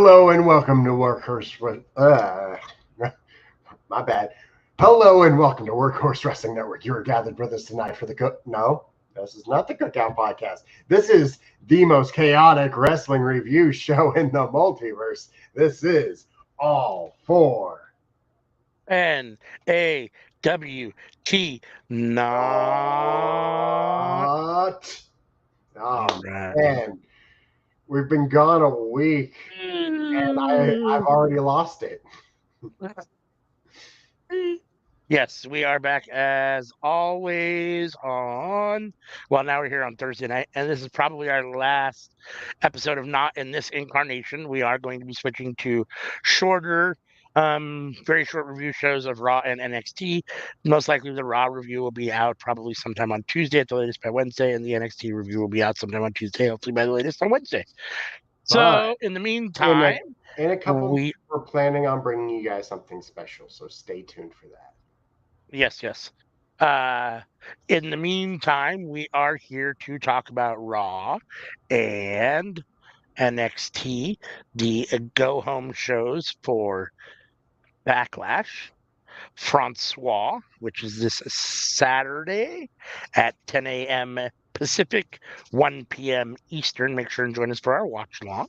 Hello and welcome to Workhorse. My bad. Hello and welcome to Workhorse Wrestling Network. You are gathered with us tonight for the cook. No, this is not the Cookout Podcast. This is the most chaotic wrestling review show in the multiverse. This is all for NAWT not. NawT. Oh Right. man, we've been gone a week and I've already lost it. Yes, we are back as always on. Well, now we're here on Thursday night, and this is probably our last episode of Not in this incarnation. We are going to be switching to shorter, very short review shows of Raw and NXT. Most likely, the Raw review will be out probably sometime on Tuesday at the latest by Wednesday, and the NXT review will be out sometime on Tuesday, hopefully by the latest on Wednesday. But So, in the in meantime, a couple of we weeks, we're planning on bringing you guys something special, so stay tuned for that. yes. Uh, in the meantime, we are here to talk about Raw and NXT, the go home shows for Backlash, Francois, which is this Saturday at 10 a.m. Pacific, 1 p.m. Eastern. Make sure and join us for our watch along.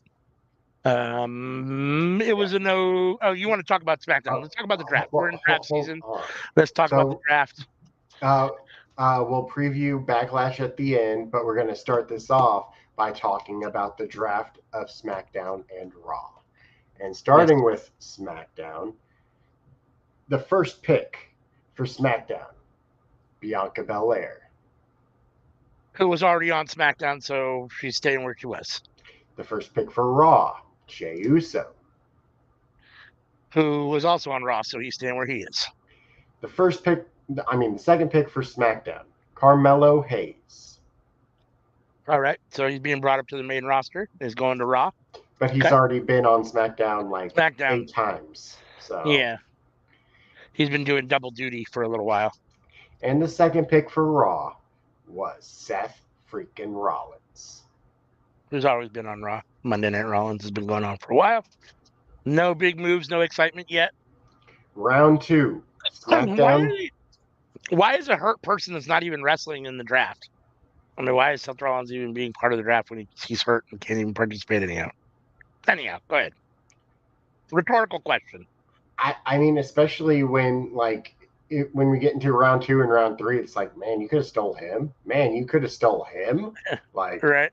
It was a no. Oh, you want to talk about SmackDown? Let's talk about the draft. We're in draft season. Let's talk about the draft. We'll preview Backlash at the end, but we're going to start this off by talking about the draft of SmackDown and Raw. And starting with SmackDown, the first pick for SmackDown, Bianca Belair. Who was already on SmackDown, so she's staying where she was. The first pick for Raw, Jey Uso. Who was also on Raw, so he's staying where he is. The second pick for SmackDown, Carmelo Hayes. All right, so he's being brought up to the main roster. He's going to Raw. But he's already been on SmackDown 8 times. So yeah, he's been doing double duty for a little while. And the second pick for Raw was Seth freaking Rollins. Who's always been on Raw. Monday Night Rollins has been going on for a while. No big moves, no excitement yet. Round 2, SmackDown. Why is a hurt person that's not even wrestling in the draft? I mean, why is Seth Rollins even being part of the draft when he's hurt and can't even participate anyhow? Anyhow, go ahead. Rhetorical question. I mean, especially when when we get into round 2 and round 3, it's like, man, you could have stole him. Man, you could have stole him. Right.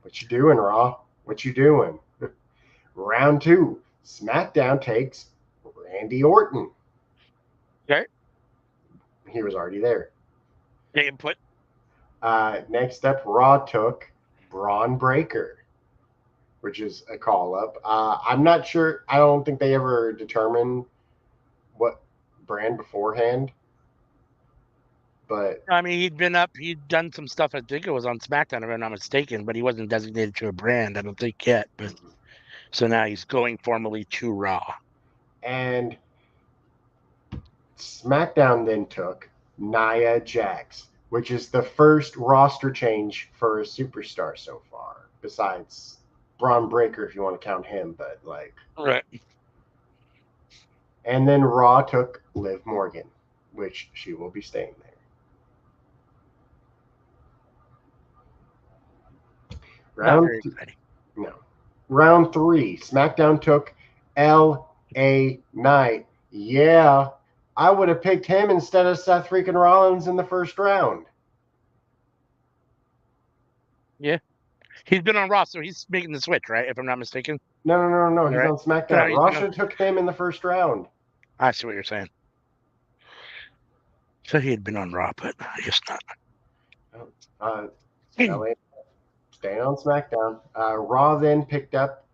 What you doing, Raw? What you doing? Round 2, SmackDown takes Randy Orton. Okay. He was already there. They input. Next up, Raw took Braun Breaker, which is a call-up. I'm not sure. I don't think they ever determined what brand beforehand. But I mean, he'd done some stuff. I think it was on SmackDown, if I'm not mistaken, but he wasn't designated to a brand, I don't think yet. But so now he's going formally to Raw. And SmackDown then took Nia Jax, which is the first roster change for a superstar so far, besides Braun Breaker, if you want to count him, but right. And then Raw took Liv Morgan, which she will be staying there. Round 3, SmackDown took L.A. Knight. Yeah, I would have picked him instead of Seth freaking Rollins in the first round. Yeah. He's been on Raw, so he's making the switch, right? If I'm not mistaken. No. He's on SmackDown. Raw should have took him in the first round. I see what you're saying. So he had been on Raw, but I guess not. Staying on SmackDown. Raw then picked up,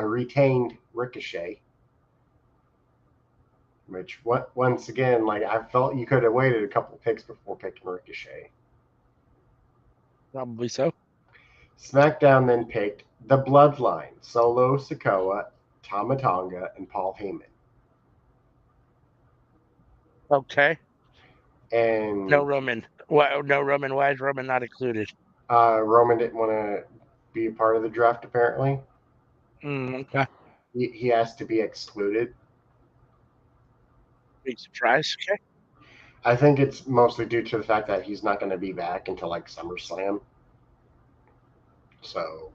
retained Ricochet. Which, once again, I felt you could have waited a couple picks before picking Ricochet. Probably so. SmackDown then picked the Bloodline, Solo Sikoa, Tama Tonga, and Paul Heyman. Okay. And no Roman. No Roman. Why is Roman not included? Roman didn't want to be a part of the draft, apparently. Okay. He has to be excluded. Big surprise. Okay. I think it's mostly due to the fact that he's not going to be back until like SummerSlam. So,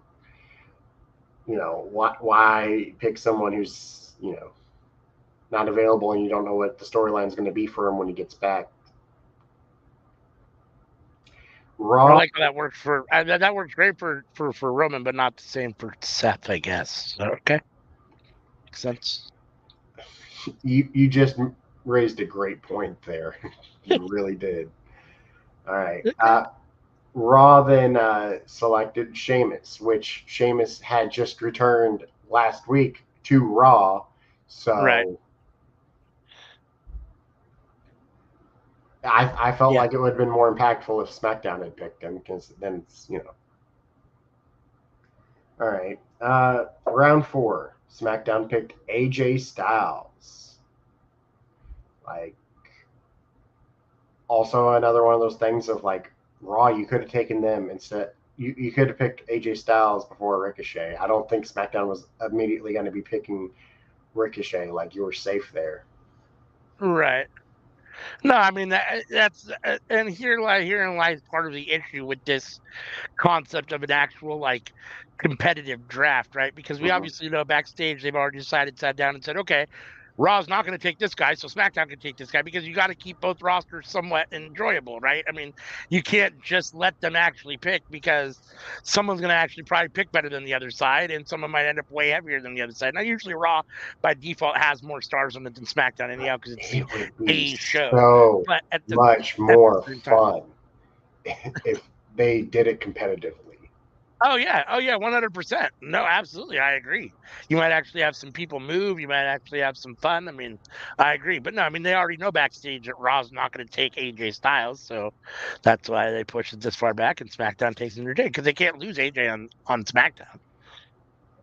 why pick someone who's, not available and you don't know what the storyline is going to be for him when he gets back? I Raw, like how that works for that works great for Roman, but not the same for Seth, I guess. So, okay, makes sense. you just raised a great point there. You really did. All right. Okay. Raw then selected Sheamus, which Sheamus had just returned last week to Raw. Right. So I felt Yeah. like it would have been more impactful if SmackDown had picked him because then it's. All right. Round 4. SmackDown picked AJ Styles. Like, also another one of those things of like Raw, you could have taken them instead. You could have picked AJ Styles before Ricochet. I don't think SmackDown was immediately going to be picking Ricochet. Like, you were safe there. Right. No, I mean that's and herein lies part of the issue with this concept of an actual like competitive draft, right? Because we Mm-hmm. obviously know backstage they've already sat down and said, okay, Raw's not going to take this guy, so SmackDown can take this guy because you got to keep both rosters somewhat enjoyable, right? I mean, you can't just let them actually pick because someone's going to actually probably pick better than the other side, and someone might end up way heavier than the other side. Now, usually Raw by default has more stars on it than SmackDown anyhow because it's It would be a show, so but much at the more same time. fun if they did it competitively. Oh yeah, 100%. No, absolutely, I agree. You might actually have some people move. You might actually have some fun. I mean, I agree. But no, I mean they already know backstage that Raw's not going to take AJ Styles, so that's why they pushed it this far back, and SmackDown takes New Day because they can't lose AJ on SmackDown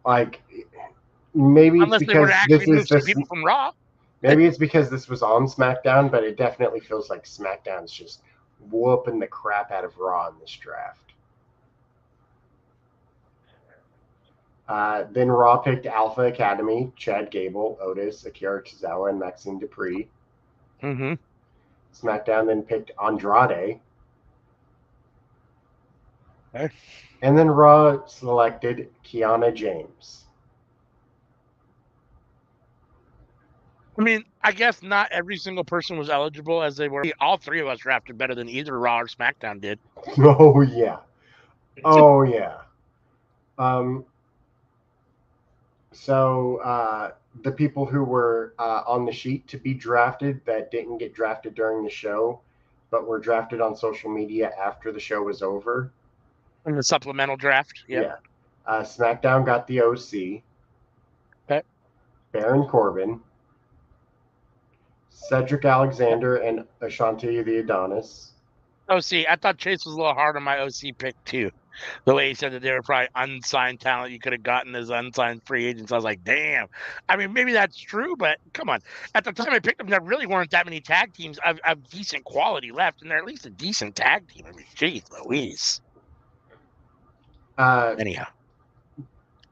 Like, maybe it's unless they were to because actually move some people from Raw. maybe it's because this was on SmackDown, but it definitely feels like SmackDown's just whooping the crap out of Raw in this draft. Then Raw picked Alpha Academy, Chad Gable, Otis, Akira Tozawa, and Maxine Dupree. Mm-hmm. SmackDown then picked Andrade. Okay. And then Raw selected Kiana James. I mean, I guess not every single person was eligible as they were. All three of us drafted better than either Raw or SmackDown did. Oh, yeah. Oh, yeah. Um, so the people who were on the sheet to be drafted that didn't get drafted during the show, but were drafted on social media after the show was over. In the supplemental draft. Yep. Yeah. SmackDown got the OC, Okay. Baron Corbin, Cedric Alexander, and Ashanti the Adonis. OC. I thought Chase was a little hard on my OC pick too. The way he said that they were probably unsigned talent you could have gotten as unsigned free agents. I was like, damn. I mean, maybe that's true, but come on. At the time I picked them, there really weren't that many tag teams of decent quality left, and they're at least a decent tag team. I mean, geez Louise. Uh, Anyhow,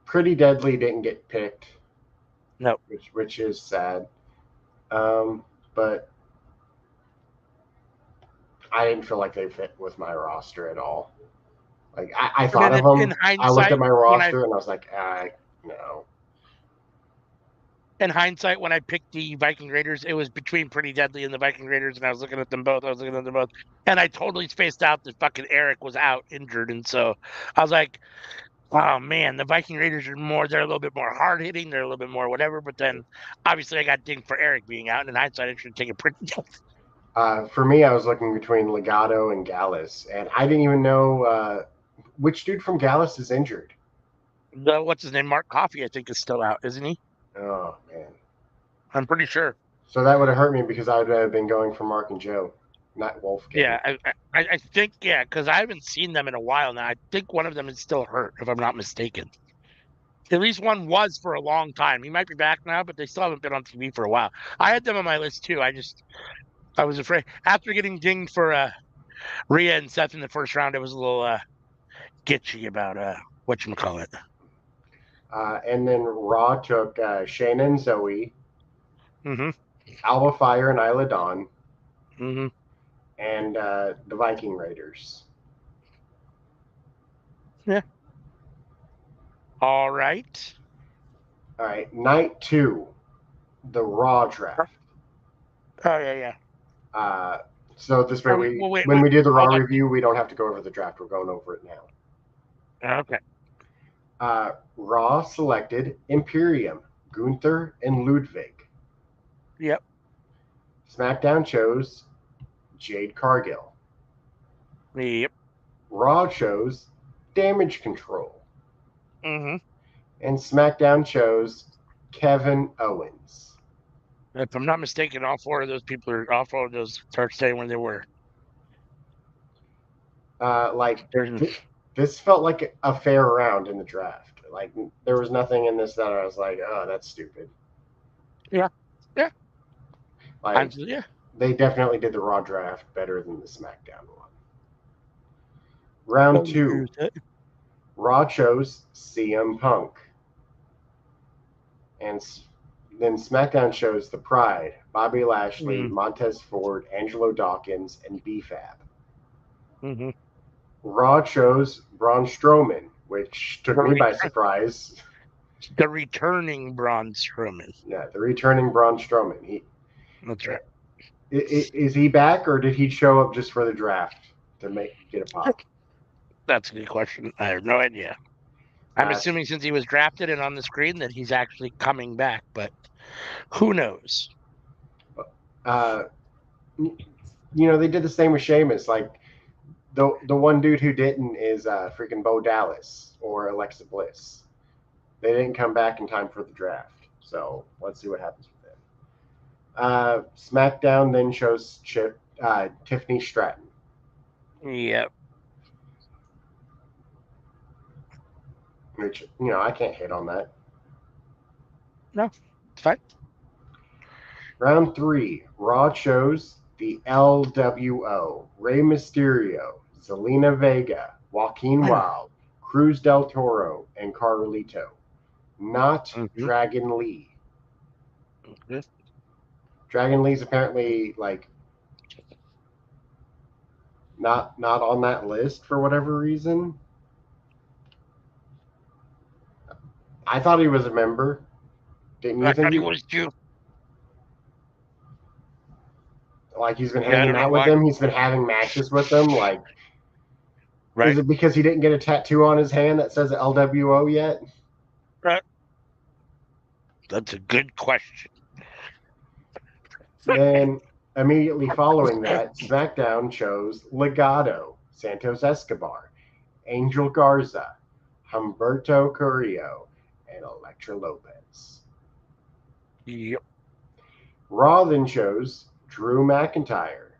Pretty Deadly didn't get picked, no. which is sad. But I didn't feel like they fit with my roster at all. Like, I I thought mean, of in them. I looked at hindsight, my when I roster and I was like, no. in hindsight, when I picked the Viking Raiders, it was between Pretty Deadly and the Viking Raiders, and I was looking at them both. I was looking at them both, and I totally spaced out that fucking Eric was out injured, and so I was like, "Oh man, the Viking Raiders are more. They're a little bit more hard hitting. They're a little bit more whatever." But then, obviously, I got dinged for Eric being out, and in hindsight, I should have taken Pretty Deadly. For me, I was looking between Legato and Gallus, and I didn't even know which dude from Gallus is injured. The what's his name? Mark Coffey, I think, is still out, isn't he? Oh man. I'm pretty sure. So that would have hurt me because I would have been going for Mark and Joe, not Wolfgang. Yeah, I think because I haven't seen them in a while now. I think one of them is still hurt, if I'm not mistaken. At least one was for a long time. He might be back now, but they still haven't been on TV for a while. I had them on my list too. I was afraid after getting dinged for Rhea and Seth in the first round. I was a little sketchy about whatchamacallit. And then Raw took Shayna and Zoe, Mm-hmm. Alba Fire and Isla Dawn, Mm-hmm. and the Viking Raiders. Yeah. All right. All right, night 2, the Raw draft. Oh yeah. Uh, so this way, Well, wait. when we do the Raw Hold on. review, we don't have to go over the draft. We're going over it now. Okay. Raw selected Imperium, Gunther, and Ludwig. Yep. SmackDown chose Jade Cargill. Yep. Raw chose Damage Control. Mm-hmm. And SmackDown chose Kevin Owens. If I'm not mistaken, all four of those are staying where they were. Like There's this felt like a fair round in the draft. Like there was nothing in this that I was like, oh, that's stupid. yeah. Like Yeah. they definitely did the Raw draft better than the SmackDown one. Round 2, Raw chose CM Punk. And then SmackDown chose The Pride, Bobby Lashley, Montez Ford, Angelo Dawkins, and B-Fab. Mm-hmm. Raw chose Braun Strowman, which took me by surprise. The returning Braun Strowman. Yeah, the returning Braun Strowman. That's right. Is he back, or did he show up just for the draft to get a pop? That's a good question. I have no idea. I'm assuming since he was drafted and on the screen that he's actually coming back, but who knows? They did the same with Sheamus. Like the one dude who didn't is freaking Bo Dallas or Alexa Bliss. They didn't come back in time for the draft, so let's see what happens with them. SmackDown then shows Tiffany Stratton. Yep. Which I can't hate on that. No, it's fine. Round 3, Raw chose the LWO: Rey Mysterio, Zelina Vega, Joaquin Wilde, Cruz del Toro, and Carlito. Not Dragon Lee. Dragon Lee's apparently like not on that list for whatever reason. I thought he was a member. Didn't you think he was too? Like he's been hanging out with them. He's been having matches with them. Like, is it because he didn't get a tattoo on his hand that says LWO yet? Right. That's a good question. Then immediately following that, SmackDown chose Legado, Santos Escobar, Angel Garza, Humberto Carrillo, and Elektra Lopez. Yep. Raw then chose Drew McIntyre,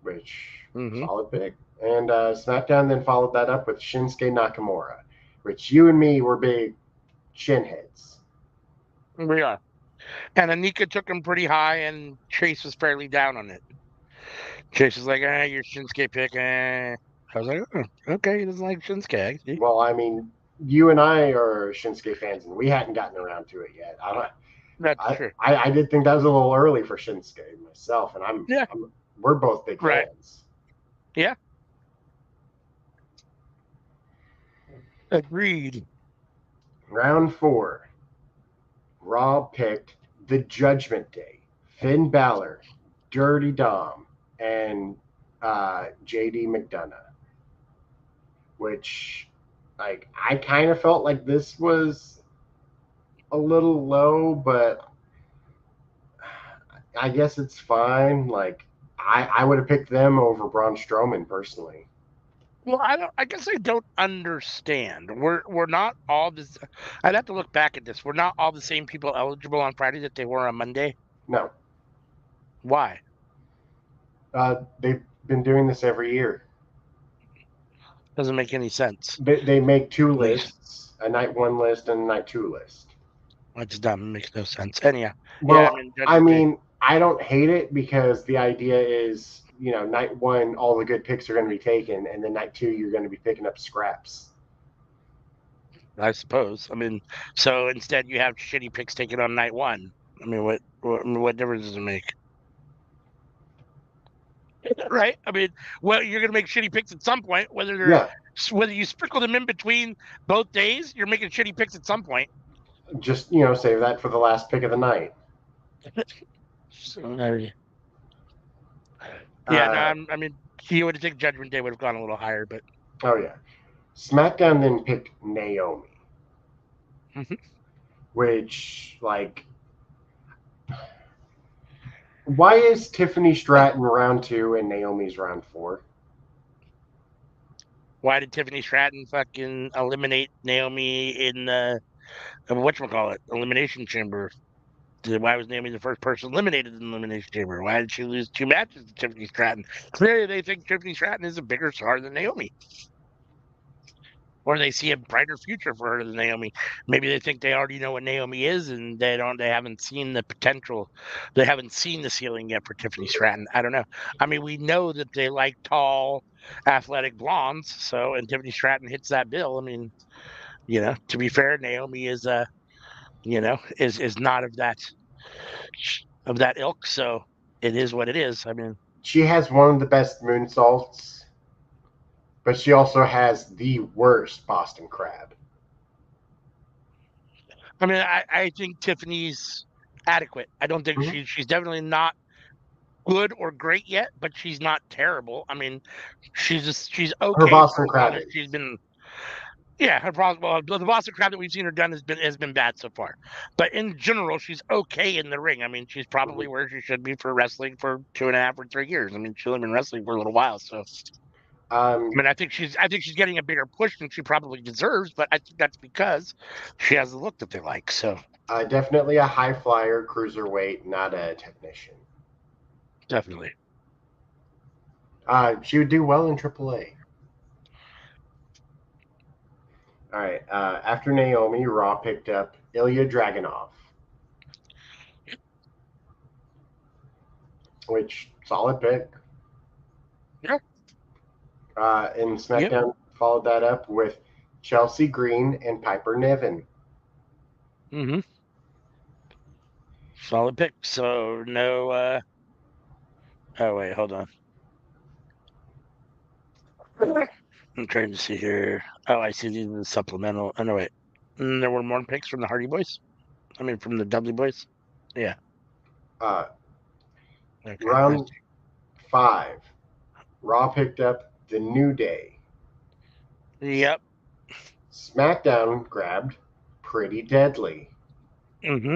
which solid pick. And SmackDown then followed that up with Shinsuke Nakamura, which you and me were big Shin heads. We are. And Anika took him pretty high, and Chase was fairly down on it. Chase was like, your Shinsuke pick. I was like, oh, okay, he doesn't like Shinsuke. Well, I mean, you and I are Shinsuke fans, and we hadn't gotten around to it yet. That's true. I did think that was a little early for Shinsuke myself, and we're both big fans. Yeah. Agreed. Round 4. Raw picked the Judgment Day, Finn Balor, Dirty Dom, and JD McDonough. Which, like, I kind of felt like this was a little low, but I guess it's fine. Like, I would have picked them over Braun Strowman personally. Well, I guess I don't understand. We're not all this. I'd have to look back at this. We're not all the same people eligible on Friday that they were on Monday. No. Why? They've been doing this every year. Doesn't make any sense. They make two lists: a night 1 list and a night 2 list. That's dumb. It makes no sense. Anyhow. Well, I mean, I don't hate it because the idea is, night 1, all the good picks are going to be taken, and then night 2, you're going to be picking up scraps. I suppose. I mean, so instead you have shitty picks taken on night one. I mean, what difference does it make? Right? I mean, well, you're going to make shitty picks at some point, Yeah, whether you sprinkle them in between both days, you're making shitty picks at some point. just save that for the last pick of the night. So, yeah, no, Uh, I mean, he would have think Judgment Day would have gone a little higher, but oh yeah, SmackDown then picked Naomi, which why is Tiffany Stratton round 2 and Naomi's round 4? why did Tiffany Stratton fucking eliminate Naomi in the whatchamacallit, Elimination Chamber? Why was Naomi the first person eliminated in the Elimination Chamber? Why did she lose 2 matches to Tiffany Stratton? Clearly, they think Tiffany Stratton is a bigger star than Naomi. Or they see a brighter future for her than Naomi. Maybe they think they already know what Naomi is and they haven't seen the potential. They haven't seen the ceiling yet for Tiffany Stratton. I don't know. I mean, we know that they like tall, athletic blondes, and Tiffany Stratton hits that bill. I mean, to be fair, Naomi is is not of that ilk, so it is what it is. I mean, She has one of the best moonsaults, but she also has the worst Boston Crab. I think Tiffany's adequate. I don't think Mm-hmm. she's definitely not good or great yet, but she's not terrible. I mean, she's Her okay for Boston as long Crab as is. she's been. Yeah, her problem. Well, the Boston Crab that we've seen her done has been bad so far, but in general, she's okay in the ring. I mean, she's probably Mm-hmm. where she should be for wrestling for 2.5 or 3 years. I mean, she's only been wrestling for a little while, so I Um, mean, I think she's getting a bigger push than she probably deserves, but I think that's because she has the look that they like. So definitely a high flyer, cruiserweight, not a technician. definitely, She would do well in AAA. All right. After Naomi, Raw picked up Ilya Dragunov, which solid pick. yeah, And yep, SmackDown followed that up with Chelsea Green and Piper Niven. mm-hmm, solid pick. So no. Oh wait, hold on. I'm trying to see here. Oh, I see these are the supplemental. Oh no, wait. There were more picks from the Hardy Boys. I mean, from the Dudley Boys. Yeah. Uh, Okay. round 5, Raw picked up The New Day. Yep. SmackDown grabbed Pretty Deadly. Mm-hmm.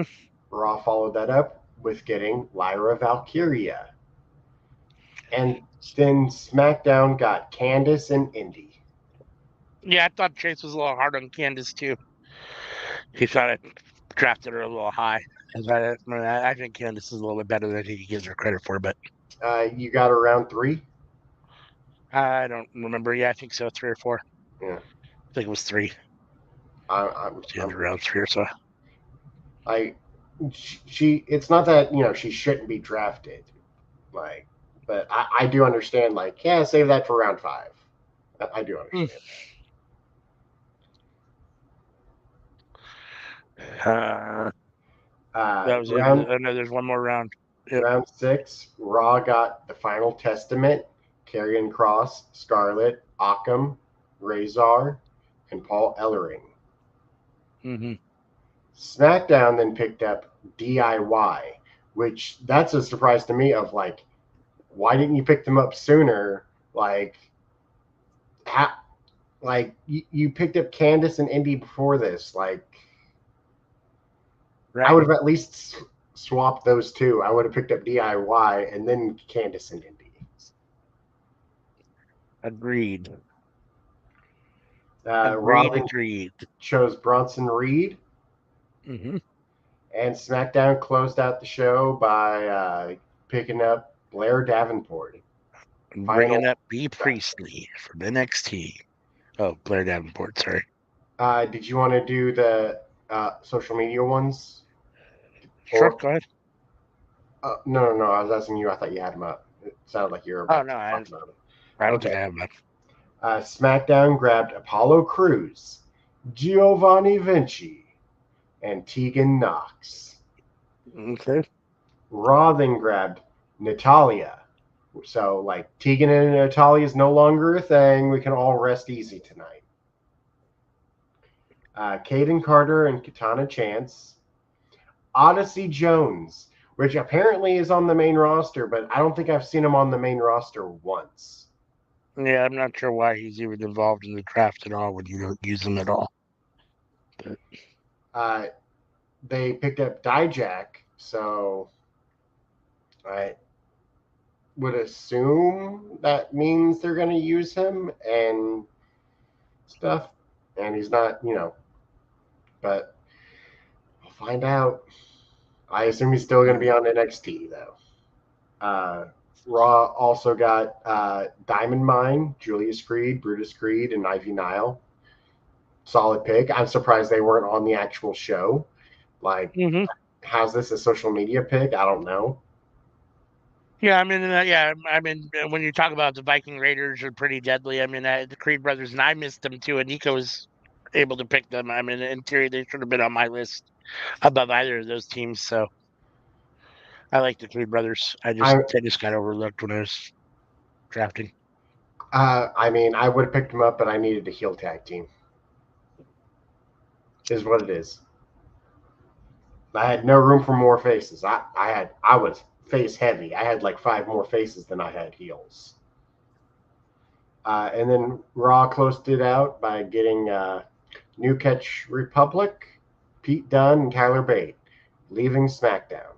Raw followed that up with getting Lyra Valkyria. And then SmackDown got Candice and Indy. Yeah, I thought Chase was a little hard on Candace too. He thought I drafted her a little high. I think Candace is a little bit better than he gives her credit for, but You got her round 3? I don't remember. Yeah, I think so. 3 or 4. Yeah. I think it was 3. The end I'm of round 3 or so. I she it's not that she shouldn't be drafted, like, but I do understand, like, yeah, save that for round 5. I do Mm. understand. Uh, that was the end. Round Oh no, there's one more round. Yep. round 6, Raw got the Final Testament, Karrion Kross, Scarlett, Occam, Razor, and Paul Ellering. Mm-hmm. SmackDown then picked up DIY, which that's a surprise to me. Of like, why didn't you pick them up sooner? Like, you picked up Candice and Indy before this. Like, I Right. would have at least swapped those two. I would have picked up DIY and then Candice and Indy. Agreed. Agreed. Robin Agreed. chose Bronson Reed, Mm-hmm. and SmackDown closed out the show by picking up Blair Davenport. Bringing Final. up B Priestley from NXT. Oh, Blair Davenport. Sorry. Did you want to do the social media ones? Sure. Or Go ahead. no. I was asking you. I thought you had them up. It sounded like you were Oh about no, to talk about them. I don't think Okay. I have that. SmackDown grabbed Apollo Crews, Giovanni Vinci, and Tegan Knox. Okay. Raw then grabbed Natalia. So, like, Tegan and Natalia is no longer a thing. We can all rest easy tonight. Caden Carter and Katana Chance. Odyssey Jones, which apparently is on the main roster, but I don't think I've seen him on the main roster once. Yeah, I'm not sure why he's even involved in the draft at all when you don't use him at all. But They picked up Dijak, so I would assume that means they're going to use him and stuff. And he's not, but we'll find out. I assume he's still going to be on NXT, though. Raw also got Diamond Mine, Julius Creed, Brutus Creed, and Ivy Nile. Solid pick. I'm surprised they weren't on the actual show. Like, how's this a social media pick? I don't know. Yeah, I mean, when you talk about the Viking Raiders are pretty deadly. I mean, the Creed brothers, and I missed them too, and Nico was able to pick them. I mean, in theory, they should have been on my list above either of those teams. So I like the Creed brothers. They just got overlooked when I was drafting. I mean, I would have picked him up, but I needed a heel tag team. Is what it is. I had no room for more faces. I was face heavy. I had like 5 more faces than I had heels. And then Raw closed it out by getting New Catch Republic, Pete Dunne, and Tyler Bate, leaving SmackDown,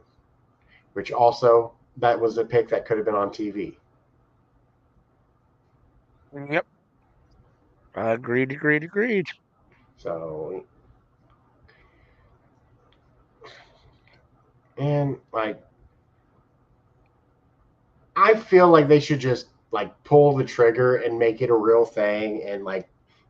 which also that was a pick that could have been on TV. Yep. Agreed. So, and like, I feel like they should just like pull the trigger and make it a real thing and like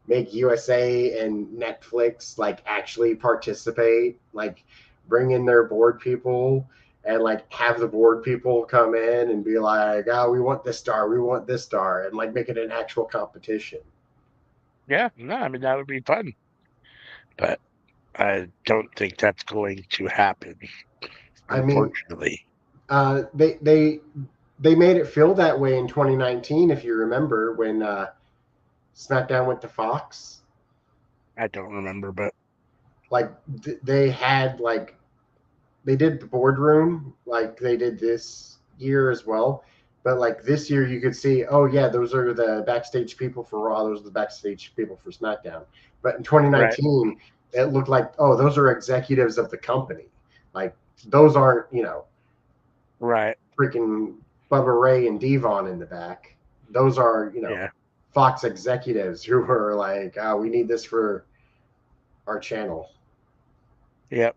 make USA and Netflix like actually participate, like bring in their board people and like have the board people come in and be like, oh, we want this star, and like make it an actual competition. Yeah, no, I mean that would be fun, but I don't think that's going to happen, I mean, unfortunately. uh, they they they made it feel that way in 2019, if you remember when SmackDown went to Fox. I don't remember, but Like they had like they did the boardroom like they did this year as well. But like this year, you could see, oh yeah, those are the backstage people for Raw. Those are the backstage people for SmackDown. But in right, 2019, it looked like, oh, those are executives of the company. Like those aren't, right, freaking Bubba Ray and Devon in the back. Those are, yeah, Fox executives who were like, oh, we need this for our channel. yep.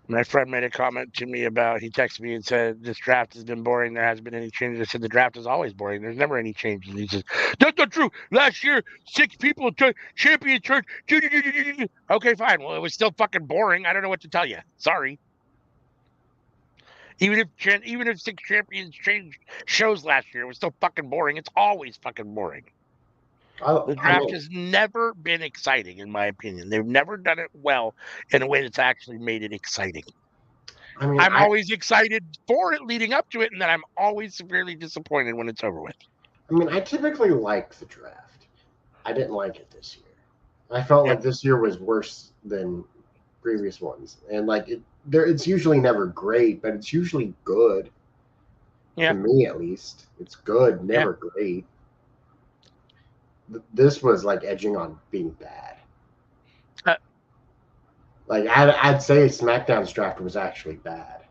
My friend made a comment to me about, he texted me and said, this draft has been boring. There hasn't been any changes. I said, the draft is always boring. There's never any changes. He says, that's not true. Last year, 6 people took champion church. Okay, fine. Well, it was still fucking boring. I don't know what to tell you. Sorry. Even if 6 champions changed shows last year, it was still fucking boring. It's always fucking boring. The I draft mean, has never been exciting, in my opinion. They've never done it well in a way that's actually made it exciting. I mean, I'm always excited for it leading up to it, and then I'm always severely disappointed when it's over with. I typically like the draft. I didn't like it this year. I felt Yep. like this year was worse than previous ones, and like it's usually never great, but it's usually good to Yeah. me at least. It's good, Yeah. never great. This was like edging on being bad. Uh, Like I'd say SmackDown's draft was actually bad.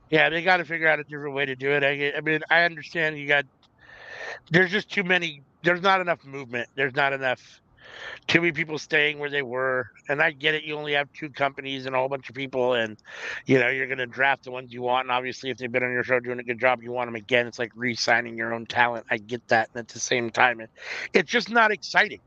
yeah, they got to figure out a different way to do it. I mean, I understand there's just too many, there's not enough movement. There's not enough, too many people staying where they were. And I get it. You only have 2 companies and a whole bunch of people, and, you're going to draft the ones you want. And obviously, if they've been on your show doing a good job, you want them again. It's like re signing your own talent. I get that. And at the same time, it's just not exciting.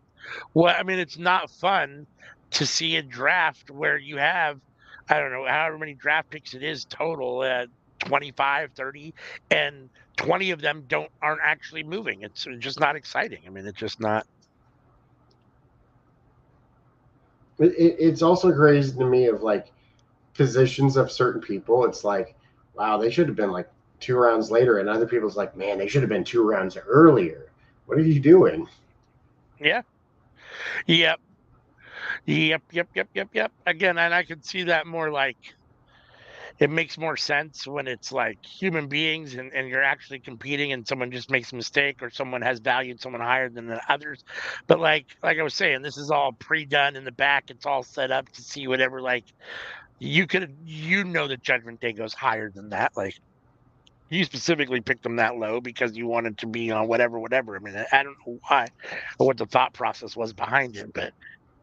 Well, I mean, it's not fun to see a draft where you have, I don't know, however many draft picks it is total, 25, 30, and 20 of them aren't actually moving. It's just not exciting. I mean, it's just not. It's also crazy to me of like positions of certain people. It's like, wow, they should have been like 2 rounds later, and other people's like, man, they should have been 2 rounds earlier. What are you doing? Yeah. Yep. Yep. Again, and I can see that more like it makes more sense when it's like human beings and you're actually competing and someone just makes a mistake or someone has valued someone higher than the others. But like I was saying, this is all pre-done in the back. It's all set up to see whatever like the Judgment Day goes higher than that. Like you specifically picked them that low because you wanted to be on whatever. I mean, I don't know why or what the thought process was behind it, but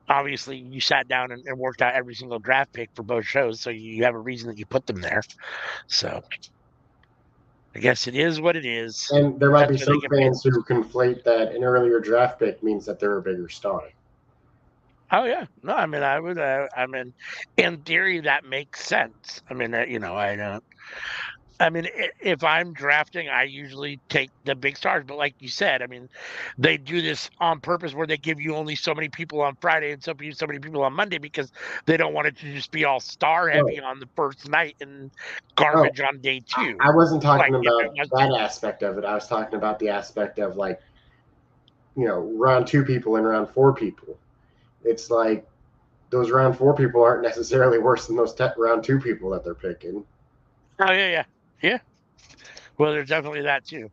obviously you sat down and worked out every single draft pick for both shows, so you have a reason that you put them there. So I guess it is what it is. And there might be That's where they some get paid. fans who conflate that an earlier draft pick means that they're a bigger star. Oh yeah, no, I mean I would. I mean, in theory, that makes sense. I mean, I don't. I mean, if I'm drafting, I usually take the big stars. But like you said, I mean, they do this on purpose where they give you only so many people on Friday and so many people on Monday because they don't want it to just be all star heavy Oh, on the first night and oh, garbage on day two. I wasn't talking Like if it about was, that aspect of it. I was talking about the aspect of like, round two people and round four people. It's like those round four people aren't necessarily worse than those round two people that they're picking. oh yeah. Well, there's definitely that too.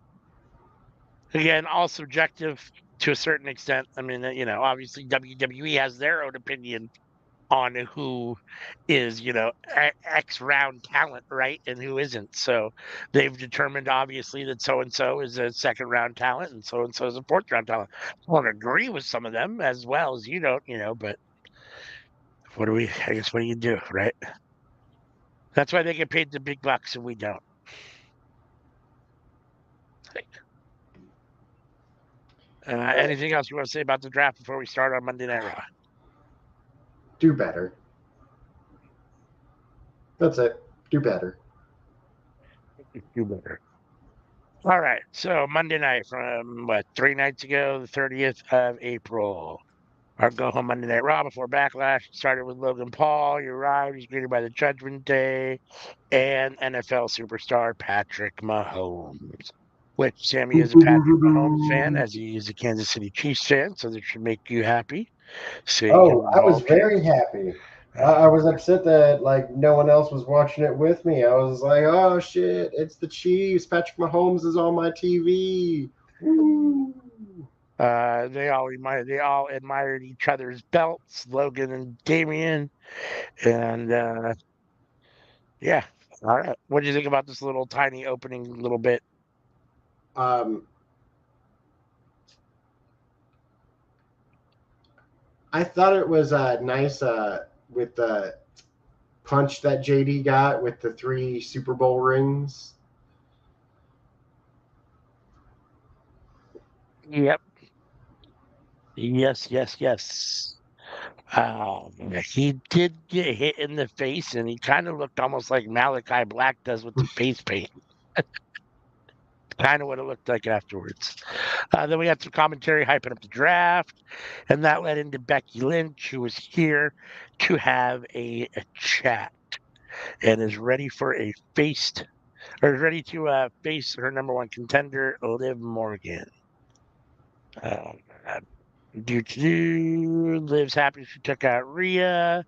Again, all subjective to a certain extent. I mean, obviously WWE has their own opinion on who is, X round talent, right? And who isn't. So they've determined obviously that so and so is a second round talent and so is a fourth round talent. I don't agree with some of them as well as you don't, but I guess what do you do, right? That's why they get paid the big bucks and we don't. Anything else you want to say about the draft before we start on Monday Night Raw? Do better. That's it. Do better. Do better. All right. So Monday night from what, 3 nights ago, the 30th of April. Our go home Monday Night Raw before Backlash started with Logan Paul. He arrived. He's greeted by the Judgment Day and NFL superstar Patrick Mahomes. Which Sammy is a Patrick Mahomes fan, as he is a Kansas City Chiefs fan, so that should make you happy seeing him Oh, I was involved here. very happy. I Um, was upset that like no one else was watching it with me. I was like, "Oh shit, it's the Chiefs. Patrick Mahomes is on my TV." Woo. they all admired each other's belts, Logan and Damian, and yeah. All right. What do you think about this little tiny opening little bit? Um, I thought it was nice with the punch that JD got with the 3 Super Bowl rings. Yep. Yes. He did get hit in the face, and he kind of looked almost like Malachi Black does with the face paint. Kind of what it looked like afterwards. Then we had some commentary hyping up the draft, and that led into Becky Lynch, who was here to have a chat and is ready for a faced or is ready to face her number one contender, Liv Morgan. Uh, Liv's happy she took out Rhea.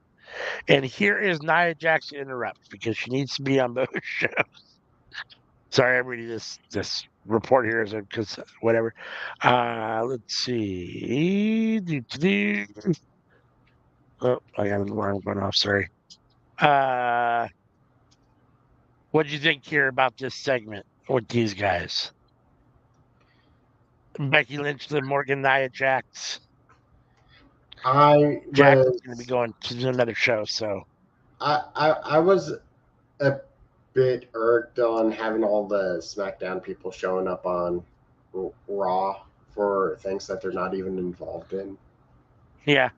And here is Nia Jackson interrupts because she needs to be on both shows. Sorry, I'm reading this report here because whatever. Let's see. Oh, I got an alarm going off. Sorry. Uh, what do you think here about this segment with these guys? Becky Lynch, Liv Morgan, Nia Jax. I Jackson's going to be was going to another show, so I was a bit irked on having all the SmackDown people showing up on Raw for things that they're not even involved in. yeah,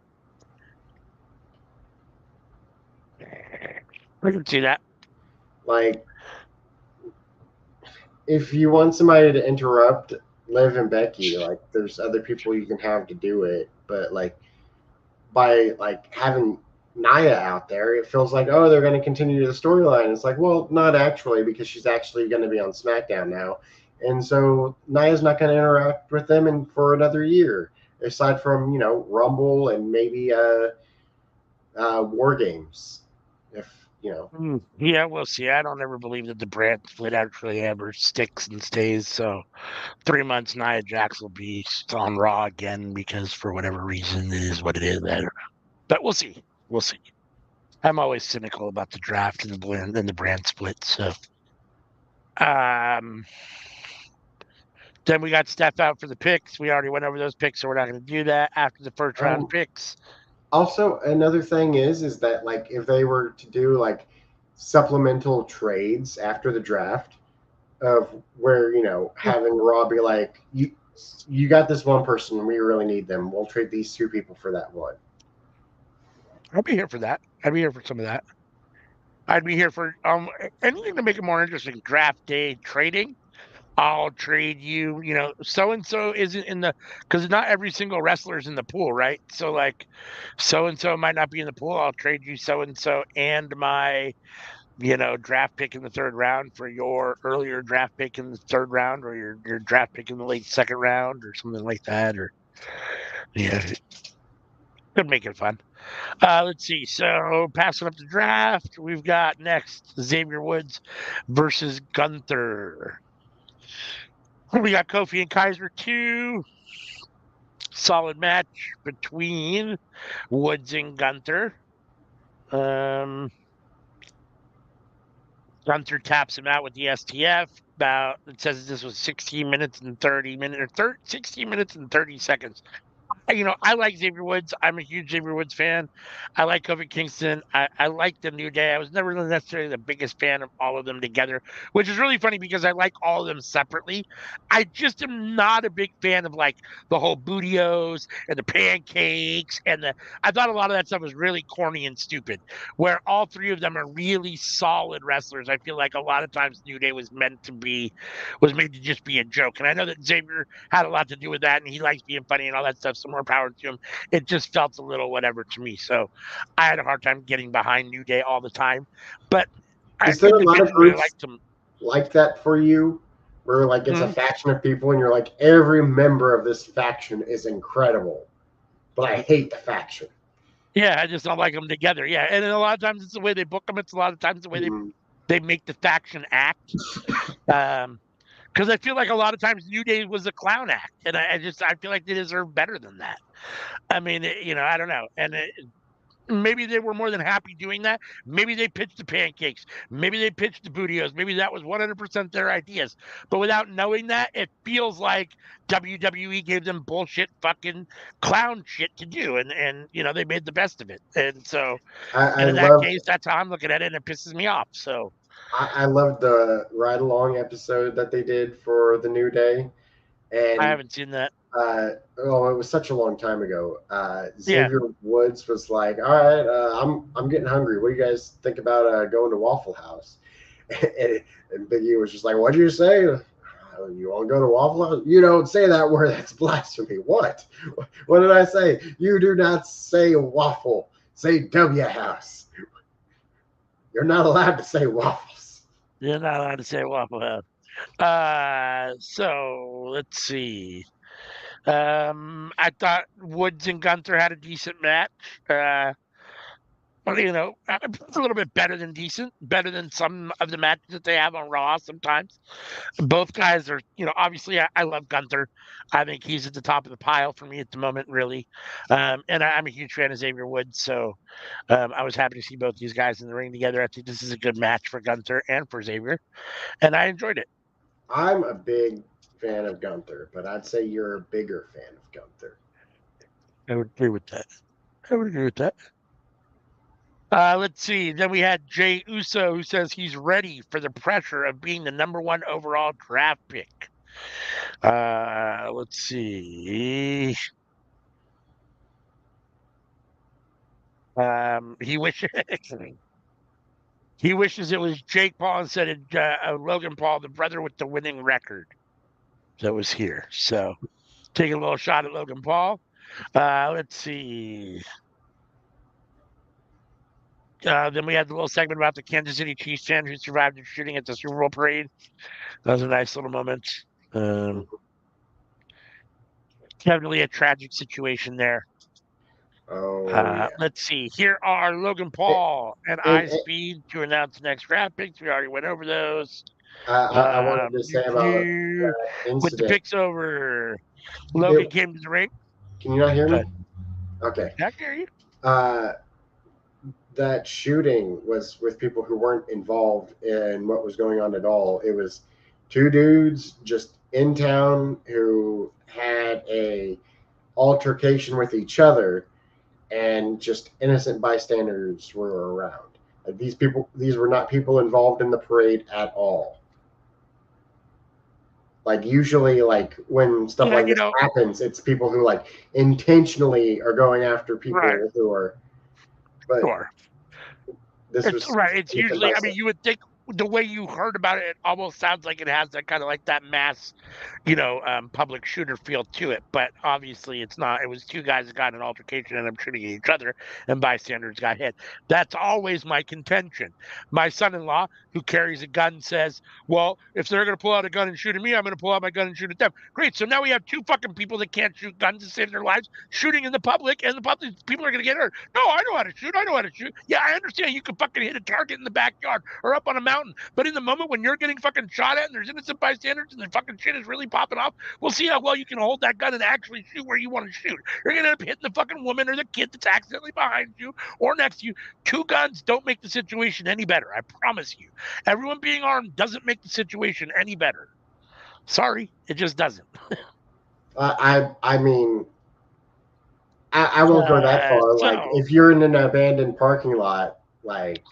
I can see that. Like, if you want somebody to interrupt Liv and Becky, like, there's other people you can have to do it. But like, by like having Naya out there, it feels like, oh, they're going to continue the storyline. It's like, well, not actually, because she's actually going to be on SmackDown now, and so Naya's not going to interact with them for another year, aside from Rumble and maybe War Games, if you know. Yeah, we'll see. I don't ever believe that the brand split actually ever sticks and stays. So 3 months, Nia Jax will be on Raw again because for whatever reason, it is what it is. But we'll see. We'll see. I'm always cynical about the draft and the brand split. So, um, then we got Steph out for the picks. We already went over those picks, so we're not going to do that after the first round picks. Also, another thing is that like if they were to do like supplemental trades after the draft of where having Raw be like you got this one person, we really need them. We'll trade these two people for that one. I'd be here for that. I'd be here for some of that. I'd be here for anything to make it more interesting. Draft day trading. I'll trade you, so and so isn't in the because not every single wrestler is in the pool, right? So like so and so might not be in the pool. I'll trade you so and so and my, draft pick in the third round for your earlier draft pick in the third round or your draft pick in the late second round or something like that. Or yeah, could make it fun. Let's see. So passing up the draft, we've got next Xavier Woods versus Gunther. We got Kofi and Kaiser 2. Solid match between Woods and Gunther. Gunther taps him out with the STF. It says this was 16 minutes and 30 minutes, or 16 minutes and 30 seconds. I like Xavier Woods. I'm a huge Xavier Woods fan. I like Kofi Kingston. I like the New Day. I was never necessarily the biggest fan of all of them together, which is really funny because I like all of them separately. I just am not a big fan of like the whole bootios and the pancakes I thought a lot of that stuff was really corny and stupid. Where all three of them are really solid wrestlers. I feel like a lot of times New Day was made to just be a joke. And I know that Xavier had a lot to do with that, and he likes being funny and all that stuff. So more power to him. It just felt a little whatever to me. So I had a hard time getting behind New Day all the time. But is there a lot of groups liked them. like that for you, where like it's a faction of people and you're like every member of this faction is incredible, but I hate the faction? Yeah, I just don't like them together. Yeah, and a lot of times it's the way they book them. It's a lot of times the way they make the faction act. Because I feel like a lot of times New Day was a clown act, and I feel like they deserve better than that. I mean, I don't know, and maybe they were more than happy doing that. Maybe they pitched the pancakes. Maybe they pitched the bootios. Maybe that was 100% their ideas. But without knowing that, it feels like WWE gave them bullshit fucking clown shit to do. And they made the best of it. And so in that case, that's how I'm looking at it. And it pisses me off. So I loved the ride along episode that they did for the New Day. And I haven't seen that. It was such a long time ago. Xavier Woods was like, "All right, I'm getting hungry. What do you guys think about going to Waffle House?" and Big E was just like, "What'd you say? You want to go to Waffle House? You don't say that word. That's blasphemy." What? What did I say? You do not say waffle. Say W House. You're not allowed to say waffles. You're not allowed to say Waffle House. So let's see. I thought Woods and Gunther had a decent match. A little bit better than decent, better than some of the matches that they have on Raw sometimes. Both guys are, obviously I love Gunther. I think he's at the top of the pile for me at the moment, really. And I'm a huge fan of Xavier Woods, so I was happy to see both these guys in the ring together. I think this is a good match for Gunther and for Xavier, and I enjoyed it. I'm a big fan of Gunther, but I'd say you're a bigger fan of Gunther. I would agree with that. Let's see. Then we had Jey Uso, who says he's ready for the pressure of being the number 1 overall draft pick. Let's see. He wishes it was Jake Paul instead of Logan Paul, the brother with the winning record that was here. So taking a little shot at Logan Paul. Let's see. Then we had the little segment about the Kansas City Chiefs fan who survived the shooting at the Super Bowl parade. That was a nice little moment. Definitely a tragic situation there. Oh yeah. Let's see. Here are Logan Paul and And, iSpeed to announce the next draft picks. We already went over those. I wanted to say about that With the incident. picks over, It, Logan came to the ring. can you not hear me? Good. Okay. I can hear you. Uh, that shooting was with people who weren't involved in what was going on at all. It was two dudes just in town who had a altercation with each other, and just innocent bystanders were around. Like these were not people involved in the parade at all. Like usually, like when stuff Yeah, like this happens, it's people who like intentionally are going after people right. who are. But Sure. this It's was right. It's innocent usually, I mean, bystanders. you would think the way you heard about it, it almost sounds like it has that kind of like that mass, public shooter feel to it. But obviously, it's not. It was two guys that got in an altercation and ended up shooting at each other, and bystanders got hit. That's always my contention. My son-in-law, who carries a gun, says, "Well, if they're going to pull out a gun and shoot at me, I'm going to pull out my gun and shoot at them." Great. So now we have two fucking people that can't shoot guns to save their lives, shooting in the public, and the public people are going to get hurt. No, I know how to shoot. I know how to shoot. Yeah, I understand you can fucking hit a target in the backyard or up on a mountain, but in the moment when you're getting fucking shot at and there's innocent bystanders and the fucking shit is really popping off, we'll see how well you can hold that gun and actually shoot where you want to shoot. You're gonna end up hitting the fucking woman or the kid that's accidentally behind you or next to you. Two guns don't make the situation any better. I promise you. Everyone being armed doesn't make the situation any better. Sorry, it just doesn't. I mean, I won't go that far. Like So if you're in an abandoned parking lot, like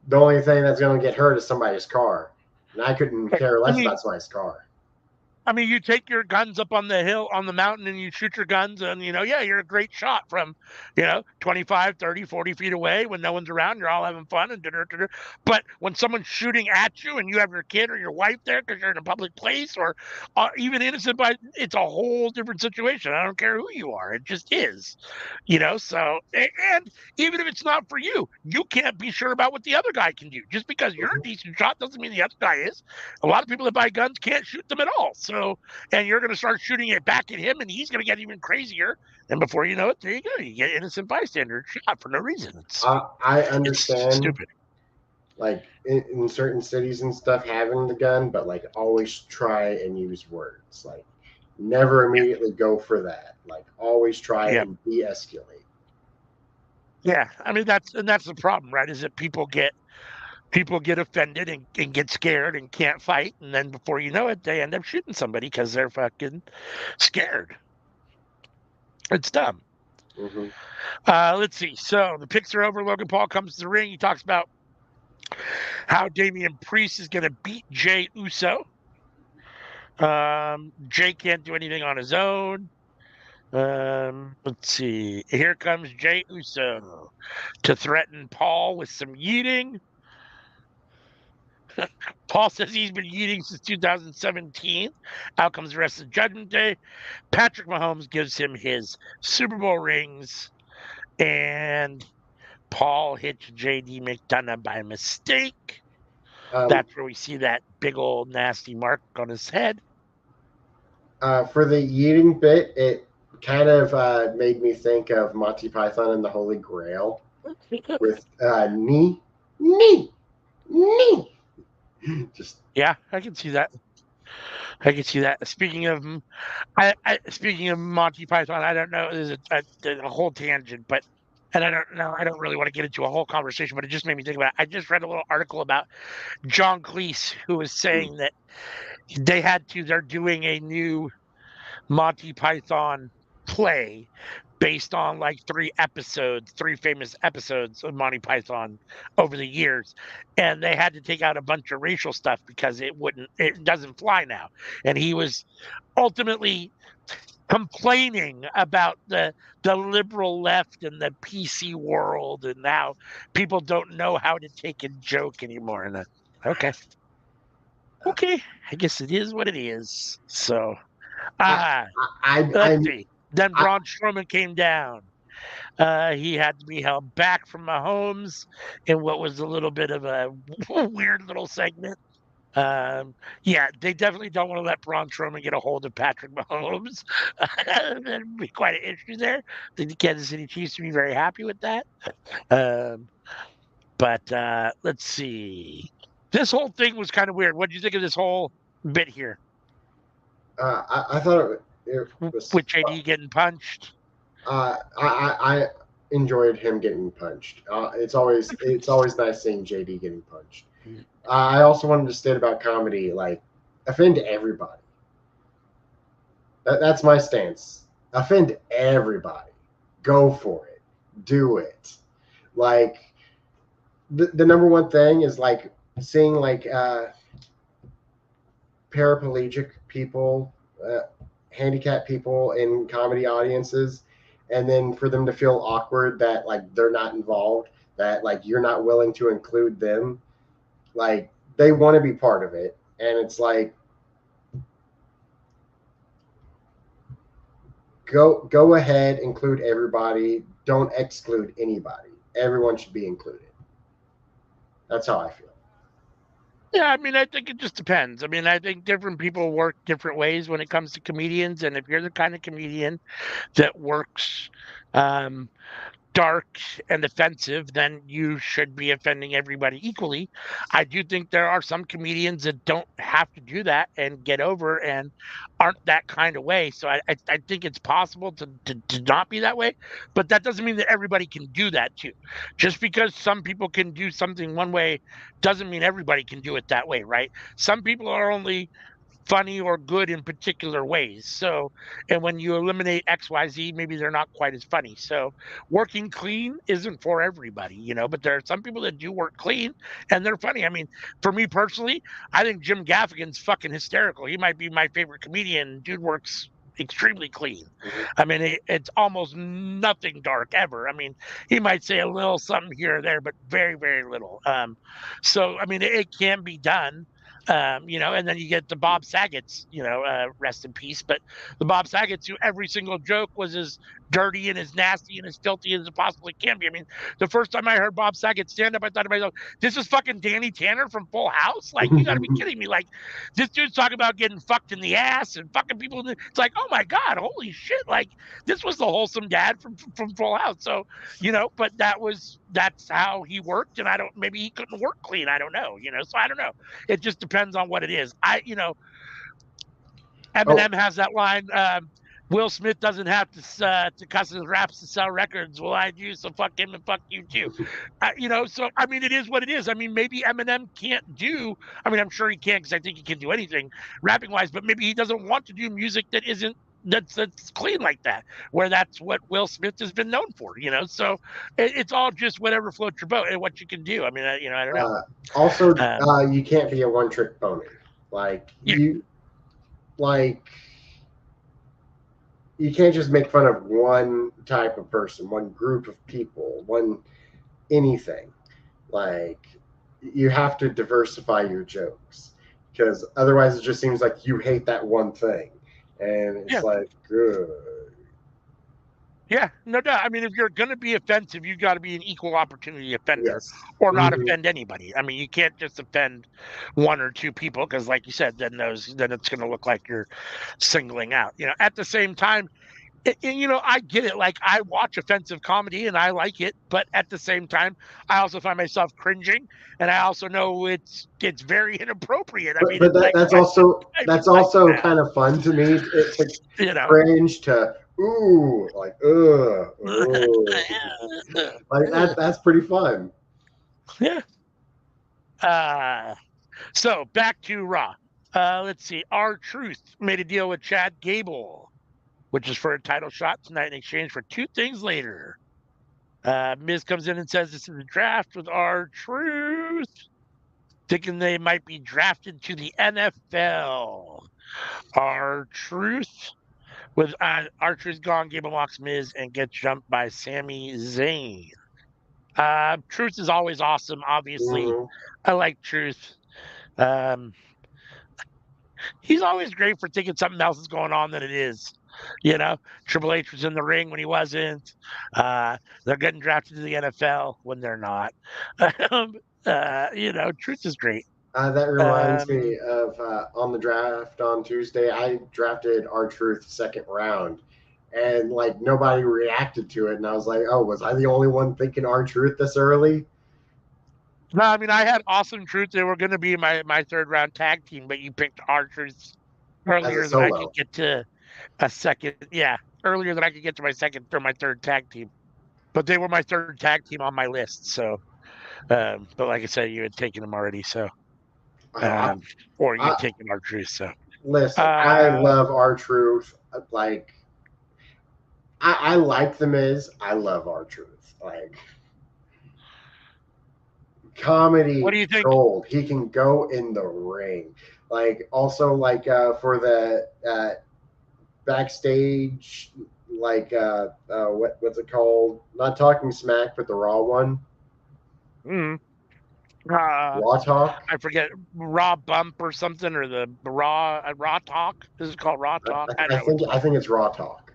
the only thing that's going to get hurt is somebody's car, and I couldn't care I less mean, about somebody's car. you take your guns up on the hill, on the mountain, and you shoot your guns, and, yeah, you're a great shot from, 25, 30, 40 feet away when no one's around. You're all having fun and da-da-da-da. But when someone's shooting at you and you have your kid or your wife there because you're in a public place or even innocent, it's a whole different situation. I don't care who you are. It just is, so, and even if it's not for you, you can't be sure about what the other guy can do. Just because you're a decent shot doesn't mean the other guy is. A lot of people that buy guns can't shoot them at all. So, and you're going to start shooting it back at him, and he's going to get even crazier. And before you know it, there you go. You get innocent bystander shot for no reason. I It's understand, stupid. like in certain cities and stuff, having the gun, but like always try and use words. Like never immediately go for that. Like always try and de-escalate. Yeah, I mean that's the problem, right? Is that people get offended and get scared and can't fight, and then before you know it, they end up shooting somebody because they're fucking scared. It's dumb. Mm-hmm. Let's see. So the picks are over. Logan Paul comes to the ring. He talks about how Damian Priest is going to beat Jey Uso. Jey can't do anything on his own. Let's see. Here comes Jey Uso to threaten Paul with some yeeting. Paul says he's been yeeting since 2017. Out comes the rest of Judgment Day. Patrick Mahomes gives him his Super Bowl rings, and Paul hits JD McDonough by mistake. That's where we see that big old nasty mark on his head. For the yeeting bit, it kind of made me think of Monty Python and the Holy Grail with knee. Just yeah, I can see that. Speaking of, speaking of Monty Python, I don't know. There's a whole tangent, but and I don't know. I don't really want to get into a whole conversation, but it just made me think about it. I just read a little article about John Cleese, who was saying that they're doing a new Monty Python play based on like three famous episodes of Monty Python over the years. And they had to take out a bunch of racial stuff because it doesn't fly now. And he was ultimately complaining about the liberal left and the PC world and now people don't know how to take a joke anymore. And okay, I guess it is what it is. So let's see. Then Braun Strowman came down. He had to be held back from Mahomes in what was a little bit of a weird little segment. Yeah, they definitely don't want to let Braun Strowman get a hold of Patrick Mahomes. That'd be quite an issue there. I think the Kansas City Chiefs would be very happy with that. Um, but let's see. This whole thing was kind of weird. What do you think of this whole bit here I thought it was. with JD getting punched? I enjoyed him getting punched. It's always nice seeing JD getting punched. I also wanted to state about comedy, like offend everybody. That's my stance. Offend everybody. Go for it. Do it. Like the number one thing is like seeing like paraplegic people, handicapped people in comedy audiences, and then for them to feel awkward that like they're not involved, that like you're not willing to include them, like they want to be part of it, and it's like go ahead, include everybody, don't exclude anybody. Everyone should be included. That's how I feel. Yeah, I mean, I think it just depends. I mean, I think different people work different ways when it comes to comedians, and if you're the kind of comedian that works um, dark and offensive, then you should be offending everybody equally. I do think there are some comedians that don't have to do that and get over and aren't that kind of way. So I think it's possible to not be that way, but that doesn't mean that everybody can do that too. Just because some people can do something one way doesn't mean everybody can do it that way, right? Some people are only funny or good in particular ways. So, and when you eliminate XYZ, maybe they're not quite as funny. So, working clean isn't for everybody, but there are some people that do work clean and they're funny. I mean, for me personally, I think Jim Gaffigan's fucking hysterical. He might be my favorite comedian. Dude works extremely clean. Mm-hmm. I mean, it's almost nothing dark ever. I mean, he might say a little something here or there, but very, very little. So I mean, it can be done. And then you get the Bob Saget's, rest in peace. But the Bob Saget's, who every single joke was as dirty and as nasty and as filthy as it possibly can be. I mean, the first time I heard Bob Saget stand up, I thought to myself, this is fucking Danny Tanner from Full House. Like, you got to be kidding me. Like, this dude's talking about getting fucked in the ass and fucking people. It's like, oh my God, holy shit. Like, this was the wholesome dad from Full House. So, but that's how he worked. And maybe he couldn't work clean. I don't know, so I don't know. It just depends on what it is. Oh, Eminem has that line. Will Smith doesn't have to cuss his raps to sell records. Well, I do, so fuck him and fuck you too. So I mean, it is what it is. I mean, maybe Eminem can't do. I mean, I'm sure he can because I think he can do anything rapping wise. But maybe he doesn't want to do music that's clean like that, where that's what Will Smith has been known for. So it's all just whatever floats your boat and what you can do. I mean, I don't know. also, Um, you can't be a one-trick pony. Like yeah, like you can't just make fun of one type of person, one group of people, one anything. Like you have to diversify your jokes because otherwise it just seems like you hate that one thing, and it's yeah. like good. Yeah, no doubt. I mean, if you're going to be offensive, you got to be an equal opportunity offender Yes. or not Mm-hmm. offend anybody. I mean, you can't just offend one or two people because, like you said, then it's going to look like you're singling out. At the same time, I get it. Like I watch offensive comedy and I like it, but at the same time, I also find myself cringing, and I also know it's very inappropriate. I But mean, but it's that, like that's why would also why would that's you like also that? kind of fun to me to You know. cringe to ooh like ooh. Like that's pretty fun. Yeah. Uh, So back to Raw. Let's see. R-Truth made a deal with Chad Gable, which is for a title shot tonight in exchange for two things later. Miz comes in and says this is a draft with R-Truth, thinking they might be drafted to the NFL. R-Truth with R-Truth gone, Gable mocks Miz and gets jumped by Sami Zayn. Truth is always awesome. Obviously, Hmm. I like Truth. Um, he's always great for thinking something else is going on than it is. Triple H was in the ring when he wasn't. They're getting drafted to the NFL when they're not. Um, truth is great. That reminds Um, me of on the draft on Tuesday. I drafted R-Truth second round, and like nobody reacted to it, and I was like, "Oh, was I the only one thinking R-Truth this early?" no, I mean I had Awesome Truth. They were going to be my third round tag team, but you picked R-Truth As a earlier than I could solo. get to a second. Yeah, earlier than I could get to my second or my third tag team. But they were my third tag team on my list. So, but like I said, you had taken them already. So, I, um, or I, you'd taken R-Truth. So, listen, I uh, love R-Truth. Like, I like the Miz. I love R-Truth. Like, what comedy do you think? gold. He can go in the ring. Like, also, like, for the backstage, like what's it called? Not Talking Smack, but the Raw one, Mm, uh, Raw Talk. I forget Raw Bump or something, or the Raw Talk. Is it called Raw Talk? I don't know what it's I called. think it's Raw Talk.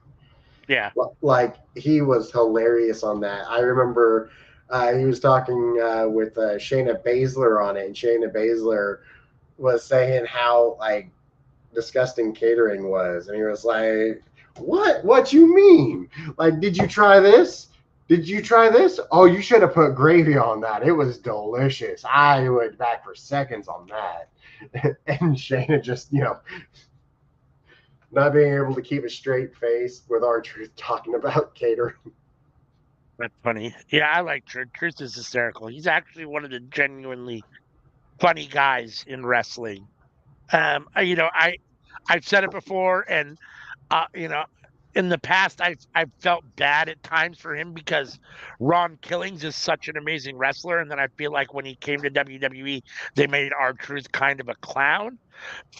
Yeah. Like he was hilarious on that. I remember he was talking with Shayna Baszler on it, and Shayna Baszler was saying how like disgusting catering was, and he was like, What you mean? Like, did you try this? Did you try this? Oh, you should have put gravy on that. It was delicious. I went back for seconds on that." And Shayna just, not being able to keep a straight face with R-Truth talking about catering. That's funny. Yeah, I like Truth. Truth is hysterical. He's actually one of the genuinely funny guys in wrestling. I've said it before, and in the past, I've felt bad at times for him because Ron Killings is such an amazing wrestler, and then I feel like when he came to WWE, they made R-Truth kind of a clown.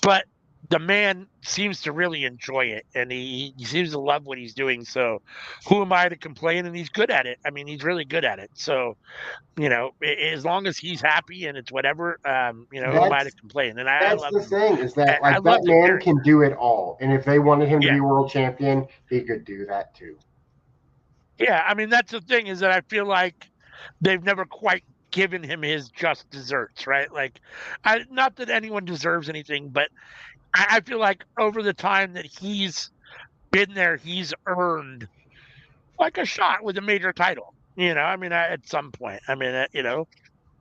But the man seems to really enjoy it, and he seems to love what he's doing. So, who am I to complain? And he's good at it. I mean, he's really good at it. So, as long as he's happy and it's whatever, who am I to That's complain? And I that's love the him. thing is I, that I like that love the man character. can do it all, and if they wanted him to Yeah, be world champion, he could do that too. yeah. I mean, that's the thing is that I feel like they've never quite given him his just desserts, right? Like, not that anyone deserves anything, but I feel like over the time that he's been there, he's earned like a shot with a major title. I mean, at some point, I mean,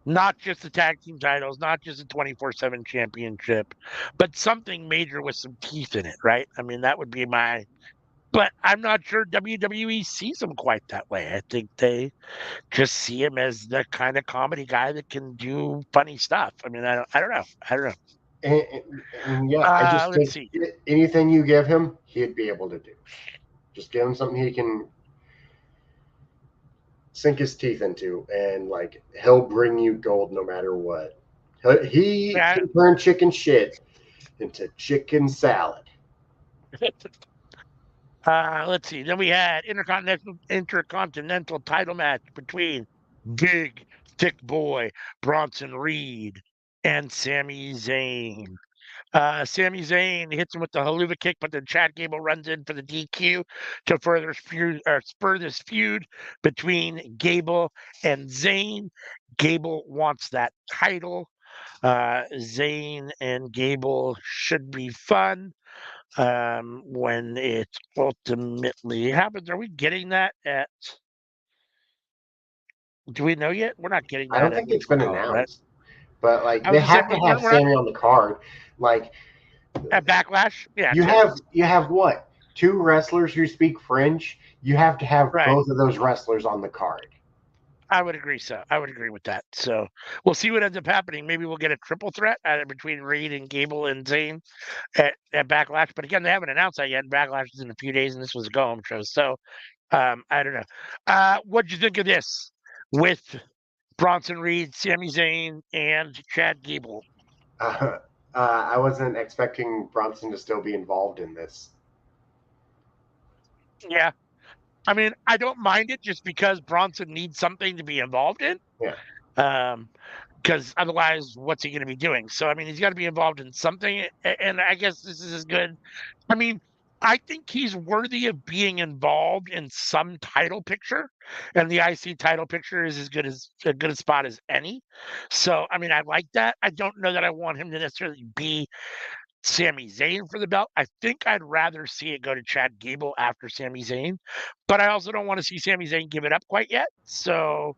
not just the tag team titles, not just a 24/7 championship, but something major with some teeth in it, right? I mean, that would be but I'm not sure WWE sees him quite that way. I think they just see him as the kind of comedy guy that can do funny stuff. I mean, I don't know. I don't know. And yeah, I just Let's think see. anything you give him, he'd be able to do. Just give him something he can sink his teeth into, and like he'll bring you gold no matter what. He Yeah, can turn chicken shit into chicken salad. let's see. Then we had intercontinental title match between Big Thick Boy Bronson Reed and Sami Zayn. Sami Zayn hits him with the haluva kick, but then Chad Gable runs in for the DQ to further spur this feud between Gable and Zayn. Gable wants that title. Zayn and Gable should be fun when it ultimately happens. Are we getting that at? Do we know yet? We're not getting I that don't at think it's Neutral been Color, right? announced, but like I they was gonna say have to have we're not Sammy on the card. Like at Backlash. Yeah, you too. have what, two wrestlers who speak French? You have to have Right. both of those wrestlers on the card. I would agree. So I would agree with that. So we'll see what ends up happening. Maybe we'll get a triple threat between Reed and Gable and Zayn at Backlash. But again, they haven't announced that yet. And Backlash is in a few days, and this was a go home show. So I don't know. What'd you think of this with Bronson Reed, Sami Zayn, and Chad Gable? Uh, I wasn't expecting Bronson to still be involved in this. Yeah. I mean, I don't mind it just because Bronson needs something to be involved in. Yeah, Um, because otherwise, what's he going to be doing? So, I mean, he's got to be involved in something. And I guess this is as good. I mean, I think he's worthy of being involved in some title picture, and the IC title picture is as good a spot as any. So, I mean, I like that. I don't know that I want him to necessarily be Sami Zayn for the belt. I think I'd rather see it go to Chad Gable after Sami Zayn, but I also don't want to see Sami Zayn give it up quite yet. So,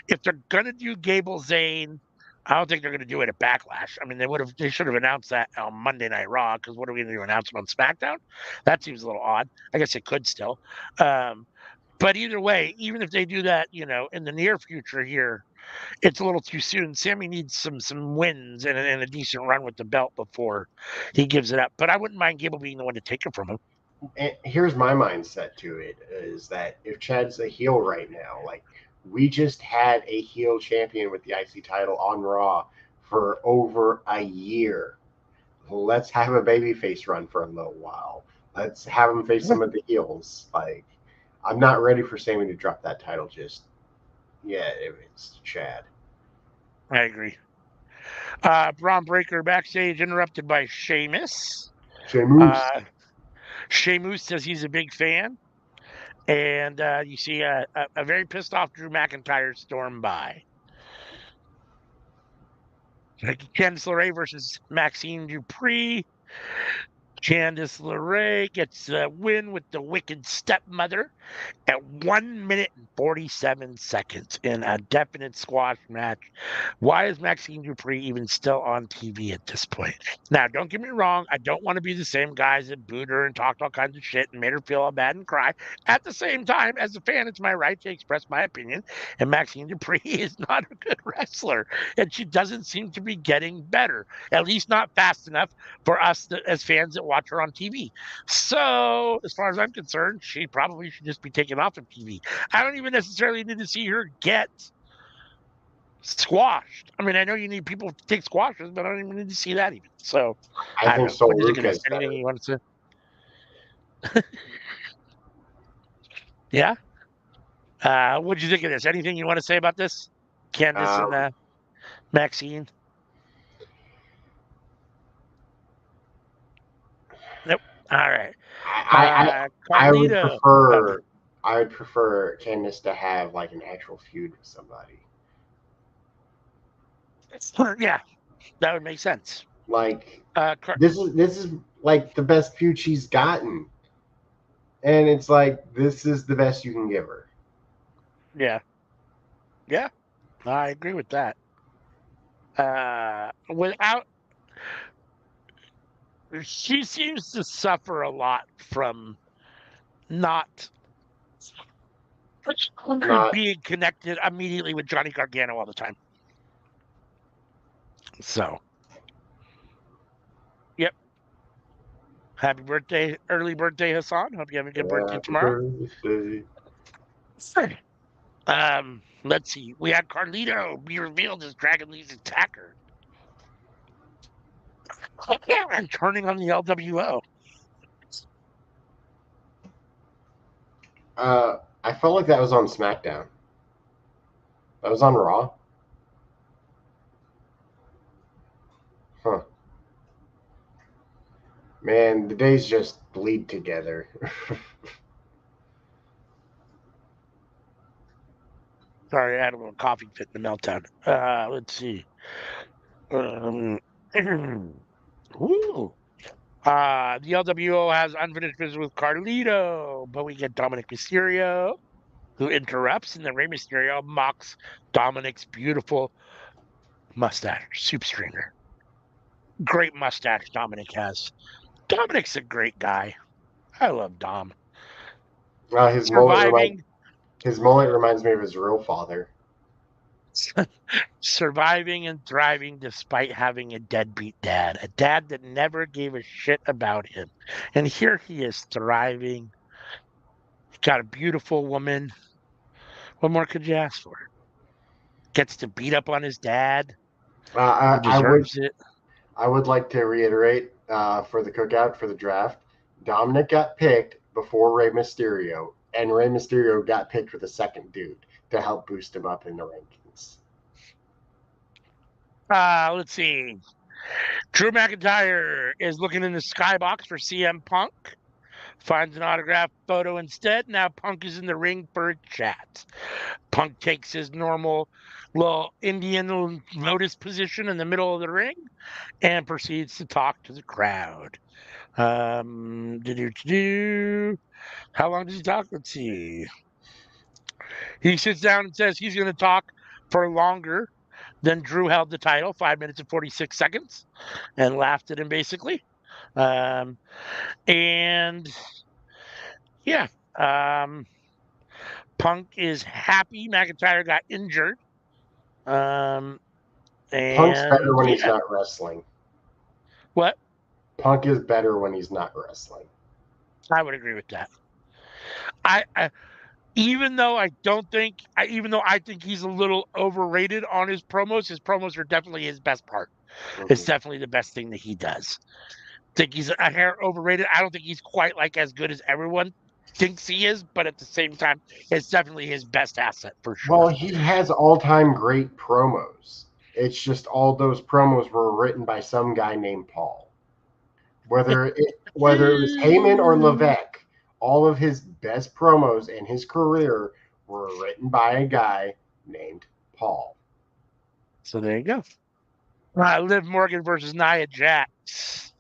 if they're gonna do Gable Zayn, I don't think they're gonna do it at Backlash. I mean, they should have announced that on Monday Night Raw, because what are we gonna do? Announce it on SmackDown? That seems a little odd. I guess they could still. Um, but either way, even if they do that, in the near future here, it's a little too soon. Sammy needs some wins and a decent run with the belt before he gives it up. But I wouldn't mind Gable being the one to take it from him. And here's my mindset to it is that if Chad's a heel right now, like we just had a heel champion with the IC title on Raw for over a year. Let's have a babyface run for a little while. Let's have him face some of the heels. Like, I'm not ready for Sammy to drop that title just yet. It's Chad. I agree. Braun Breaker backstage interrupted by Sheamus. Sheamus. Sheamus says he's a big fan. And you see a very pissed off Drew McIntyre storm by. Candice LeRae versus Maxine Dupree. Candice LeRae gets the win with the Wicked Stepmother at 1 minute and 47 seconds in a definite squash match. Why is Maxine Dupree even still on TV at this point? Now, don't get me wrong. I don't want to be the same guys that booed her and talked all kinds of shit and made her feel all bad and cry. At the same time, as a fan, it's my right to express my opinion. And Maxine Dupree is not a good wrestler. And she doesn't seem to be getting better, at least not fast enough for us as fans that watch her on TV. So, as far as I'm concerned, she probably should just be taken off of TV. I don't even necessarily need to see her get squashed. I mean, I know you need people to take squashes, but I don't even need to see that even. So, I I don't think know. Sol What do you think of Ruca this? is Anything better. you want to say? Yeah? What do you think of this? Anything you want to say about this? Candice Um, and Maxine? Nope. All right. I would Carlito. Okay. prefer Candice to have like an actual feud with somebody. Yeah, that would make sense. Like Uh, this is like the best feud she's gotten, and it's like this is the best you can give her. yeah. Yeah. I agree with that. Without She seems to suffer a lot from not Not being connected immediately with Johnny Gargano all the time. So, yep. Happy birthday, early birthday, Hassan. Hope you have a good birthday happy tomorrow. birthday. Let's see. We had Carlito be revealed as Dragon Lee's attacker and turning on the LWO. I felt like that was on SmackDown. That was on Raw. Huh. Man, the days just bleed together. Sorry, I had a little coughing fit in the meltdown. Let's see. Um, Ooh. The LWO has unfinished business with Carlito, but we get Dominic Mysterio, who interrupts, and then Rey Mysterio mocks Dominic's beautiful mustache, soup stringer. Great mustache Dominic has. Dominic's a great guy. I love Dom. Well, Surviving, his mullet reminds me of his real father. surviving and thriving despite having a deadbeat dad, a dad that never gave a shit about him. And here he is thriving. Got a beautiful woman. What more could you ask for? Gets to beat up on his dad, who I would deserves it. like to reiterate for the cookout for the draft. Dominic got picked before Rey Mysterio, and Rey Mysterio got picked with a second dude to help boost him up in the rankings. Let's see. Drew McIntyre is looking in the skybox for CM Punk. finds an autographed photo instead. Now Punk is in the ring for a chat. Punk takes his normal little Indian lotus position in the middle of the ring and proceeds to talk to the crowd. How long does he talk? Let's see. He sits down and says he's going to talk for longer than Drew held the title, 5 minutes and 46 seconds, and laughed at him basically. Um, and yeah, um, Punk is happy McIntyre got injured. Punk's better And when he's yeah, not wrestling. what? Punk is better when he's not wrestling. I would agree with that. I even though I think he's a little overrated on his promos are definitely his best part. It's Mm-hmm. definitely the best thing that he does. Think he's a hair overrated. I don't think he's quite like as good as everyone thinks he is, but at the same time, it's definitely his best asset for sure. Well, he has all-time great promos. It's just all those promos were written by some guy named Paul. Whether it was Heyman or Levesque, all of his best promos in his career were written by a guy named Paul. So there you go. Liv Morgan versus Nia Jax.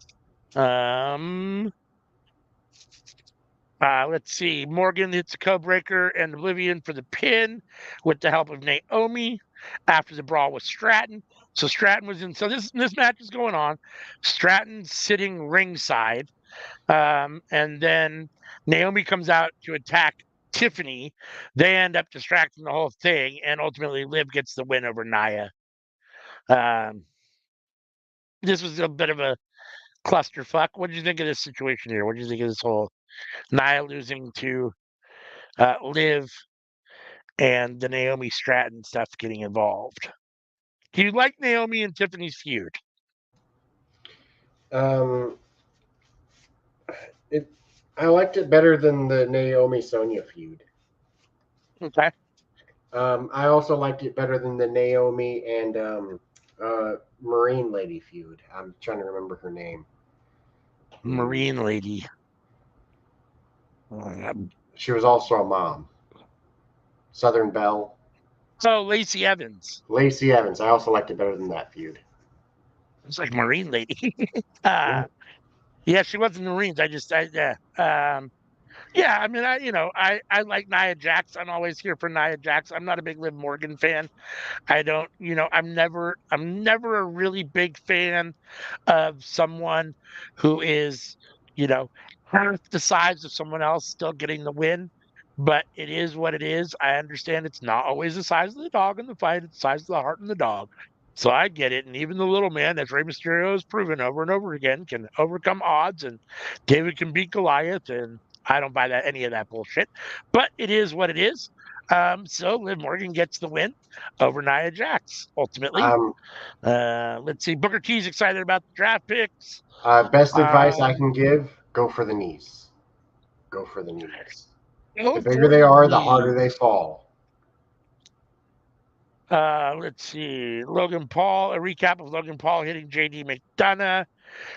Let's see. Morgan hits a code breaker and Oblivion for the pin with the help of Naomi after the brawl with Stratton. So Stratton was in. So this match is going on. Stratton's sitting ringside, and then Naomi comes out to attack Tiffany. They end up distracting the whole thing, and ultimately Liv gets the win over Nia. Um, this was a bit of a clusterfuck. What did you think of this situation here? What did you think of this whole Nia losing to Liv and the Naomi Stratton stuff getting involved? Do you like Naomi and Tiffany's feud? Um, I liked it better than the Naomi Sonya feud. Okay. I also liked it better than the Naomi and Marine Lady feud. I'm trying to remember her name. Marine Lady. Um, She was also a mom. Southern Belle. So Lacey Evans. Lacey Evans. I also liked it better than that feud. It's like Marine Lady. uh, yeah, she was in the Marines. Yeah, I mean, I like Nia Jax. I'm always here for Nia Jax. I'm not a big Liv Morgan fan. I don't, I'm never a really big fan of someone who is, you know, half the size of someone else still getting the win. But it is what it is. I understand it's not always the size of the dog in the fight, it's the size of the heart in the dog. So I get it. And even the little man, as Rey Mysterio has proven over and over again, can overcome odds and David can beat Goliath. And I don't buy that any of that bullshit. But it is what it is. So Liv Morgan gets the win over Nia Jax, ultimately. Um, Let's see. Booker T's excited about the draft picks. Best advice I Um, can give: go for the knees. Go for the knees. The go bigger for they the are, the harder they knees. fall. Let's see. Logan Paul, a recap of Logan Paul hitting JD McDonough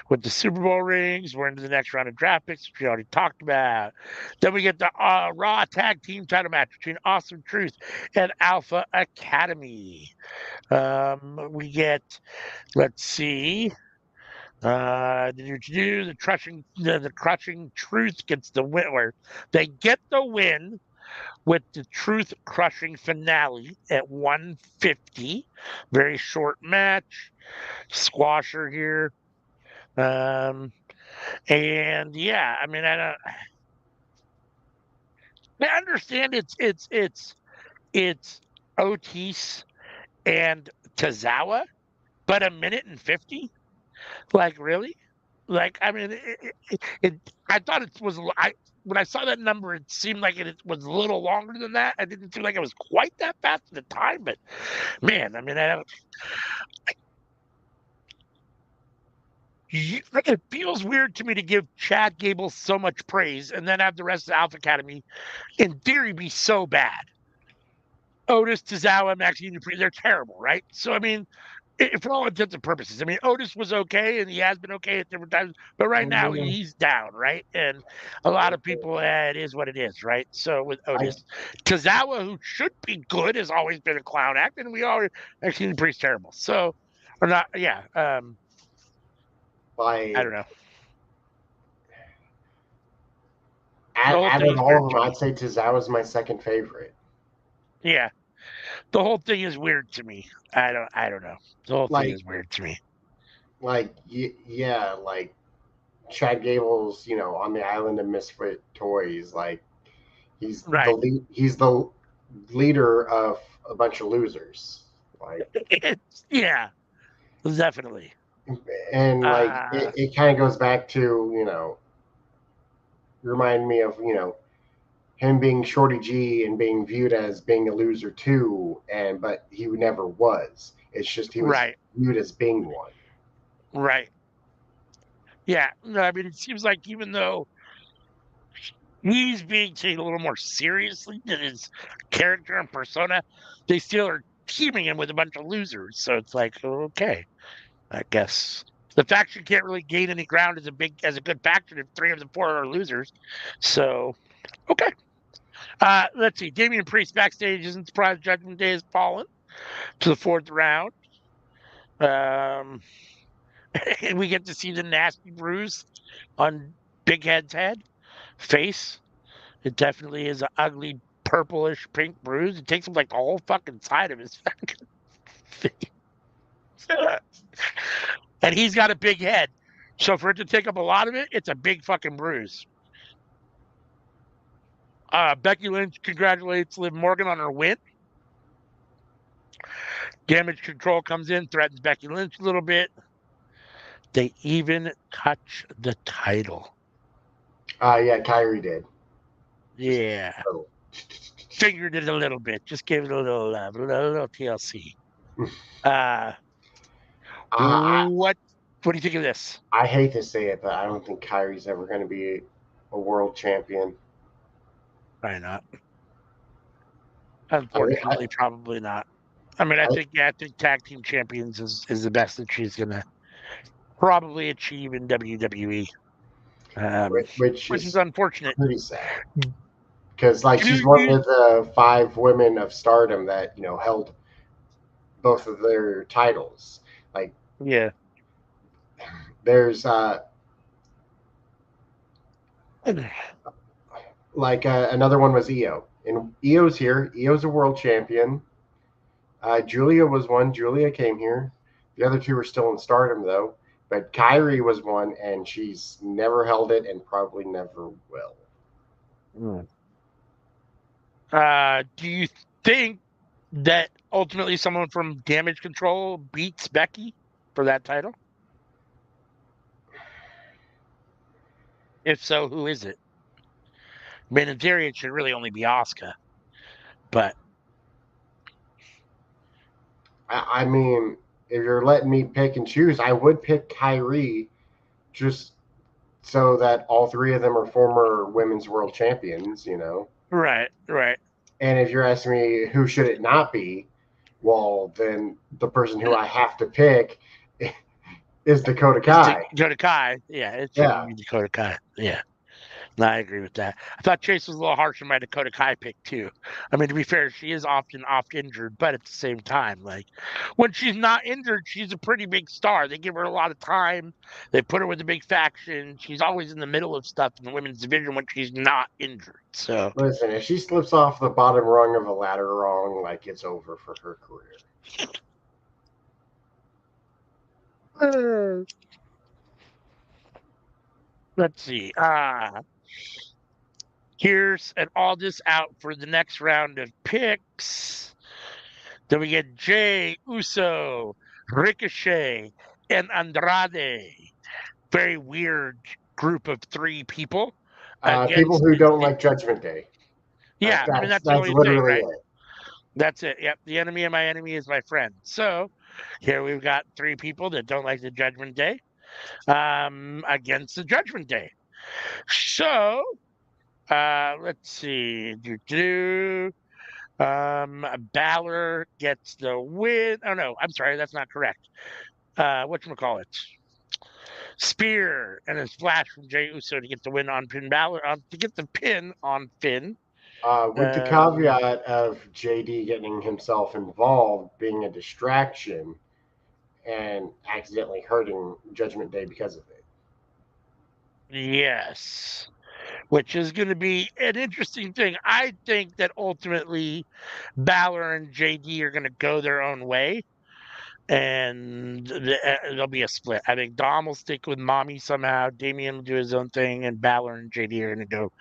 with the Super Bowl rings. We're into the next round of draft picks, which we already talked about. Then we get the Raw Tag Team title match between Awesome Truth and Alpha Academy. We get, let's see. The crushing truth gets the win, or they get the win with the truth crushing finale at 150. Very short match, squasher here. And yeah, I mean, I understand it's Otis and Tazawa, but a minute and 50. Like, really? Like, I mean, I thought it was, when I saw that number, it seemed like it was a little longer than that. I didn't feel like it was quite that fast at the time, but man, I mean, like, it feels weird to me to give Chad Gable so much praise and then have the rest of the Alpha Academy, in theory, be so bad. Otis, Tozawa, Maxine Dupree, they're terrible, right? So, I mean, for all intents and purposes. I mean, Otis was okay, and he has been okay at different times, but right now Mm, he's down, right? And a lot of people, it is what it is, right? So with I Otis, Tozawa, who should be good, has always been a clown act, and we all actually pretty terrible. So, or not, yeah. I don't like know. The whole out thing of is all weird of to them, me. I'd say Tozawa's my second favorite. Yeah, the whole thing is weird to me. I don't know. The whole thing Like is weird to me. yeah, like Chad Gable's, on the island of misfit toys. Like Right. he's the leader of a bunch of losers. Like, Yeah, definitely. and like Uh, it kind of goes back to remind me of him being Shorty G and being viewed as being a loser too, but he never was. It's just he was right, viewed as being one. right. Yeah, no, I mean, it seems like even though he's being taken a little more seriously than his character and persona, they still are teaming him with a bunch of losers. So it's like, okay, I guess the faction can't really gain any ground as a good faction if three of the four are losers. So okay, let's see. Damian Priest backstage isn't surprised Judgment Day has fallen to the fourth round. Um, and we get to see the nasty bruise on Big Head's head face. It definitely is an ugly purplish pink bruise. It takes him like the whole fucking side of his fucking face. And he's got a big head. So for it to take up a lot of it, it's a big fucking bruise. Becky Lynch congratulates Liv Morgan on her win. Damage Control comes in, threatens Becky Lynch a little bit. They even touch the title. Yeah, Kyrie did. Just Yeah. oh. Fingered it a little bit. Just gave it a little love, a little TLC. Uh, I, what do you think of this? I hate to say it, but I don't think Kyrie's ever going to be a world champion. Why not? I, mean, Unfortunately, probably not. I mean, I, I think tag team champions is the best that she's gonna probably achieve in WWE, which which is is unfortunate. pretty sad because like Do she's one you? of the 5 women of Stardom that held both of their titles. Like Yeah. there's another one was Io, and Io's here. Io's a world champion. Julia was one. Julia came here. The other two are still in Stardom though. But Kyrie was one, and she's never held it, and probably never will. Mm. Do you think that ultimately someone from Damage Control beats Becky for that title? If so, who is it? I mean, in theory, it should really only be Asuka, but I mean, if you're letting me pick and choose, I would pick Kyrie just so that all 3 of them are former women's world champions. right, right. And if you're asking me who should it not be, well, then the person who I have to pick is Dakota It's Kai. Dakota Kai. Yeah, it should Yeah. be Dakota Kai. Yeah. No, I agree with that. I thought Chase was a little harsh on my Dakota Kai pick too. I mean, to be fair, she is often oft injured, but at the same time, like when she's not injured, she's a pretty big star. They give her a lot of time. They put her with a big faction. She's always in the middle of stuff in the women's division when she's not injured. So Listen, if she slips off the bottom rung of a ladder wrong, like it's over for her career. uh, let's see. Here's an all this out for the next round of picks. Then we get Jay Uso, Ricochet, and Andrade. Very weird group of 3 people People against who don't like Judgment Day. yeah, I mean That's that's the that's only thing, literally right? it. That's it. Yep. The enemy of my enemy is my friend. So here we've got 3 people that don't like the Judgment Day against the Judgment Day. So let's see. Balor gets the win. Oh no, I'm sorry, that's not correct. Whatchamacallit? Spear and then splash from Jey Uso to get the win on Finn Balor, to get the pin on Finn. With the caveat of JD getting himself involved being a distraction and accidentally hurting Judgment Day because of it. Yes, which is going to be an interesting thing. I think that ultimately Balor and JD are going to go their own way, and there'll be a split. I think Dom will stick with Mommy somehow. Damian will do his own thing, and Balor and JD are going to go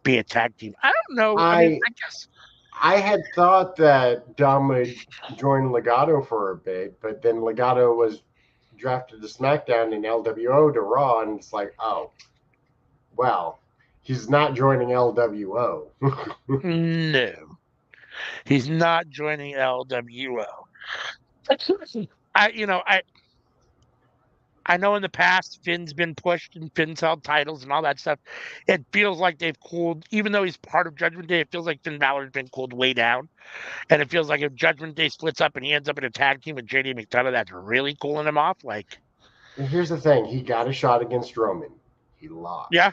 be a tag team. I don't know. I mean, I I guess. I had thought that Dom would join Legato for a bit, but then Legato was drafted to SmackDown and LWO to Raw, and it's like, oh, well, he's not joining LWO. No, he's not joining LWO. I know in the past Finn's been pushed and Finn's held titles and all that stuff. It feels like they've cooled, even though he's part of Judgment Day. It feels like Finn Balor's been cooled way down, and it feels like if Judgment Day splits up and he ends up in a tag team with JD McDonough, that's really cooling him off. Like, Here's the thing: he got a shot against Roman, he yeah, lost.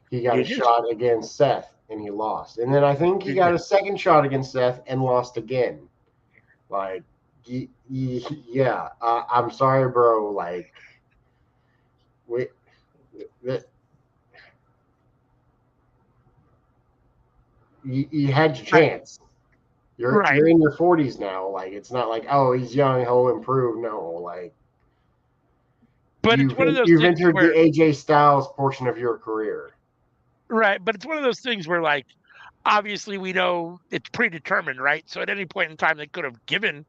He got he a did. shot against Seth, and he lost. And then I think he He got did. a second shot against Seth and lost again. Like, yeah, I'm sorry, bro. Like, we, you had your Right, chance. You're right. in your 40s now. Like, it's not like, oh, he's young, he'll improve. No, like But it's one of those you've things entered the where, AJ Styles portion of your career. right, but it's one of those things where, like, obviously we know it's predetermined, right? So at any point in time, they could have given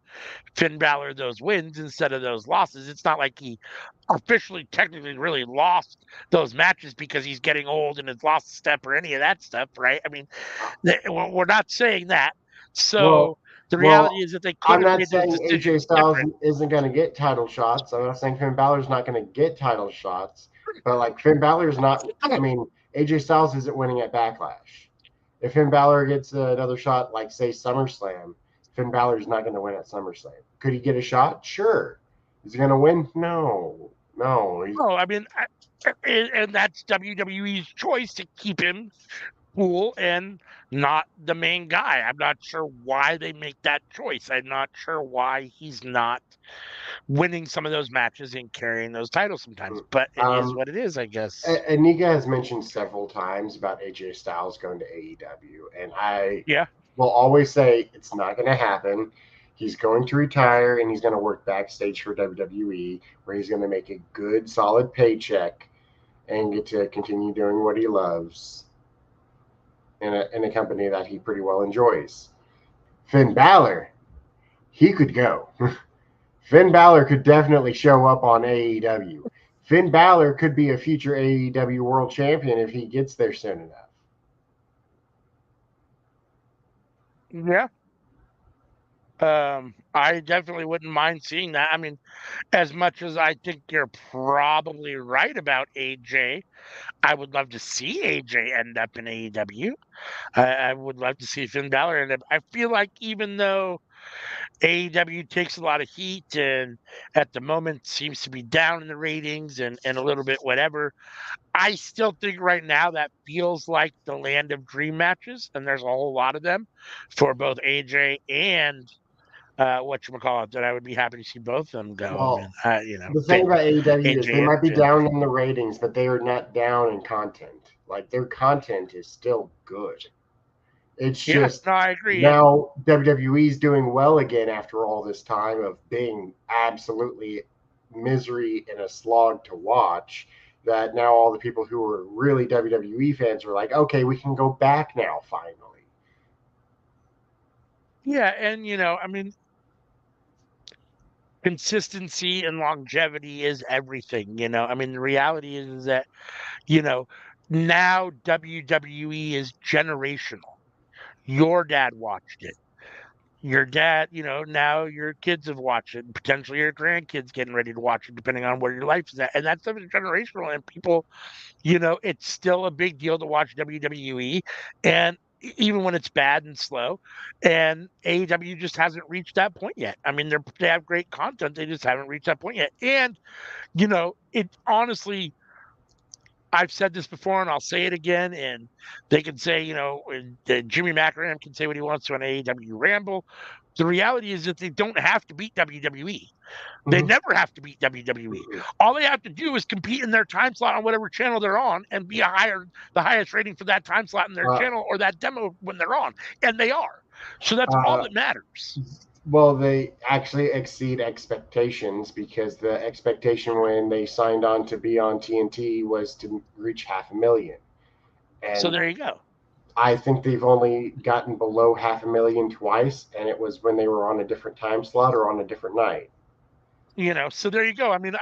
Finn Balor those wins instead of those losses. It's not like he officially, technically, really lost those matches because he's getting old and has lost a step or any of that stuff, right? I mean, Uh, we're not saying that. well, So the reality well, is that they could I'm have not made those saying AJ decisions Styles different. isn't going to get title shots. I'm not saying Finn Balor's not going to get title shots. But like Finn Balor's not. I mean, AJ Styles isn't winning at Backlash. If Finn Balor gets another shot, like say SummerSlam, Finn Balor's not going to win at SummerSlam. Could he get a shot? Sure. Is he going to win? No, no. Oh, I mean, and that's WWE's choice to keep him cool and not the main guy. I'm not sure why they make that choice. I'm not sure why he's not winning some of those matches and carrying those titles sometimes, but it is Um, what it is, I guess. Anika has mentioned several times about AJ Styles going to AEW, and I Yeah. will always say it's not going to happen. He's going to retire and he's going to work backstage for WWE, where he's going to make a good, solid paycheck and get to continue doing what he loves in a company that he pretty well enjoys. Finn Balor, he could go. Finn Balor could definitely show up on AEW. Finn Balor could be a future AEW World Champion if he gets there soon enough. Yeah. I definitely wouldn't mind seeing that. I mean, as much as I think you're probably right about AJ, I would love to see AJ end up in AEW. I would love to see Finn Balor end up. I feel like even though AEW takes a lot of heat and at the moment seems to be down in the ratings and a little bit whatever, I still think right now that feels like the land of dream matches, and there's a whole lot of them for both AJ and whatchamacallit, that I would be happy to see both of them go. I mean, Well, the thing Finn, about AEW is they AJ and might be Finn. down in the ratings, but they are not down in content. Like their content is still good. It's Yeah, just no, I agree. And now WWE's doing well again after all this time of being absolutely misery and a slog to watch. That now all the people who are really WWE fans are like, okay, we can go back now finally. yeah, and I mean, consistency and longevity is everything. I mean, the reality is that you know now WWE is generational. Your dad watched it. Your dad, now your kids have watched it, and potentially your grandkids getting ready to watch it, depending on where your life is at. And that stuff is generational. And people, it's still a big deal to watch WWE. And even when it's bad and slow. And AEW just hasn't reached that point yet. I mean, they have great content, they just haven't reached that point yet. And it honestly, I've said this before and I'll say it again. And they can say, Jimmy McRam can say what he wants to an AEW Ramble. The reality is that they don't have to beat WWE. They Mhm. never have to beat WWE. Mhm. All they have to do is compete in their time slot on whatever channel they're on and be the highest rating for that time slot in their Uh, channel or that demo when they're on. And they are. So that's all uh, that matters. well, they actually exceed expectations because the expectation when they signed on to be on TNT was to reach 500,000. So And there you go. I think they've only gotten below 500,000 twice, and it was when they were on a different time slot or on a different night. So there you go. I mean,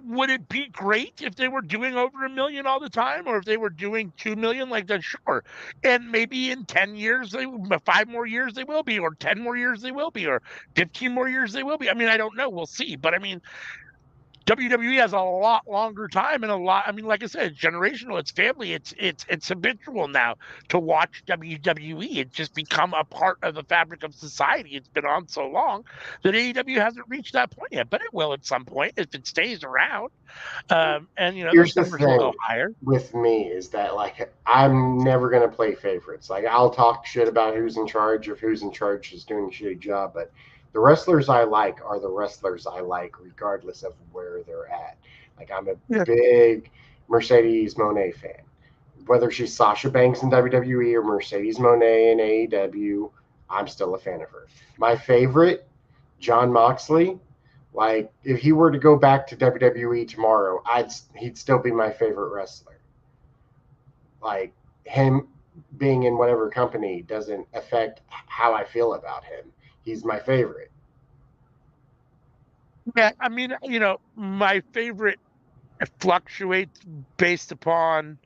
would it be great if they were doing over 1 million all the time, or if they were doing 2 million like that? Sure. And maybe in 10 years, 5 more years they will be, or 10 more years they will be, or 15 more years they will be. I mean, I don't know. We'll see. But I mean, WWE has a lot longer time and a lot. I mean, like I said, it's generational. It's family. It's habitual now to watch WWE. It's just become a part of the fabric of society. It's been on so long that AEW hasn't reached that point yet, but it will at some point if it stays around. And Here's those the numbers will go thing higher. with me is that like I'm never gonna play favorites. Like I'll talk shit about who's in charge if who's in charge is doing a shitty job, but the wrestlers I like are the wrestlers I like regardless of where they're at. Like I'm a Yeah. big Mercedes Monet fan. Whether she's Sasha Banks in WWE or Mercedes Monet in AEW, I'm still a fan of her. My favorite, John Moxley. Like if he were to go back to WWE tomorrow, he'd still be my favorite wrestler. Like him being in whatever company doesn't affect how I feel about him. He's my favorite. Yeah. I mean, my favorite fluctuates based upon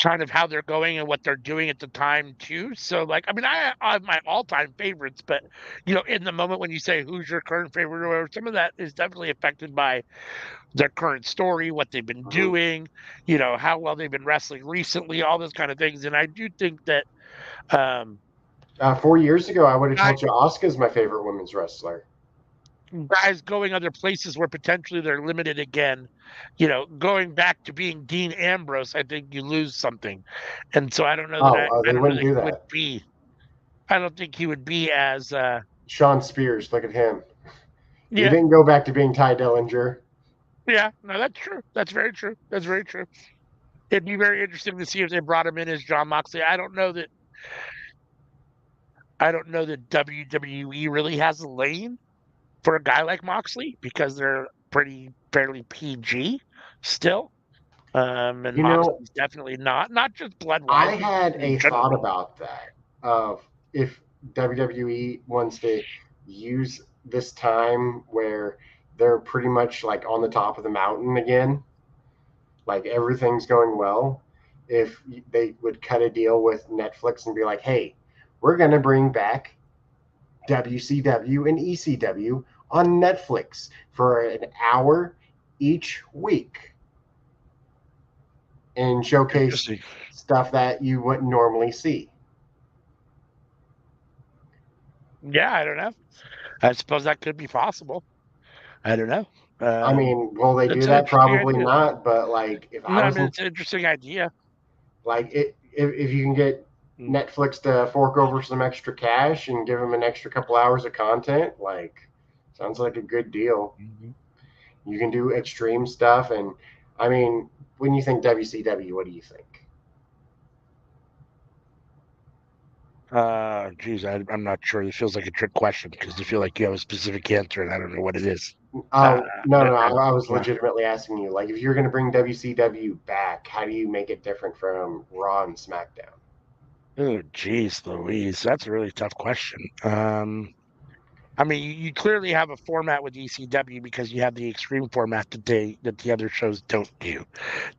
kind of how they're going and what they're doing at the time too. So like, I mean, I have my all-time favorites, but in the moment when you say who's your current favorite or whatever, some of that is definitely affected by their current story, what they've been Mhm. doing, how well they've been wrestling recently, all those kind of things. And I do think that um 4 years ago, I would have guy, told you Asuka's my favorite women's wrestler. guys going other places where potentially they're limited again, going back to being Dean Ambrose, I think you lose something. And so I don't know that Oh, I they don't know wouldn't that do he would that. be I don't think he would be as Sean Spears, look at him. He yeah, didn't go back to being Ty Dillinger. yeah, no, that's true. That's very true. That's very true. It'd be very interesting to see if they brought him in as John Moxley. I don't know that WWE really has a lane for a guy like Moxley because they're pretty fairly PG still. And You know, Moxley's definitely not just blood wise, I but just had in a thought general. about that of if WWE wants to use this time where they're pretty much like on the top of the mountain again, like everything's going well, if they would cut a deal with Netflix and be like, hey, we're going to bring back WCW and ECW on Netflix for an hour each week and showcase Interesting. stuff that you wouldn't normally see. Yeah, I don't know. I suppose that could be possible. I don't know. I Um, mean, will they do it's an that? interesting Probably idea. not. But like, if I No, I was mean in, it's an interesting idea. like, if you can get Mm. Netflix to fork over some extra cash and give them an extra couple hours of content, like, sounds like a good deal. Mhm. You can do extreme stuff, and I mean, when you think WCW, what do you think? Geez, I'm not sure. It feels like a trick question because I feel like you have a specific answer and I don't know what it is. Uh, Oh no, but no, I was legitimately asking you. Like, if you're going to bring WCW back, how do you make it different from Raw and SmackDown? oh, geez, Louise, that's a really tough question. I mean, you clearly have a format with ECW because you have the extreme format that the other shows don't do.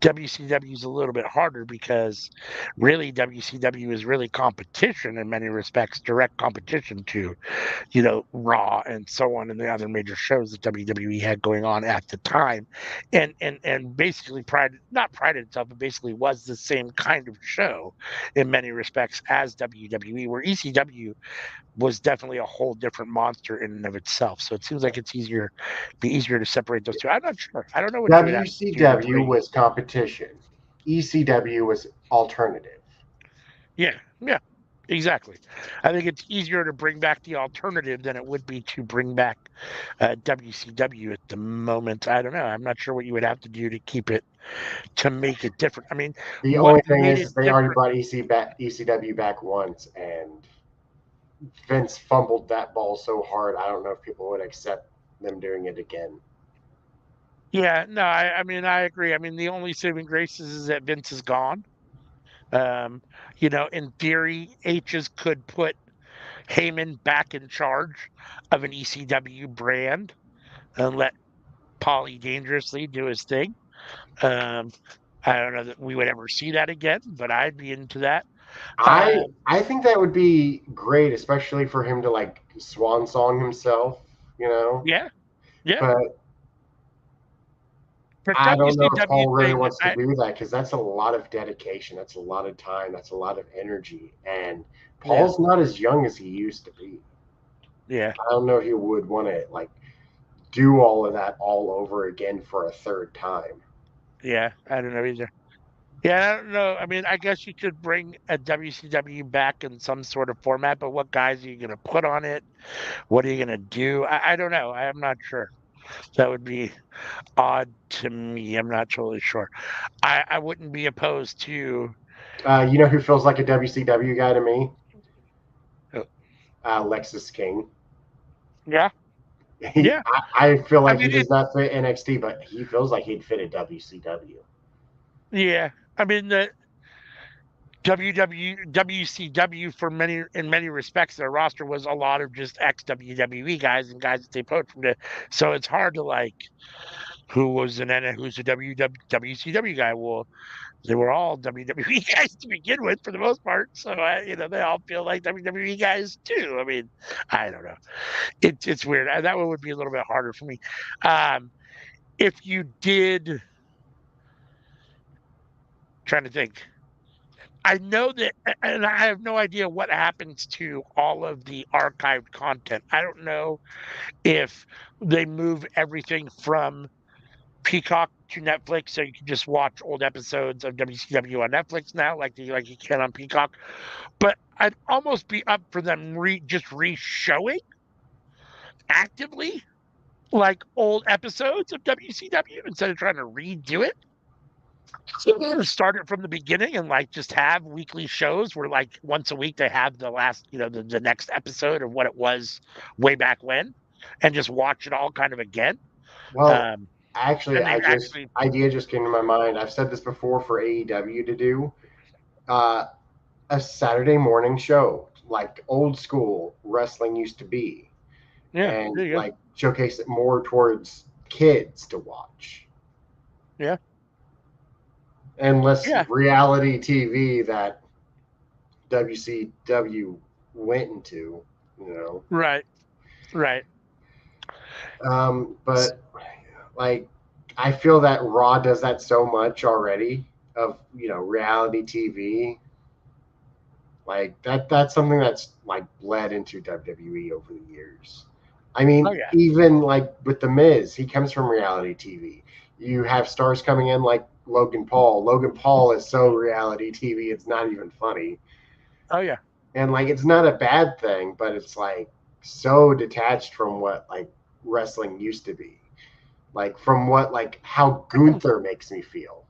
WCW is a little bit harder because really WCW is really competition in many respects, direct competition to, Raw and so on and the other major shows that WWE had going on at the time. And basically not prided itself, but basically was the same kind of show in many respects as WWE, where ECW was definitely a whole different monster in and of itself. So it seems like be easier to separate those two. I'm not sure. I don't know what you would have to do to WCW bring. was competition. ECW was alternative. Yeah, yeah, exactly. I think it's easier to bring back the alternative than it would be to bring back WCW at the moment. I don't know. I'm not sure what you would have to do to make it different. I mean, The what only thing made it is they already different? brought ECW back once, and Vince fumbled that ball so hard. I don't know if people would accept them doing it again. Yeah, no, I mean, I agree. I mean, the only saving grace is that Vince is gone. Um, in theory, H's could put Heyman back in charge of an ECW brand and let Paulie Dangerously do his thing. Um, I don't know that we would ever see that again, but I'd be into that. I Um, I think that would be great, especially for him to like swan song himself, you know. yeah, yeah. But For I don't know if WCW Paul really thing, wants to do that because that's a lot of dedication, that's a lot of time, that's a lot of energy, and yeah, Paul's not as young as he used to be. yeah, I don't know if he would want to like do all of that all over again for a third time. yeah. I don't know either. Yeah, I don't know. I mean, I guess you could bring a WCW back in some sort of format, but what guys are you going to put on it? What are you going to do? I don't know. I'm not sure. That would be odd to me. I'm not totally sure. I wouldn't be opposed to. You know who feels like a WCW guy to me? uh, Lexus King. Yeah, He, yeah. I feel I like he mean, does not fit NXT, but he feels like he'd fit at WCW. yeah. I mean, the WCW in many respects, their roster was a lot of just ex WWE guys and guys that they poached from the. So it's hard to like who's a WCW guy. Well, they were all WWE guys to begin with for the most part. So they all feel like WWE guys too. I mean, I don't know. It's weird. That one would be a little bit harder for me. Um, if you did, trying to think. I know that, and I have no idea what happens to all of the archived content. I don't know if they move everything from Peacock to Netflix, so you can just watch old episodes of WCW on Netflix now, like you can on Peacock. But I'd almost be up for them just re-showing actively like old episodes of WCW instead of trying to redo it. So start it from the beginning and like just have weekly shows where like once a week they have the last, the next episode of what it was way back when, and just watch it all kind of again. Well, Um, actually, and they I just actually, idea just came to my mind. I've said this before for AEW to do uh, a Saturday morning show, like old school wrestling used to be, yeah, and there you go. like showcase it more towards kids to watch, Yeah, and less yeah, reality TV that WCW went into, you know. right, right. But like, I feel that Raw does that so much already of reality TV. Like that's something that's like bled into WWE over the years. I Oh mean, yeah, even like with the Miz, he comes from reality TV. You have stars coming in like Logan Paul. Logan Paul is so reality TV, it's not even funny. oh yeah, And like it's not a bad thing, but it's like so detached from what like wrestling used to be. Like from what like how Gunther makes me feel.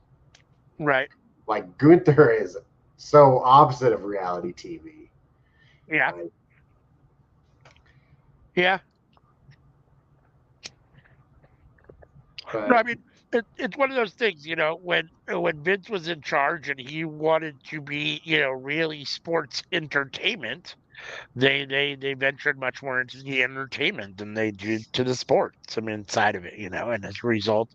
right. Like Gunther is so opposite of reality TV. Yeah, Like, yeah. No, I but mean it's one of those things, when Vince was in charge and he wanted to be, really sports entertainment. they ventured much more into the entertainment than they did to the sports. I mean, side of it, and as a result,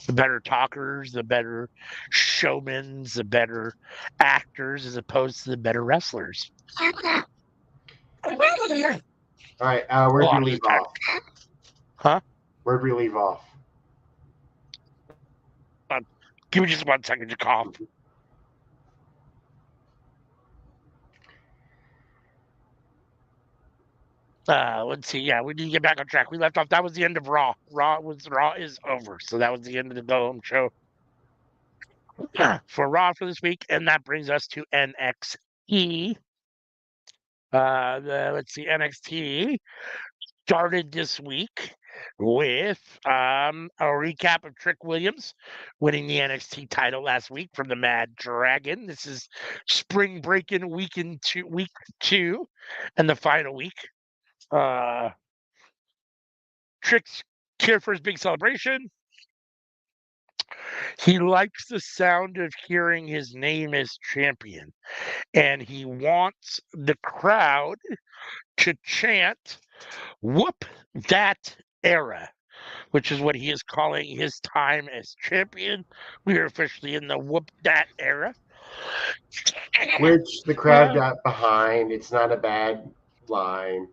the better talkers, the better showmen, the better actors, as opposed to the better wrestlers. All right, A where'd we lot of the leave time, off? huh? Where'd we leave off? Give me just 1 second to cough. Let's see. Yeah, we need to get back on track. We left off. That was the end of Raw. Raw is over. So that was the end of the Go Home show for Raw for this week, and that brings us to NXT. Let's see. NXT started this week with a recap of Trick Williams winning the NXT title last week from the Mad Dragon. This is spring breaking week two, and the final week. Trick's here for his big celebration. He likes the sound of hearing his name as champion, and he wants the crowd to chant, "Whoop that era," which is what he is calling his time as champion. We are officially in the "Whoop that era." Which the crowd got behind. It's not a bad line,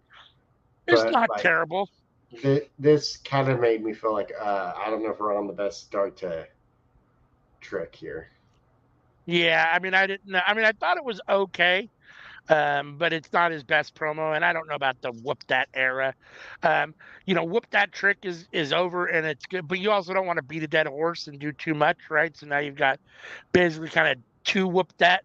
It's but not like terrible. this kind of made me feel like I don't know if we're on the best start to Trick here. Yeah, I mean, I didn't. I mean, I thought it was okay. But it's not his best promo, and I don't know about the "Whoop that era." "Whoop that trick" is over, and it's good, but you also don't want to beat a dead horse and do too much, right? So now you've got basically kind of two "Whoop that,"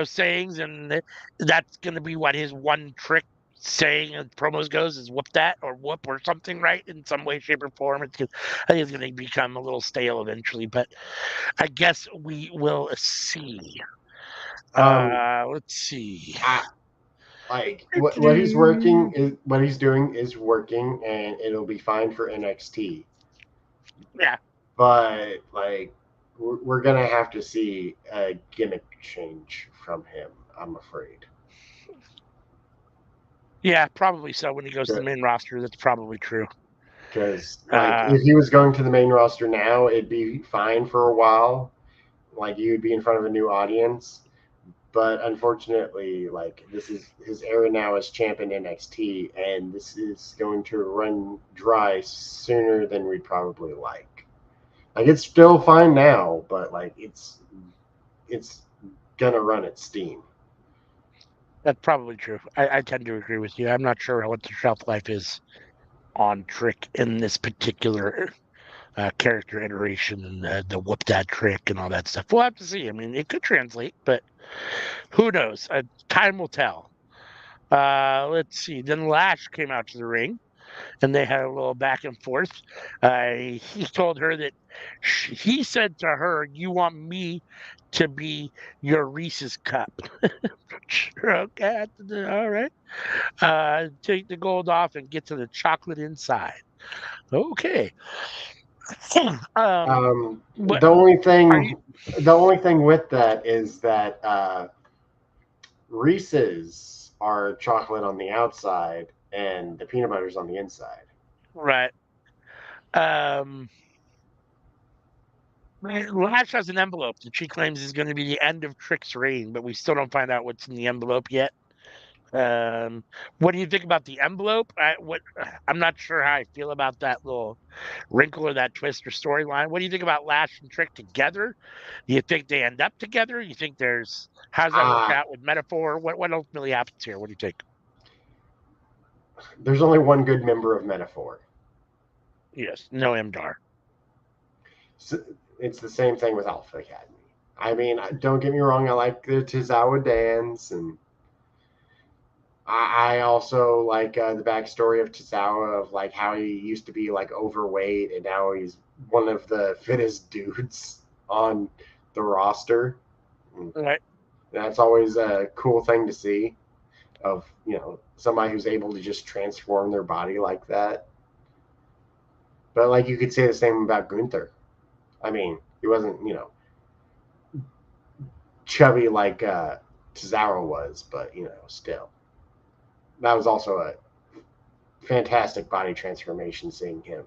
sayings, and that's going to be what his one trick saying in promos goes is "Whoop that" or "Whoop" or something, right? In some way, shape, or form. I think it's going to become a little stale eventually, but I guess we will see. Let's see. I, like what he's working is what he's doing is working, and it'll be fine for NXT. Yeah. But like we're gonna have to see a gimmick change from him. I'm afraid. Yeah, probably so. When he goes to the main roster, that's probably true. Because like if he was going to the main roster now, it'd be fine for a while. Like you'd be in front of a new audience. But unfortunately, like this is his era now as champion NXT, and this is going to run dry sooner than we'd probably like. Like it's still fine now, but like it's gonna run its steam. That's probably true. I tend to agree with you. I'm not sure what the shelf life is on Trick in this particular character iteration and the whoop that trick and all that stuff. We'll have to see. I mean, it could translate, but who knows? Time will tell. Let's see. Then Lash came out to the ring, and they had a little back and forth. He told her that he said to her, "You want me to be your Reese's cup?" Sure, okay, all right. Take the gold off and get to the chocolate inside. Okay. What The only are you? thing, the only thing with that is that Reese's are chocolate on the outside and the peanut butter's on the inside. Right. Um, Lash has an envelope that she claims is going to be the end of Trick's reign, but we still don't find out what's in the envelope yet. What do you think about the envelope? I'm not sure how I feel about that little wrinkle or that twist or storyline. What do you think about Lash and Trick together? Do you think they end up together? You think how does that work Uh, out with Metaphor? What ultimately happens here? What do you think? there's only one good member of Metaphor. Yes, no Mdar. So it's the same thing with Alpha Academy. I mean, don't get me wrong, I like the Tozawa dance, and I also like the backstory of Tozawa of like how he used to be like overweight and now he's one of the fittest dudes on the roster. Right. That's always a cool thing to see of somebody who's able to just transform their body like that. But like you could say the same about Gunther. I mean, he wasn't chubby like Tozawa was, but still. that was also a fantastic body transformation seeing him.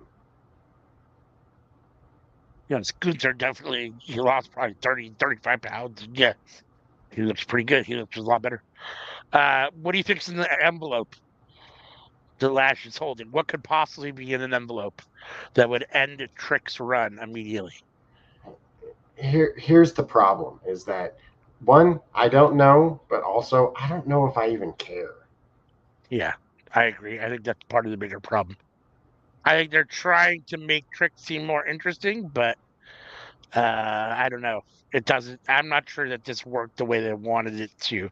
Yeah, Gunther definitely, he lost probably 30, 35 pounds. Yeah, he looks pretty good. He looks a lot better. What do you think's in the envelope that Lash is holding? What could possibly be in an envelope that would end Trick's run immediately? Here's the problem: is that one, I don't know, but also I don't know if I even care. Yeah, I agree. I think that's part of the bigger problem. I think they're trying to make Trick seem more interesting, but I don't know. It doesn't. I'm not sure that this worked the way they wanted it to.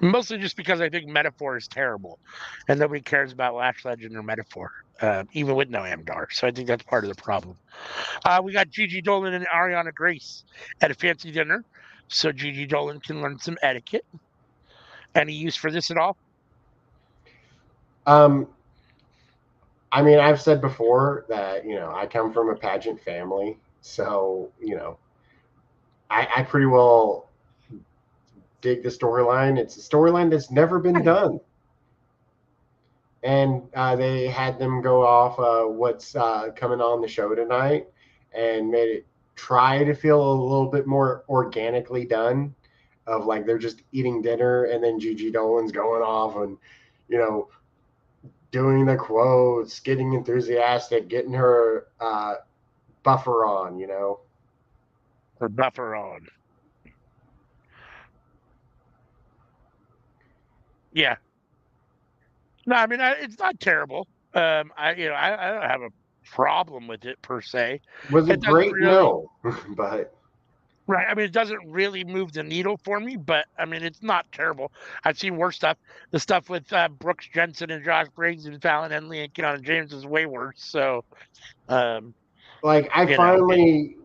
Mostly just because I think Metaphor is terrible, and nobody cares about Lash Legend or Metaphor, even with no Amdar. So I think that's part of the problem. We got Gigi Dolan and Ariana Grace at a fancy dinner, so Gigi Dolan can learn some etiquette. Any use for this at all? Um, I mean, I've said before that I come from a pageant family, so I pretty well dig the storyline. It's a storyline that's never been done, and they had them go off what's coming on the show tonight, and made it try to feel a little bit more organically done. Of like they're just eating dinner, and then Gigi Dolan's going off and you know doing the quotes, getting enthusiastic, getting her buffer on. Or buffer on? Yeah. No, I mean it's not terrible. I don't have a problem with it per se. Was It it doesn't great? really. No, but Right. I mean, it doesn't really move the needle for me, but I mean, it's not terrible. I've seen worse stuff. The stuff with Brooks Jensen and Josh Briggs and Fallon Henley and Keanu James is way worse. So, um, like I you know, finally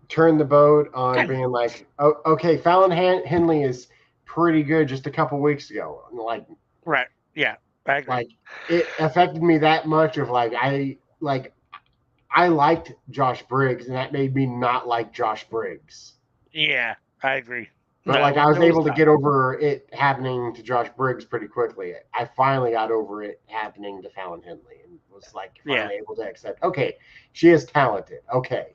turned the boat on being like, oh, okay, Fallon Henley is pretty good just a couple weeks ago. right. Yeah, I agree. Like it affected me that much of I liked Josh Briggs, and that made me not like Josh Briggs. Yeah, I agree. But No, like I was it was able to tough. get over it happening to Josh Briggs pretty quickly. I finally got over it happening to Fallon Henley and was like Yeah. finally able to accept, okay, she is talented. Okay.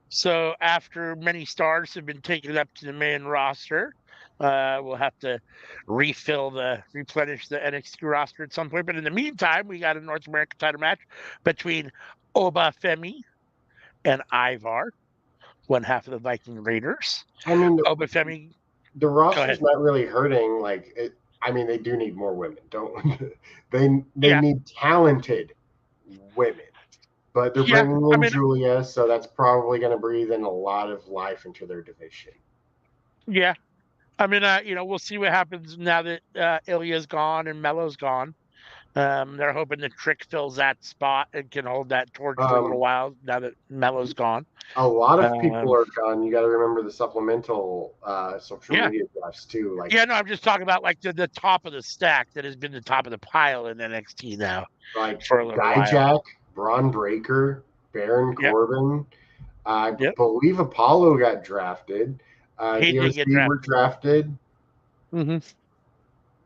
So after many stars have been taken up to the main roster, we'll have to replenish the NXT roster at some point. But in the meantime, we got a North American title match between Oba Femi and Ivar, one half of the Viking Raiders. I mean, Oba Femi, the go roster's ahead. not really hurting. I mean, they do need more women. Don't they Yeah, need talented women. But they're yeah. bringing I in mean, Julia, so that's probably going to breathe in a lot of life into their division. yeah. I mean, we'll see what happens now that Ilya's gone and Melo's gone. They're hoping that Trick fills that spot and can hold that torch for a little Um, while now that Melo's gone. a lot of people Um, are gone. You got to remember the supplemental social yeah, media drafts too. yeah. No, I'm just talking about like the top of the stack that has been the top of the pile in NXT now Like for a little while. Dijak, Braun Breaker, Baron Yep, Corbin. I yep. believe Apollo got drafted. He did get DOC were drafted. drafted. Hmm.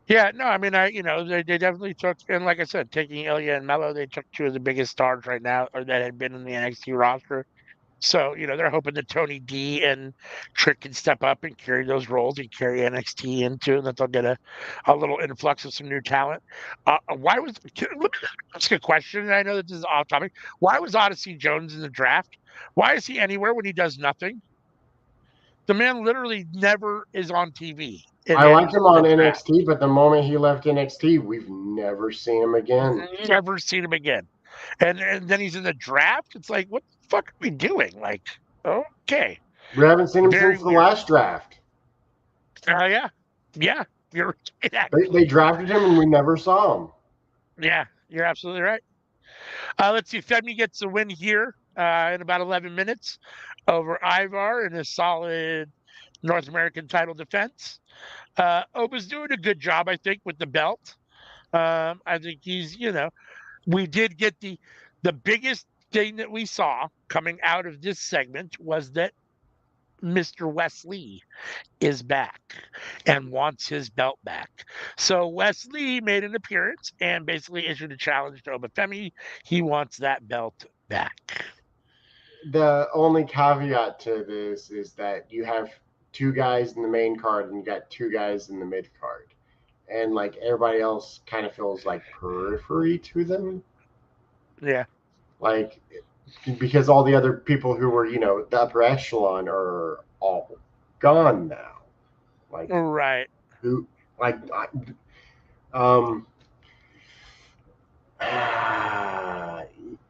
Yeah, no, I mean, they definitely took, and like I said, taking Ilya and Melo, they took two of the biggest stars right now, or that had been in the NXT roster. So, they're hoping that Tony D and Trick can step up and carry those roles and carry NXT into, and that they'll get a little influx of some new talent. Let me ask a question, and I know that this is off topic. Why was Odyssey Jones in the draft? Why is he anywhere when he does nothing? The man literally never is on TV in I liked any him of the on draft. NXT, but the moment he left NXT, we've never seen him again. Never seen him again. And then he's in the draft. It's like, what the fuck are we doing? Like, okay, We haven't seen him very since the weird. last draft. Yeah, yeah, you're right, They actually. drafted him and we never saw him. Yeah, you're absolutely right. Let's see. Femi gets a win here in about 11 minutes over Ivar in a solid North American title defense. Oba's doing a good job, I think, with the belt. I think we did get the biggest thing that we saw coming out of this segment was that Mr. Wesley is back and wants his belt back. So Wesley made an appearance and basically issued a challenge to Obafemi. He wants that belt back. The only caveat to this is that you have two guys in the main card and you got two guys in the mid card. And like everybody else kind of feels like periphery to them. Yeah. Like because all the other people who were, the upper echelon are all gone now. Like Right. who like um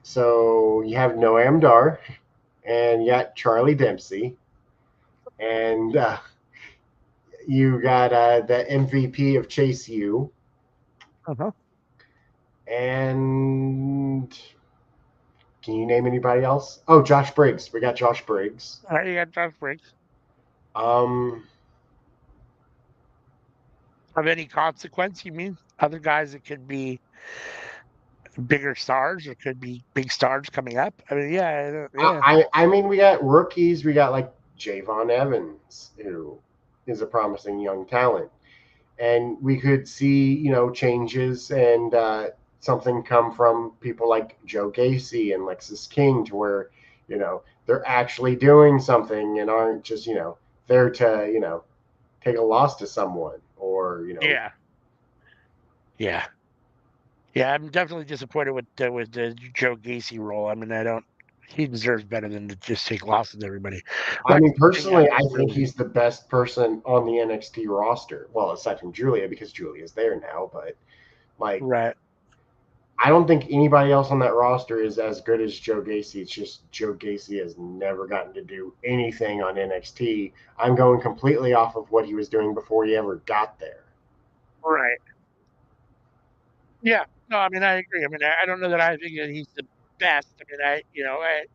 so you have Noam Dar and you got Charlie Dempsey and you got the MVP of Chase U Uh-huh. and can you name anybody else? Oh, Josh Briggs. We got Josh Briggs. You got Josh Briggs. Um, Of any consequence, you mean? Other guys that could be bigger stars or could be big stars coming up? I mean, yeah, yeah. I mean, we got rookies. We got like Javon Evans, who is a promising young talent, and we could see changes and something come from people like Joe Gacy and Lexus King to where they're actually doing something and aren't just there to take a loss to someone or Yeah. Yeah. Yeah, I'm definitely disappointed with the Joe Gacy role. I mean, I don't. He deserves better than to just take losses to everybody. I Lex mean, King, I personally, I think think really he's the best person on the NXT roster. Well, aside from Julia, because Julia's there now, but like, right. I don't think anybody else on that roster is as good as Joe Gacy. It's just Joe Gacy has never gotten to do anything on NXT. I'm going completely off of what he was doing before he ever got there. Right. Yeah. No, I mean, I agree. I mean, I don't know that I think that he's the best. I mean,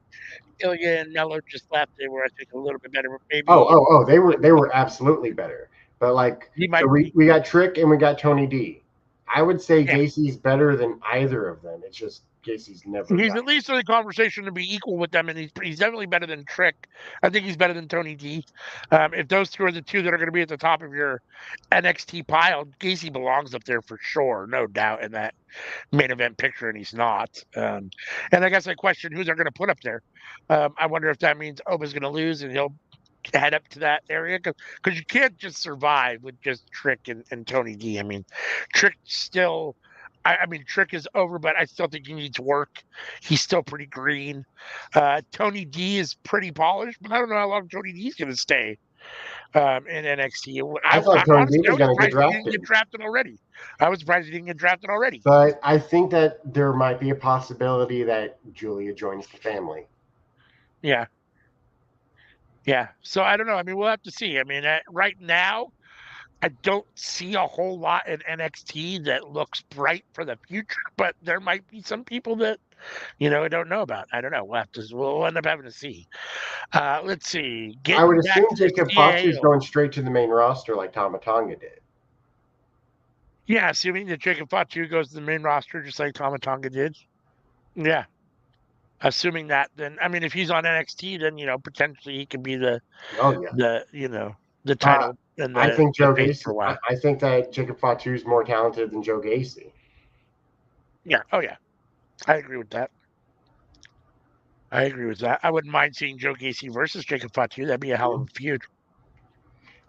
Ilya and Mello just left. They were, I think, a little bit better. But maybe They were absolutely better. But like, he so might be. we got Trick and we got Tony D. I would say Yeah. Gacy's better than either of them. It's just Gacy's never He's got. at least in the conversation to be equal with them, and he's definitely better than Trick. I think he's better than Tony D. If those two are the two that are going to be at the top of your NXT pile, Gacy belongs up there for sure, no doubt, in that main event picture, and he's not. And I guess I question who they're going to put up there. I wonder if that means Oba's going to lose and he'll head up to that area because you can't just survive with just Trick and Tony D. I mean, Trick still. I mean, Trick is over, but I still think he needs work. He's still pretty green. Tony D is pretty polished, but I don't know how long Tony D is going to stay in NXT. I thought Tony D Honestly, I was was going to get surprised he didn't get drafted, drafted already. I was surprised he didn't get drafted already. but I think that there might be a possibility that Julia joins the family. Yeah, yeah. So I don't know. I mean, we'll have to see. I mean, right now, I don't see a whole lot in NXT that looks bright for the future, but there might be some people that I don't know about. I don't know. We'll end up having to see. Let's see. I would Getting back assume to this Jacob Fatu is DAO. going straight to the main roster like Tama Tonga did. Yeah, assuming that Jacob Fatu goes to the main roster just like Tama Tonga did. Yeah. Assuming that, then I mean, if he's on NXT, then potentially he could be Oh yeah. the Uh, title and I the think Joe face for Gacy. a while. I think that Jacob Fatu is more talented than Joe Gacy. Yeah. Oh yeah. I agree with that. I agree with that. I wouldn't mind seeing Joe Gacy versus Jacob Fatu. That'd be a hell of a feud.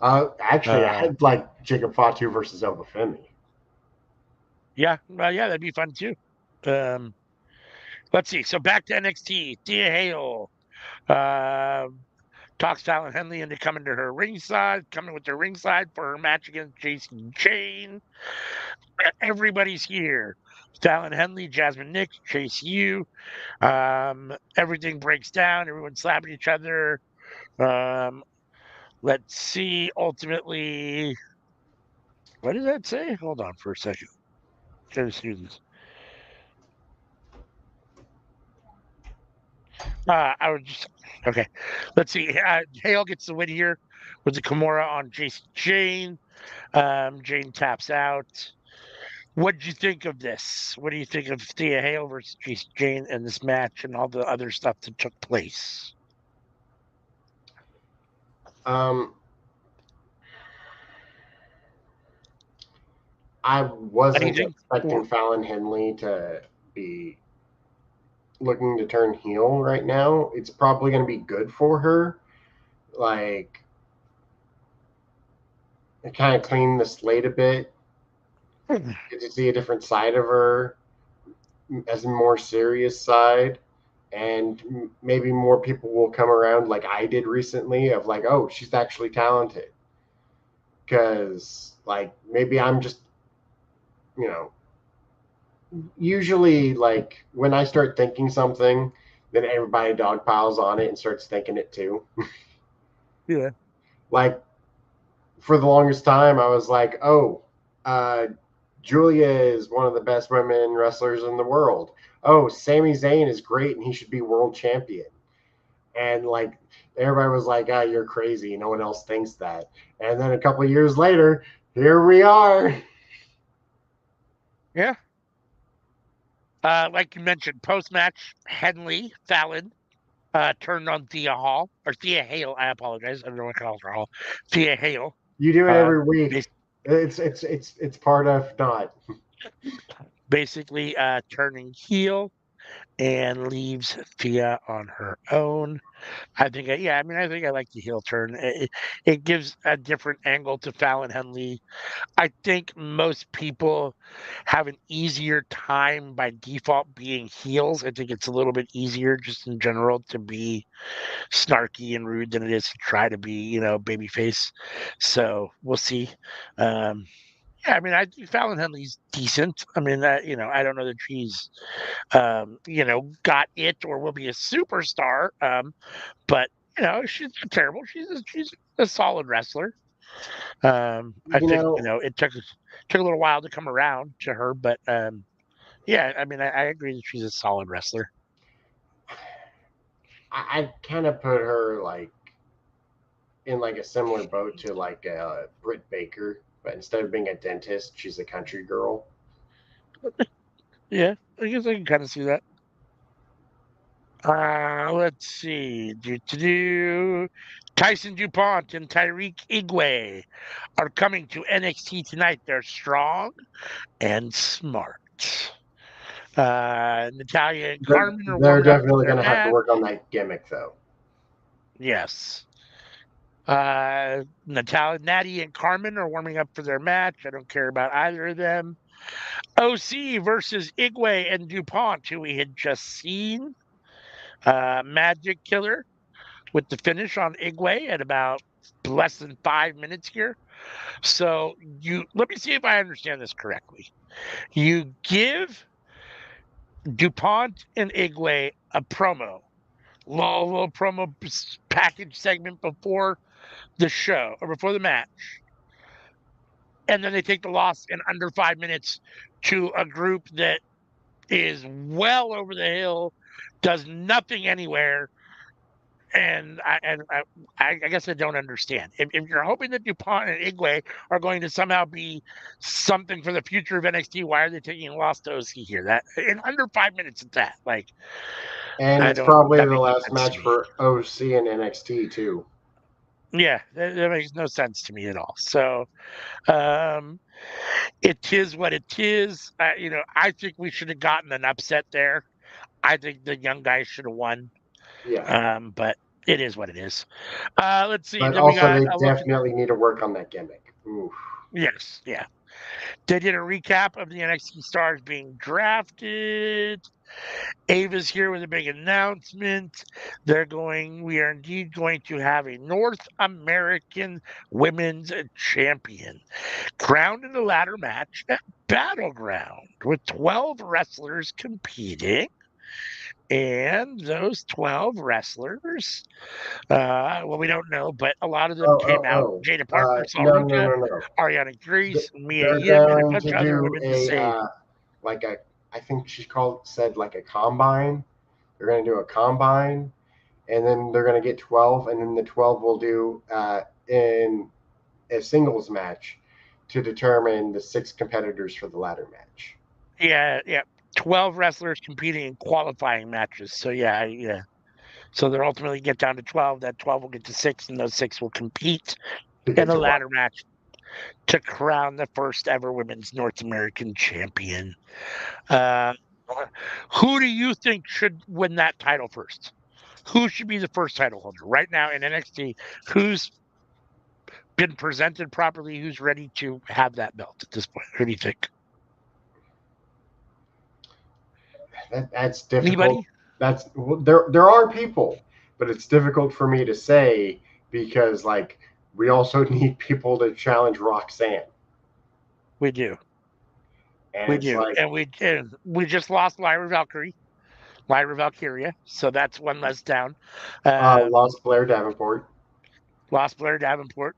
Actually, Uh, I'd like Jacob Fatu versus Obafemi. yeah. Well, yeah, that'd be fun too. Um, let's see. So back to NXT. Thea Hale talks Fallon Henley into coming to her ringside, coming with her ringside for her match against Jason Jane. Everybody's here. Fallon Henley, Jasmine Nick, Chase U. Everything breaks down. Everyone's slapping each other. Um, let's see. Ultimately, what did that say? Hold on for a second. Try to do this. I was just okay. Let's see. Hale gets the win here with the Kimura on Jason Jane. Jane taps out. What did you think of this? What do you think of Thea Hale versus Jason Jane and this match and all the other stuff that took place? Um, I wasn't Anything? expecting Fallon Henley to be looking to turn heel right now. It's probably going to be good for her. Like, it kind of cleaned the slate a bit. Get to see a different side of her as a more serious side. And maybe more people will come around like I did recently of like, oh, she's actually talented. Because, like, maybe I'm just, you know, usually like when I start thinking something, then everybody dogpiles on it and starts thinking it too. Yeah. Like for the longest time, I was like, oh, uh, Julia is one of the best women wrestlers in the world. Oh, Sami Zayn is great and he should be world champion. And like everybody was like, ah, you're crazy. No one else thinks that. And then a couple of years later, here we are. Yeah. Like you mentioned, post match, Henley, Fallon, turned on Thea Hall, or Thea Hale. I apologize. I don't know what calls her Hall. Thea Hale. You do it Uh, every week. bas- It's part of not. basically turning heel and leaves Thea on her own. I think, yeah, I mean, I think I like the heel turn. It gives a different angle to Fallon Henley. I think most people have an easier time by default being heels. I think it's a little bit easier just in general to be snarky and rude than it is to try to be, babyface. So we'll see. Um, yeah, I mean, I think Fallon Henley's decent. I mean, I don't know that she's, got it or will be a superstar. But she's not terrible. She's a solid wrestler. I You think know, it took a little while to come around to her, but yeah, I mean, I agree that she's a solid wrestler. I kind of put her like in like a similar boat to like Britt Baker, but instead of being a dentist, she's a country girl. Yeah, I guess I can kind of see that. Let's see. Tyson DuPont and Tyreek Igwe are coming to NXT tonight. They're strong and smart. Natalia and Carmen are They're warming up for definitely their going to have to match. work on that gimmick though. Yes. Natty and Carmen are warming up for their match. I don't care about either of them. OC versus Igwe and DuPont, who we had just seen. Magic Killer with the finish on Igwe at about less than 5 minutes here. So let me see if I understand this correctly. You give DuPont and Igwe a promo, little promo package segment before the show or before the match, and then they take the loss in under 5 minutes to a group that is well over the hill, does nothing anywhere, and I guess I don't understand. If you're hoping that DuPont and Igwe are going to somehow be something for the future of NXT, why are they taking a loss to OC here? That in under 5 minutes at that, like And I it's don't. probably That the makes no last sense to match me. for OC and NXT too. Yeah, that makes no sense to me at all. So, um, it is what it is. I think we should have gotten an upset there. I think the young guys should have won. Yeah, But it is what it is. Let's see. but Then we also got they a look at definitely need to work on that gimmick. Oof. yes, yeah. They did a recap of the NXT stars being drafted. Ava's here with a big announcement. We are indeed going to have a North American Women's Champion crowned in a ladder match at Battleground with 12 wrestlers competing. And those 12 wrestlers, well, we don't know, but a lot of them Oh, came oh, out. oh. Jada Parker, No, no, Salruka, no, no. Ariana Grace, Mia They're Yim, and a going bunch to of other do women to say, like a I think she said like a combine. They're going to do a combine, and then they're going to get 12, and then the 12 will do in a singles match to determine the six competitors for the ladder match. yeah, yeah, 12 wrestlers competing in qualifying matches. So, yeah, yeah. So they'll ultimately get down to 12. That 12 will get to 6, and those 6 will compete To in get a to what? ladder match to crown the first ever women's North American champion. Uh, who do you think should win that title first? Who should be the first title holder right now in NXT? Who's been presented properly? Who's ready to have that belt at this point? Who do you think? That's difficult. Anybody? There are people, but it's difficult for me to say because like we also need people to challenge Roxanne, We do. and We it's do. like And we just lost Lyra Valkyria. So that's one less down. Um, lost Blair Davenport, lost Blair Davenport.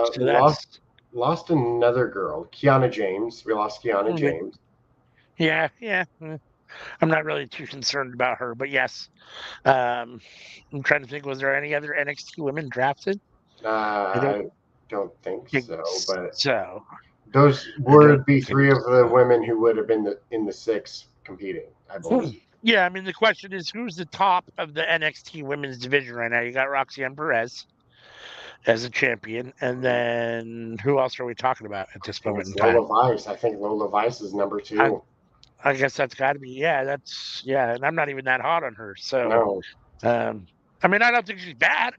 So lost that's lost another girl, Kiana James. We lost Kiana James. yeah, yeah. I'm not really too concerned about her, but yes. Um, I'm trying to think, was there any other NXT women drafted? I don't I don't think think so, but so. those I don't would be think three of the so. women who would have been in the six competing, I believe. Yeah, I mean, the question is who's the top of the NXT women's division right now? You got Roxanne Perez as a champion, and then who else are we talking about at this I think moment it's in time? Lola Vice. I think Lola Vice is number I, two. I guess that's got to be, yeah, and I'm not even that hot on her. So, No, um, I mean, I don't think she's bad.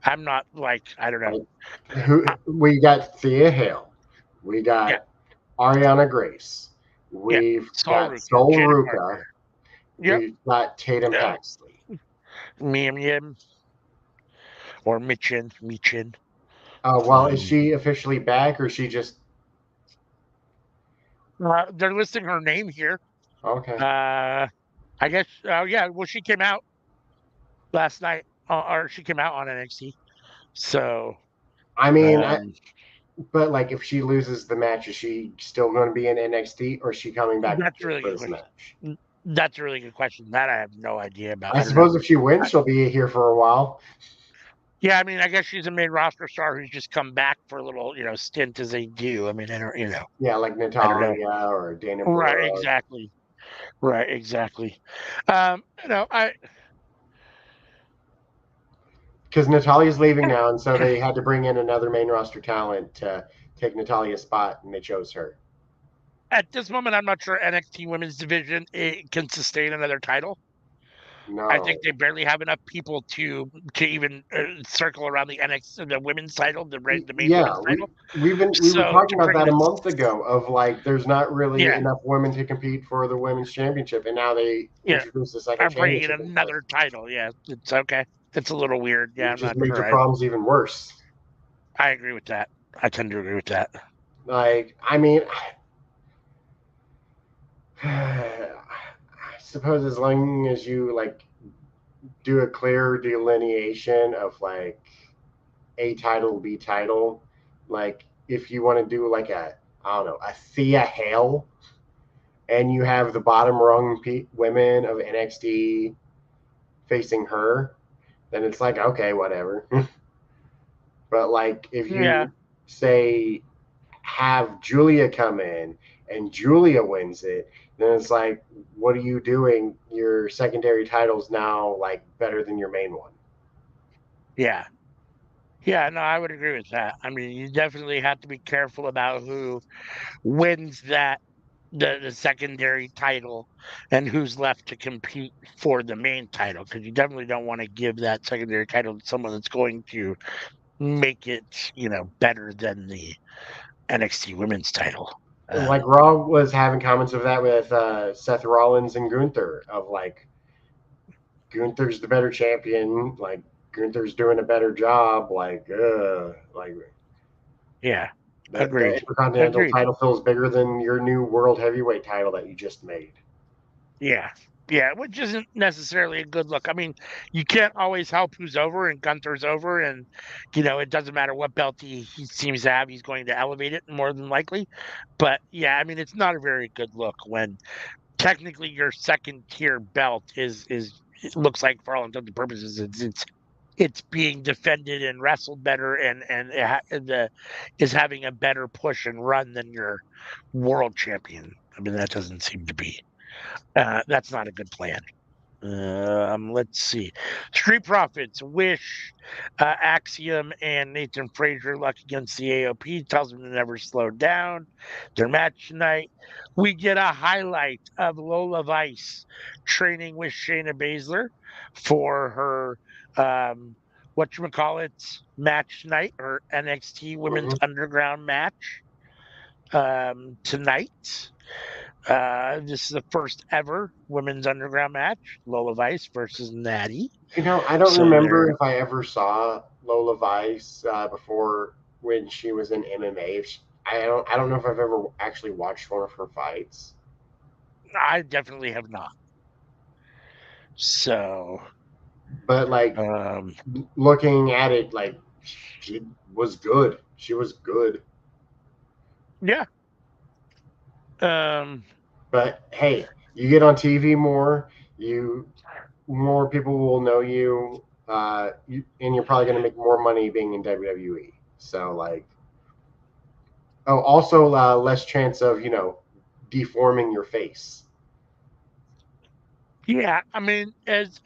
I'm not like, I don't know. like who we got Thea Hale, we Yeah, got Ariana Grace, yeah. we've Sol got Ruka, Sol Janet Ruka, Parker. Yep. we've got Tatum Yeah. Paxley. Miem Yim or Michin. Well, is Um, she officially back or is she just they're listing her name here. okay? Uh, I guess, yeah, well, she came out last night, or she came out on NXT. So, I mean, um, but like if she loses the match, is she still going to be in NXT or is she coming back that's a just really for good this question. match? That's a really good question. That I have no idea about. I I don't know. suppose if she wins, I, she'll be here for a while. yeah, I mean, I guess she's a main roster star who's just come back for a little, stint as they do. I mean, Yeah, like I don't know. Natalia or Dana Right, Brooke. exactly. Right, exactly. I Because Natalia's leaving now, and so they had to bring in another main roster talent to take Natalia's spot, and they chose her. at this moment, I'm not sure NXT Women's Division can sustain another title. I No, think they barely have enough people to even circle around the women's title, the main yeah, women's title. we were So talking to about bring that a in, month ago. Of like, there's not really yeah, enough women to compete for the women's championship, and now they yeah, introduced the second I'm bringing in championship into it. another title. Yeah, it's okay. It's a little weird. Yeah, You I'm just not made sure. your I problems even worse. I agree with that. I tend to agree with that. Like, I mean, I suppose as long as you like do a clear delineation of like A title, B title. Like if you want to do like I don't know, a Thea Hale, and you have the bottom rung women of NXT facing her, then it's like okay, whatever. But like if Yeah, you say have Julia come in and Julia wins it, then it's like, what are you doing? Your secondary title's now like better than your main one. yeah, yeah. No, I would agree with that. I mean, you definitely have to be careful about who wins the secondary title and who's left to compete for the main title because you definitely don't want to give that secondary title to someone that's going to make it better than the NXT women's title. Like um Raw was having comments of that with Seth Rollins and Gunther of like Gunther's the better champion, like Gunther's doing a better job, like yeah, the agreed, Intercontinental agreed. title feels bigger than your new World Heavyweight title that you just made. Yeah, yeah, which isn't necessarily a good look. I mean, you can't always help who's over, and Gunther's over, and it doesn't matter what belt he seems to have, he's going to elevate it more than likely. But yeah, I mean, it's not a very good look when technically your second tier belt is it looks like for all intents and purposes it's being defended and wrestled better and is having a better push and run than your world champion. I mean, that doesn't seem to be that's not a good plan. Let's see. Street Profits, Wish, Axiom, and Nathan Frazier luck against the AOP. Tells them to never slow down. Their match tonight. We get a highlight of Lola Vice training with Shayna Baszler for her whatchamacallit match tonight, her NXT Women's Mhm. Underground match tonight. This is the first ever women's underground match, Lola Vice versus Natty. I don't So remember they're if I ever saw Lola Vice before when she was in MMA. I don't know if I've ever actually watched one of her fights. I definitely have not. So But like um looking at it, like she was good. She was good. yeah. Um But hey, you get on TV more, you more people will know you, and you're probably going to make more money being in WWE. So like, oh, also less chance of deforming your face. yeah, I mean as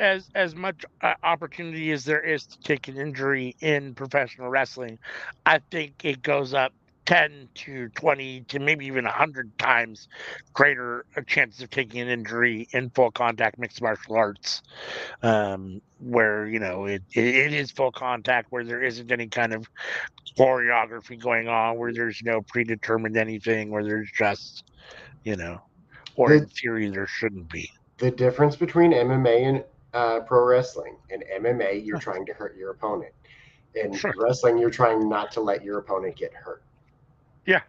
much opportunity as there is to take an injury in professional wrestling, I think it goes up 10 to 20 to maybe even 100 times greater chances of taking an injury in full contact mixed martial arts, where it is full contact, where there isn't any kind of choreography going on, where there's no predetermined anything, where there's just you know or The in theory there shouldn't be. the difference between MMA and pro wrestling. In MMA, you're Huh, trying to hurt your opponent. In sure. wrestling, you're trying not to let your opponent get hurt. Yeah.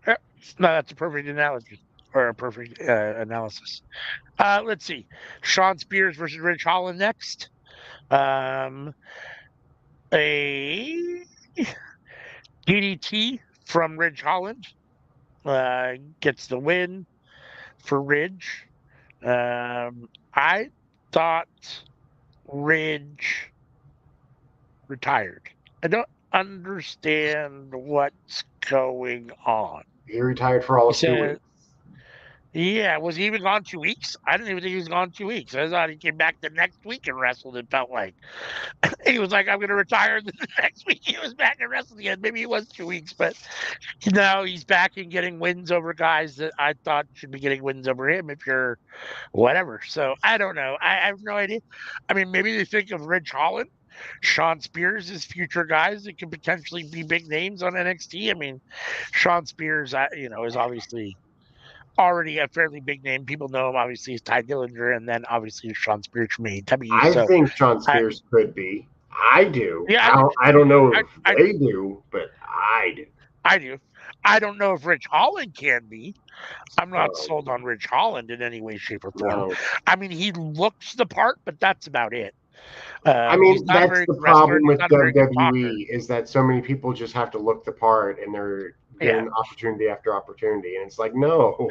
Yeah. No, that's a perfect analogy or a perfect analysis. Let's see. Sean Spears versus Rich Holland next. Um, a DDT from Ridge Holland gets the win for Ridge. I thought Ridge retired. I don't understand what's going on. He retired for all He of 2 weeks. said, yeah, was he even gone 2 weeks? I didn't even think he was gone 2 weeks. I thought he came back the next week and wrestled. It felt like he was like, I'm going to retire. The next week he was back and wrestled again. Maybe it was 2 weeks, but now he's back and getting wins over guys that I thought should be getting wins over him if you're whatever. So I don't know. I have no idea. I mean, maybe they think of Ridge Holland, Sean Spears as future guys that could potentially be big names on NXT. I mean, Sean Spears, is obviously already a fairly big name. People know him obviously as Ty Dillinger, and then obviously Sean Spears from AEW. I So think Sean I, Spears could be. I do. yeah, I don't know if I they do, but I do. I do. I don't know if Rich Holland can be. I'm not Um, sold on Rich Holland in any way, shape, or form. no, I mean, he looks the part, but that's about it. I He's mean not a that's very the good wrestler, and problem he's with not a very good talker. WWE is that so many people just have to look the part and they're Yeah, given opportunity after opportunity, and it's like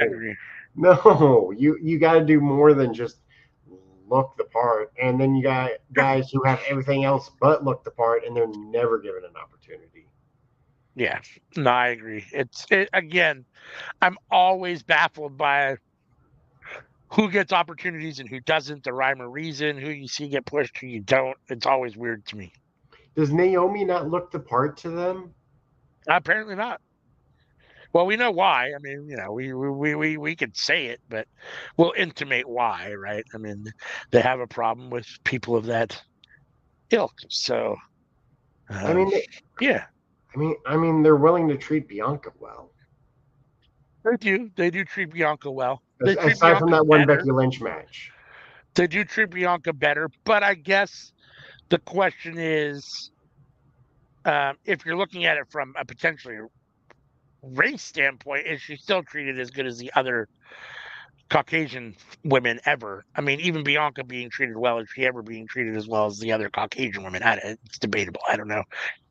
I no, agree. no, you got to do more than just look the part, and then you got guys who have everything else but look the part, and they're never given an opportunity. Yeah, no, I agree. Again, I'm always baffled by who gets opportunities and who doesn't, the rhyme or reason, who you see get pushed, who you don't. It's always weird to me. Does Naomi not look the part to them? Apparently not. Well, we know why. I mean, we could say it, but we'll intimate why, right? I mean, they have a problem with people of that ilk. So, I um, mean, yeah, they're willing to treat Bianca well. they do. They do treat Bianca well. They treat Aside from Bianca that one better. Becky Lynch match. They do treat Bianca better. But I guess the question is, if you're looking at it from a potentially race standpoint, is she still treated as good as the other Caucasian women ever? I mean, even Bianca being treated well, is she ever being treated as well as the other Caucasian women? It's debatable. I don't know.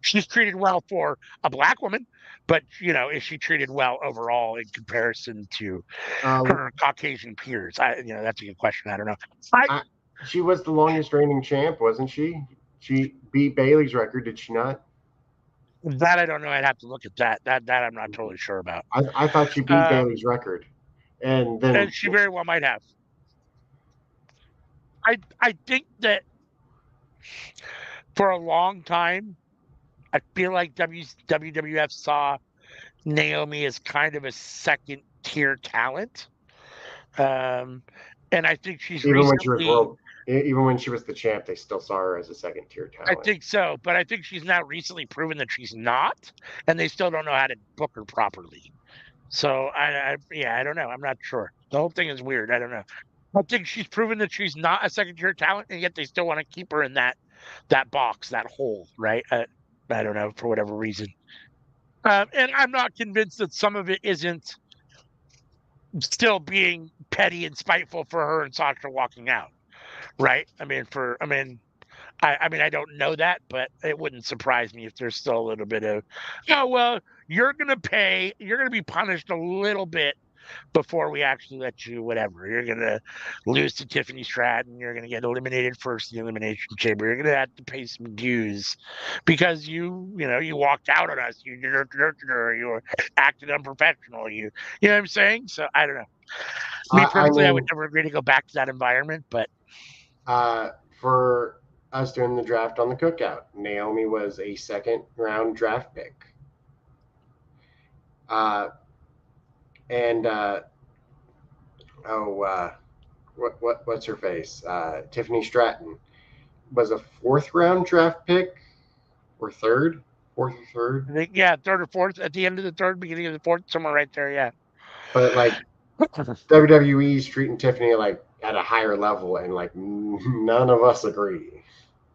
She's treated well for a black woman, but is she treated well overall in comparison to Uh, her Caucasian peers? That's a good question. I don't know. I I, she was the longest reigning champ, wasn't she? She beat Bailey's record, did she not? that I don't know. I'd have to look at that. That I'm not totally sure about. I thought she beat Um, Bailey's record, and and then she very well might have. I think that for a long time, I feel like WWF saw Naomi as kind of a second tier talent. Um, and I think she's Even when she was recently, even when she was the champ, they still saw her as a second tier I talent. think so, but I think she's now recently proven that she's not, and they still don't know how to book her properly. So yeah, I don't know. I'm not sure. The whole thing is weird. I don't know. I think she's proven that she's not a second tier talent, and yet they still want to keep her in that box, that hole, right? I don't know for whatever reason. And I'm not convinced that some of it isn't still being petty and spiteful for her and Sasha walking out, right? I mean, I don't know that, but it wouldn't surprise me if there's still a little bit of, oh well, you're gonna be punished a little bit before we actually let you, whatever. You're gonna lose to Tiffany Stratton. You're gonna get eliminated first in the elimination chamber. You're gonna have to pay some dues because you walked out on us. You were acted unprofessional. You know what I'm saying? So I don't know. Me I personally, I would mean, never agree to go back to that environment, but for us doing the draft on the cookout, Naomi was a second round draft pick. Uh, and oh, what's her face? Tiffany Stratton was a fourth round draft pick or third, fourth or third. I think yeah, third or fourth at the end of the third, beginning of the fourth, somewhere right there. Yeah. But like WWE's treating Tiffany like at a higher level, and like none of us agree,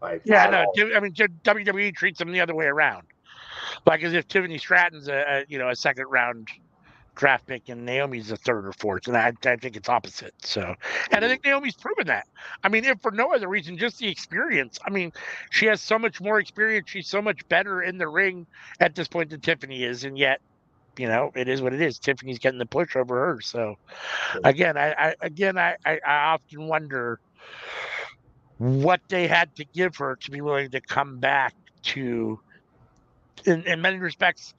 like Yeah, at no, all. I mean WWE treats them the other way around, like as if Tiffany Stratton's a second round draft pick and Naomi's a third or fourth, and I think it's opposite. So, and I Mhm. think Naomi's proven that. I mean, if for no other reason, just the experience. I mean, she has so much more experience. She's so much better in the ring at this point than Tiffany is, and yet, it is what it is. Tiffany's getting the push over her. So, again, I often wonder what they had to give her to be willing to come back to, in many respects,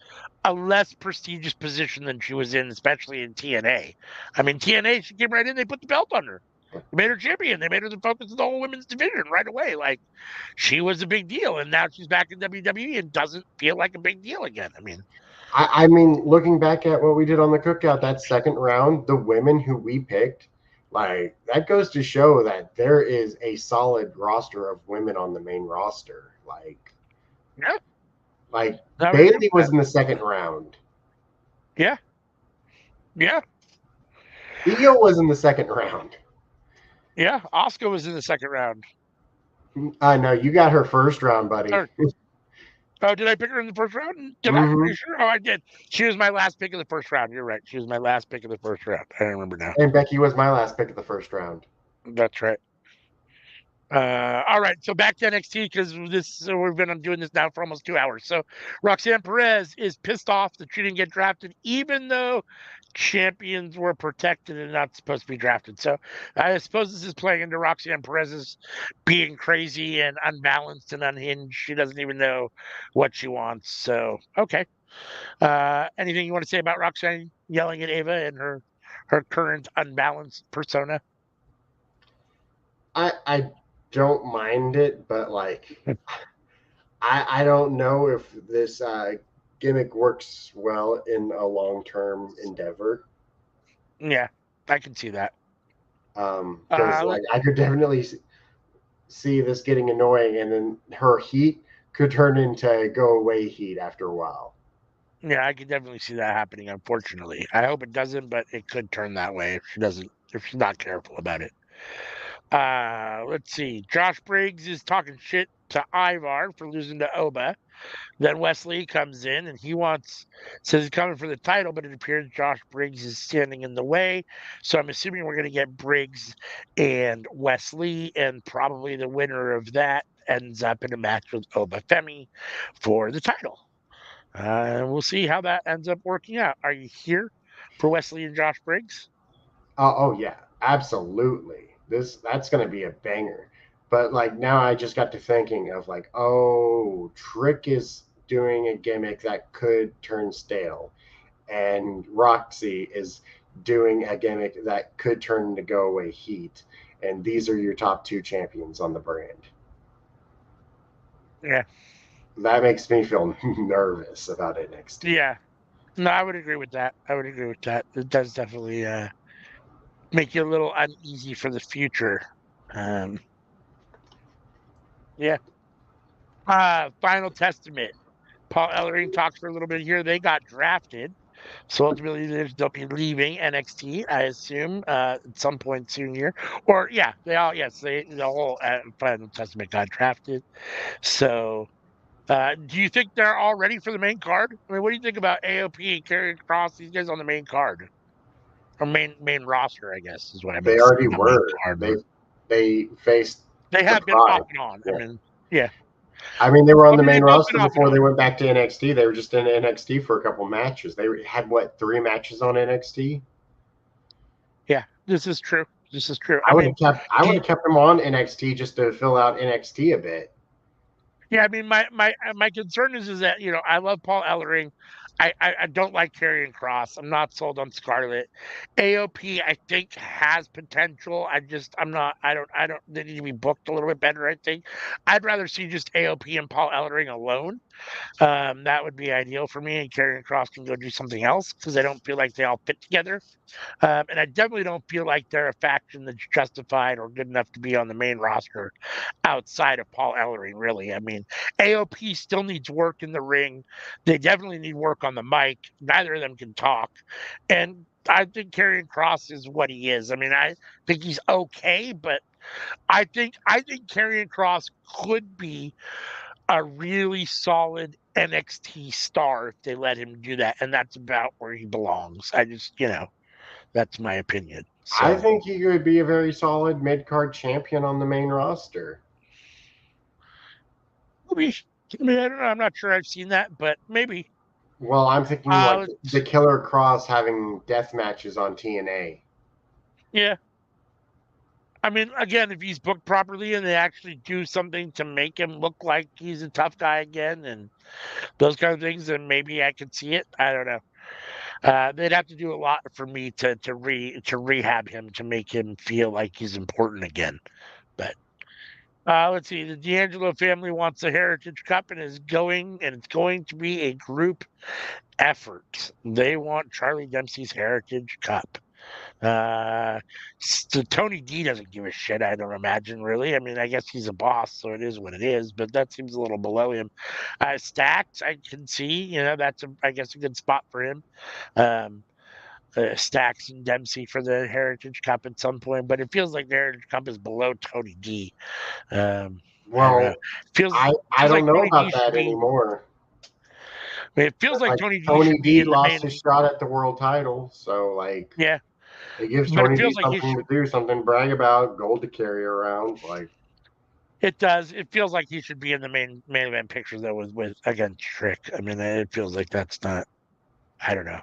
a less prestigious position than she was in, especially in TNA. I mean, TNA, she came right in, they put the belt on her. They made her champion. They made her the focus of the whole women's division right away. Like, she was a big deal. And now she's back in WWE and doesn't feel like a big deal again. I mean, I mean, looking back at what we did on the cookout, that second round, the women who we picked, like that goes to show that there is a solid roster of women on the main roster. yeah, Like I would agree Bailey with was that. in the second round. Yeah, yeah, Io was in the second round. yeah. Oscar was in the second round. No, you got her first round, buddy. Third. Oh, did I pick her in the first round? Did I? Are Hmm. you sure? Oh, I did. She was my last pick of the first round. You're right. She was my last pick of the first round. I remember now. And Becky was my last pick of the first round. That's right. All right, so back to NXT because we've been doing this now for almost 2 hours. So Roxanne Perez is pissed off that she didn't get drafted, even though champions were protected and not supposed to be drafted. So I suppose this is playing into Roxanne Perez's being crazy and unbalanced and unhinged. She doesn't even know what she wants. So okay. Anything you want to say about Roxanne yelling at Ava and her current unbalanced persona? I don't mind it, but like I don't know if this gimmick works well in a long term endeavor. Yeah, I can see that. Because like Let's I could definitely see this getting annoying, and then her heat could turn into go away heat after a while. Yeah, I could definitely see that happening, unfortunately. I hope it doesn't, but it could turn that way if she's not careful about it. Let's see. Josh Briggs is talking shit to Ivar for losing to Oba. Then Wesley comes in and says he's coming for the title, but it appears Josh Briggs is standing in the way. So I'm assuming we're going to get Briggs and Wesley, and probably the winner of that ends up in a match with Oba Femi for the title. We'll see how that ends up working out. Are you here for Wesley and Josh Briggs? Oh yeah, absolutely. That's gonna be a banger. But like now, I just got to thinking of like, oh, Trick is doing a gimmick that could turn stale, and Roxy is doing a gimmick that could turn into go away heat. and these are your top two champions on the brand. Yeah. That makes me feel nervous about NXT. Yeah. No, I would agree with that. I would agree with that. It does definitely make you a little uneasy for the future. Um, yeah. Final Testament. Paul Ellering talks for a little bit here. They got drafted. So ultimately, they'll be leaving NXT, I assume, at some point soon here. Or yeah, the whole Final Testament got drafted. So, do you think they're all ready for the main card? I mean, what do you think about AOP, Karrion Kross, these guys on the main card or main roster? I guess is what I They meant to say. already Not main were. card, but They faced they the have been off Pride. and on. I Yeah. mean, yeah. I mean, they were on I the mean, main they've both roster been off and before they on. went back to NXT. They were just in NXT for a couple matches. They had what, 3 matches on NXT? Yeah, this is true. This is true. I I would mean, have kept I would have kept them on NXT just to fill out NXT a bit. yeah, I mean, my concern is that I love Paul Ellering. I don't like Karrion Kross. I'm not sold on Scarlett. AOP I think has potential. I'm not. I don't. They need to be booked a little bit better. I think I'd rather see just AOP and Paul Ellering alone. That would be ideal for me. And Karrion Kross can go do something else because I don't feel like they all fit together. And I definitely don't feel like they're a faction that's justified or good enough to be on the main roster outside of Paul Ellering, really. I mean, AOP still needs work in the ring. They definitely need work on the mic. Neither of them can talk. And I think Karrion Kross is what he is. I mean, I think he's okay, but I think Karrion Kross could be a really solid NXT star if they let him do that, and that's about where he belongs. I just, that's my opinion. I So think he could be a very solid mid card champion on the main roster. maybe, I mean, I don't know. I'm not sure I've seen that, but maybe. Well, I'm thinking like the Let's, Killer Cross having death matches on TNA. yeah. I mean, again, if he's booked properly and they actually do something to make him look like he's a tough guy again and those kind of things, then maybe I could see it. I don't know. They'd have to do a lot for me to rehab him to make him feel like he's important again. But let's see. The D'Angelo family wants the Heritage Cup and it's going to be a group effort. They want Charlie Dempsey's Heritage Cup. Uh, Tony D doesn't give a shit. I don't imagine really. I mean, I guess he's a boss, so it is what it is. But that seems a little below him. Stacks, I can see. That's I guess a good spot for him. Um, Stacks and Dempsey for the Heritage Cup at some point, but it feels like the Heritage Cup is below Tony D. I don't know. Well, Feels I feels don't like know Tony D about should that be. anymore. I mean, it feels like Like Tony D Tony should be D in the lost main. his shot at the world title, so like Yeah, it gives but it Tony D feels like he something should. to do, something to brag about, gold to carry around. Like It does. It feels like he should be in the main event picture though with against Trick. I mean, it feels like that's not. I don't know,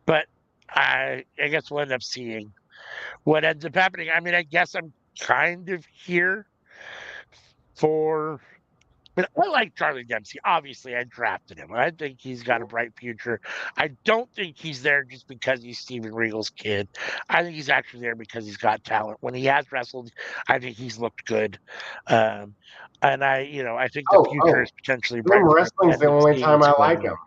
but I guess we'll end up seeing what ends up happening. I mean, I guess I'm kind of here for. But I like Charlie Dempsey. Obviously, I drafted him. I think he's got a bright future. I don't think he's there just because he's Steven Regal's kid. I think he's actually there because he's got talent. When he has wrestled, I think he's looked good. Um, and I think the future oh, is potentially him bright for him. I wrestling's the end up only seeing time what's I going like on. him.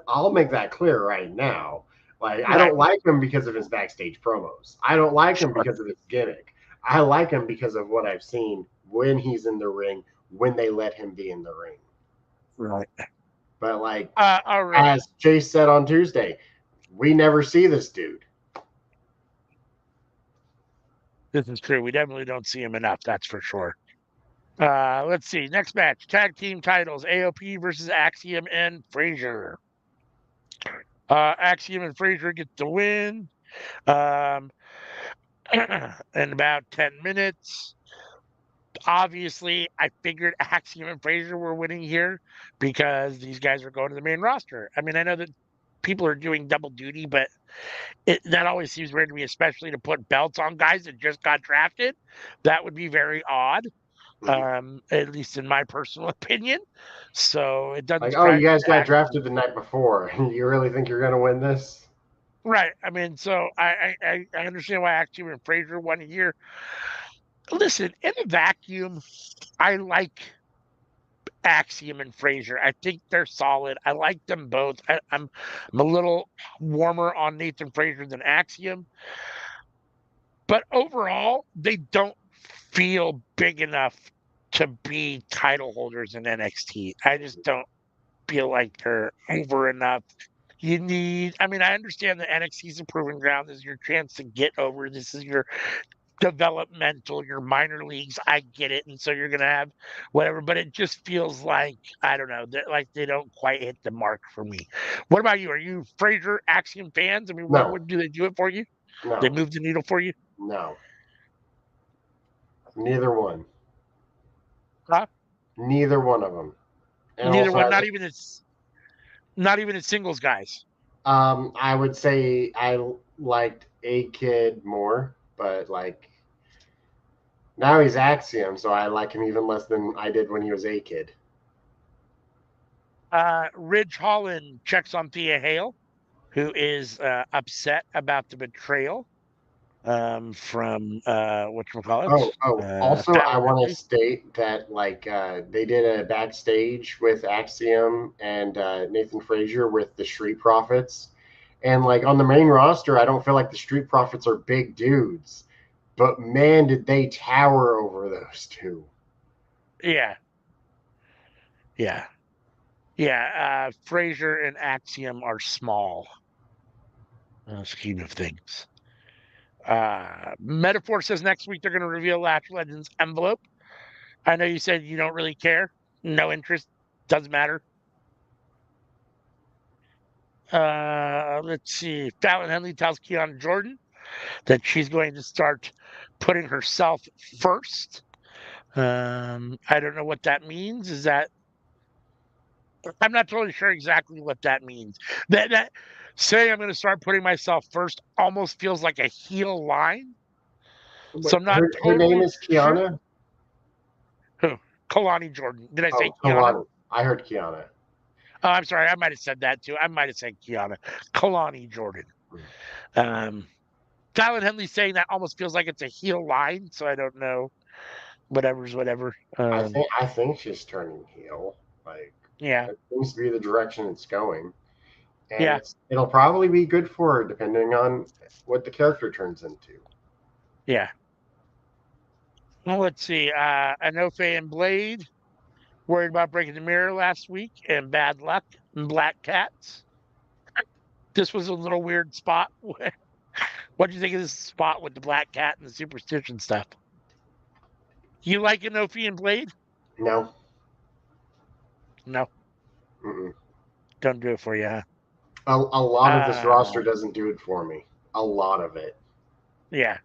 I'll make that clear right now. Like I Right. don't like him because of his backstage promos. I don't like him Sure. because of his gimmick. I like him because of what I've seen when he's in the ring, when they let him be in the ring. Right. But like All right. as Chase said on Tuesday, we never see this dude. This is true. We definitely don't see him enough. That's for sure. Let's see. Next match, tag team titles: AOP versus Axiom and Frazier. Axiom and Frazier get the win. Um, in about 10 minutes. Obviously, I figured Axiom and Frazier were winning here because these guys are going to the main roster. I mean, I know that people are doing double duty, but that always seems weird to me, especially to put belts on guys that just got drafted. That would be very odd, at least in my personal opinion. So it doesn't Like, oh, surprise you me guys that got Axiom. drafted the night before. You really think you're gonna win this? Right. I mean, so I understand why Axiom and Frazier won here. Listen, in a vacuum, I like Axiom and Frazier. I think they're solid. I like them both. I'm a little warmer on Nathan Frazier than Axiom, but overall, they don't feel big enough to be title holders in NXT. I just don't feel like they're over enough. You need, I mean, I understand that NXT is a proving ground. This is your chance to get over. This is your developmental, your minor leagues. I get it. And so you're going to have whatever, but it just feels like, I don't know, like they don't quite hit the mark for me. What about you? Are you Frazier Axiom fans? I mean, No, what do they do it for you? They no, move the needle for you? no. Neither one. Huh? Neither one of them. And Neither also, one, not even as singles guys. I would say I liked A Kid more, but like now he's Axiom, so I like him even less than I did when he was A Kid. Ridge Holland checks on Thea Hale, who is upset about the betrayal from whatchamacallit, Also, I Fallon want to Henley. state that like they did a backstage with Axiom and Nathan Frazier with the Street Profits, and like on the main roster, I don't feel like the Street Profits are big dudes, but man, did they tower over those two. Yeah, yeah, yeah. Frazier and Axiom are small scheme of things. Metaphor says next week they're going to reveal Lash Legends envelope. I know you said you don't really care, no interest, doesn't matter. Let's see. Fallon Henley tells Keanu Jordan that she's going to start putting herself first. I don't know what that means. Is that I'm not totally sure exactly what that means. That saying I'm going to start putting myself first almost feels like a heel line. So Wait, I'm not her name totally is sure. Kiana. Who? Kalani Jordan. Did I say Oh, Kiana? Kalani. I heard Kiana. Oh, I'm sorry. I might have said that too. I might have said Kiana. Kalani Jordan. Um, Fallon Henley saying that almost feels like it's a heel line. So I don't know. Whatever's whatever. I think she's turning heel. Like Yeah. that seems to be the direction it's going, and Yeah. it'll probably be good for her depending on what the character turns into. Yeah. Well, let's see. Anofe and Blade worried about breaking the mirror last week and bad luck and black cats. This was a little weird spot. What do you think of this spot with the black cat and the superstition stuff? You like Anofe and Blade? No, No, mm-mm. don't do it for you, huh? A lot of this roster Uh, doesn't do it for me. A lot of it. yeah.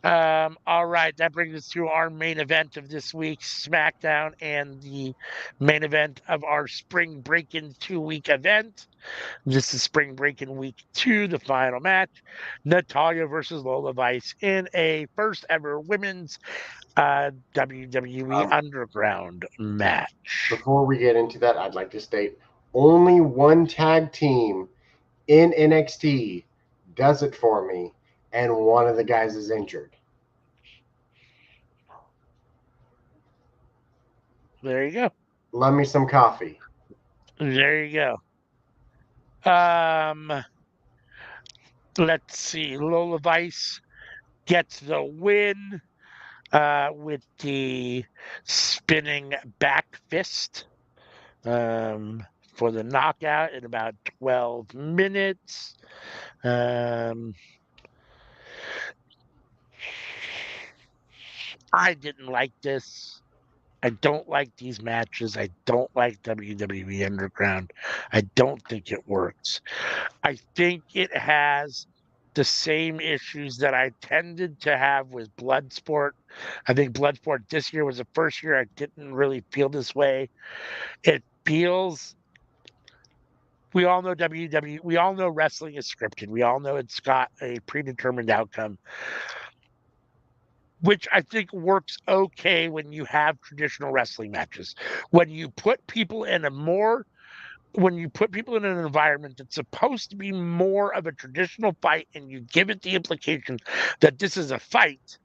All right, that brings us to our main event of this week's SmackDown and the main event of our Spring Break-In 2-week event. This is Spring Break-In Week 2, the final match. Natalya versus Lola Vice in a first ever women's WWE Um, Underground match. Before we get into that, I'd like to state only one tag team in NXT does it for me, and one of the guys is injured. There you go. Love me some coffee. There you go. Let's see. Lola Vice gets the win with the spinning back fist for the knockout in about 12 minutes. Um, I didn't like this. I don't like these matches. I don't like WWE Underground. I don't think it works. I think it has the same issues that I tended to have with Bloodsport. I think Bloodsport this year was the first year I didn't really feel this way. It feels we all know WWE, we all know wrestling is scripted. We all know it's got a predetermined outcome, which I think works okay when you have traditional wrestling matches. When you put people in a more when you put people in an environment that's supposed to be more of a traditional fight and you give it the implication that this is a fight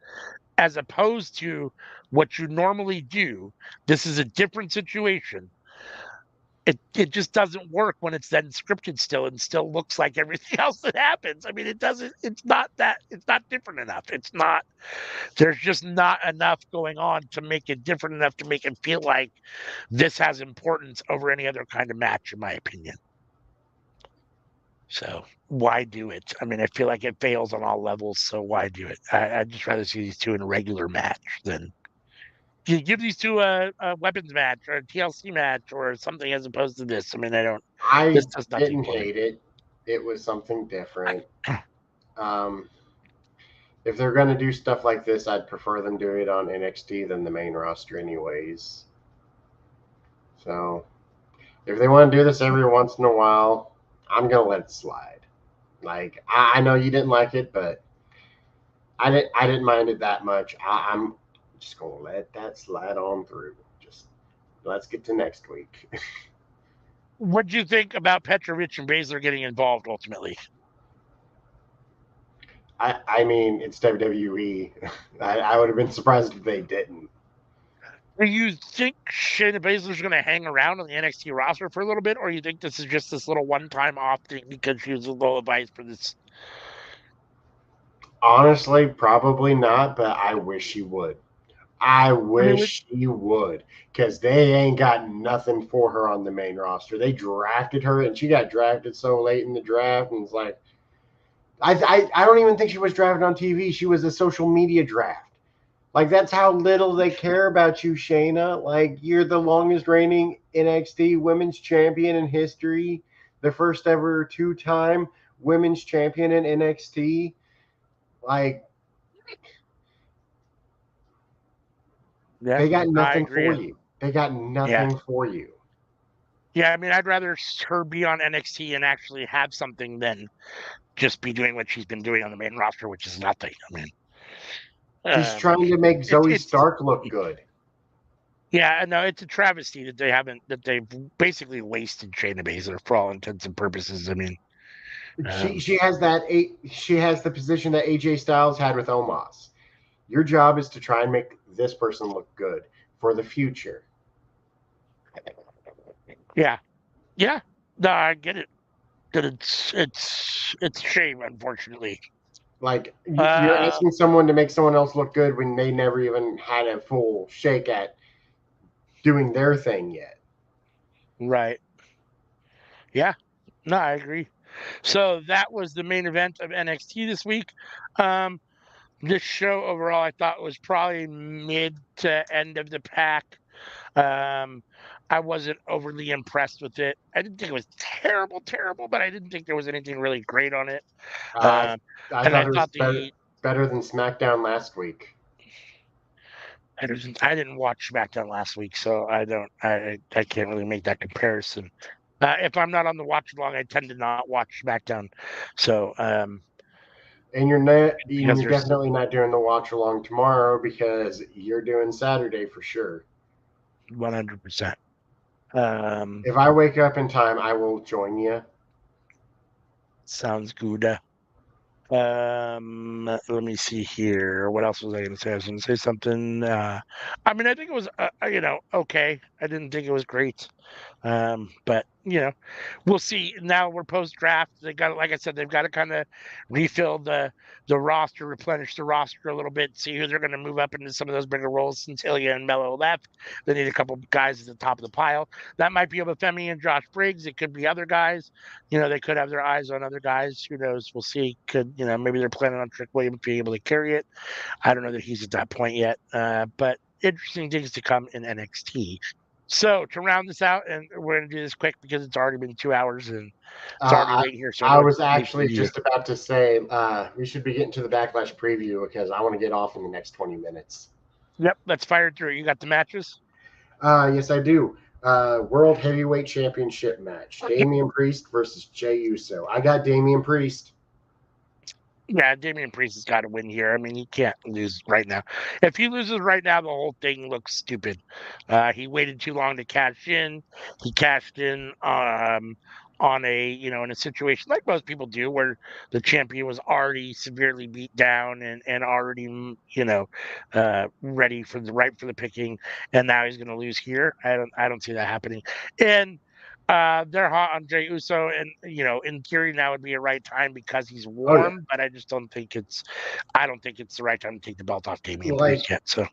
as opposed to what you normally do, this is a different situation. It just doesn't work when it's then scripted still and still looks like everything else that happens. I mean, it's not different enough. There's just not enough going on to make it different enough to make it feel like this has importance over any other kind of match, in my opinion. So why do it? I mean, I feel like it fails on all levels, so why do it? I'd just rather see these two in a regular match than you give these two a weapons match or a TLC match or something as opposed to this. I mean, this I does nothing didn't for me. hate it. It was something different. Um, if they're going to do stuff like this, I'd prefer them do it on NXT than the main roster, anyways. So if they want to do this every once in a while, I'm going to let it slide. Like I know you didn't like it, but I didn't mind it that much. I'm just going to let that slide on through. Just let's get to next week. What do you think about Petrovich and Baszler getting involved ultimately? I mean, it's WWE. I would have been surprised if they didn't. Do you think Shayna Baszler's going to hang around on the NXT roster for a little bit, or you think this is just this little one-time off thing because she was a little advice for this? Honestly, probably not, but I wish she would. I I mean, wish she would, because they ain't got nothing for her on the main roster. They drafted her, and she got drafted so late in the draft, and it's like, I don't even think she was drafted on TV. She was a social media draft. Like, that's how little they care about you, Shayna. Like, you're the longest reigning NXT women's champion in history, the first ever two-time women's champion in NXT. Like, yeah, they got I nothing for agree. you. They got Yeah. nothing for you. Yeah, I mean, I'd rather her be on NXT and actually have something than just be doing what she's been doing on the main roster, which is nothing. I mean, She's um, trying to make Zoe it's Stark look good. yeah, no, it's a travesty that they've basically wasted Shayna Baszler for all intents and purposes. I mean, She um, she has she has the position that AJ Styles had with Omos. Your job is to try and make this person look good for the future. yeah, yeah, no, I get it. That it's a shame, unfortunately. Like you're Uh, asking someone to make someone else look good when they never even had a full shake at doing their thing yet. right. Yeah, no, I agree. So that was the main event of NXT this week. Um, this show overall, I thought was probably mid to end of the pack. Um, I wasn't overly impressed with it. I didn't think it was terrible, terrible, but I didn't think there was anything really great on it. Uh, Um, I and thought I it was thought the better than SmackDown last week. I didn't watch SmackDown last week, so I can't really make that comparison. If I'm not on the watch along, I tend to not watch SmackDown. So And and because you're there's definitely not doing the watch along tomorrow because you're doing Saturday for sure. 100%. Um, If I wake up in time, I will join you. sounds good. Let me see here. What else was I going to say? I was going to say something. I mean, I think it was, okay. I didn't think it was great. But we'll see. Now we're post draft. They got, like I said, they've got to kind of refill the roster, replenish the roster a little bit, see who they're going to move up into some of those bigger roles. Since Ilya and Mello left, they need a couple guys at the top of the pile. That might be Obafemi and Josh Briggs. It could be other guys. They could have their eyes on other guys. Who knows? We'll see. Maybe they're planning on Trick Williams being able to carry it. I don't know that he's at that point yet. But interesting things to come in NXT. So to round this out, and we're going to do this quick because it's already been 2 hours and it's already Uh, late here. So I I know it's was late for actually you. just about to say we should be getting to the Backlash preview because I want to get off in the next 20 minutes. Yep, let's fire through. You got the matches? Yes, I do. World Heavyweight Championship match: Damian Priest versus Jey Uso. I got Damian Priest. Yeah, Damian Priest has got to win here. I mean, he can't lose right now. If he loses right now, the whole thing looks stupid. He waited too long to cash in. He cashed in on a in a situation like most people do, where the champion was already severely beat down and already ready for the ripe for the picking, and now he's going to lose here. I don't see that happening. And they're hot on Jey Uso, and in theory now would be a right time because he's Oh yeah, warm. But I just don't think it's. I don't think it's the right time to take the belt off Damian like Priest yet. So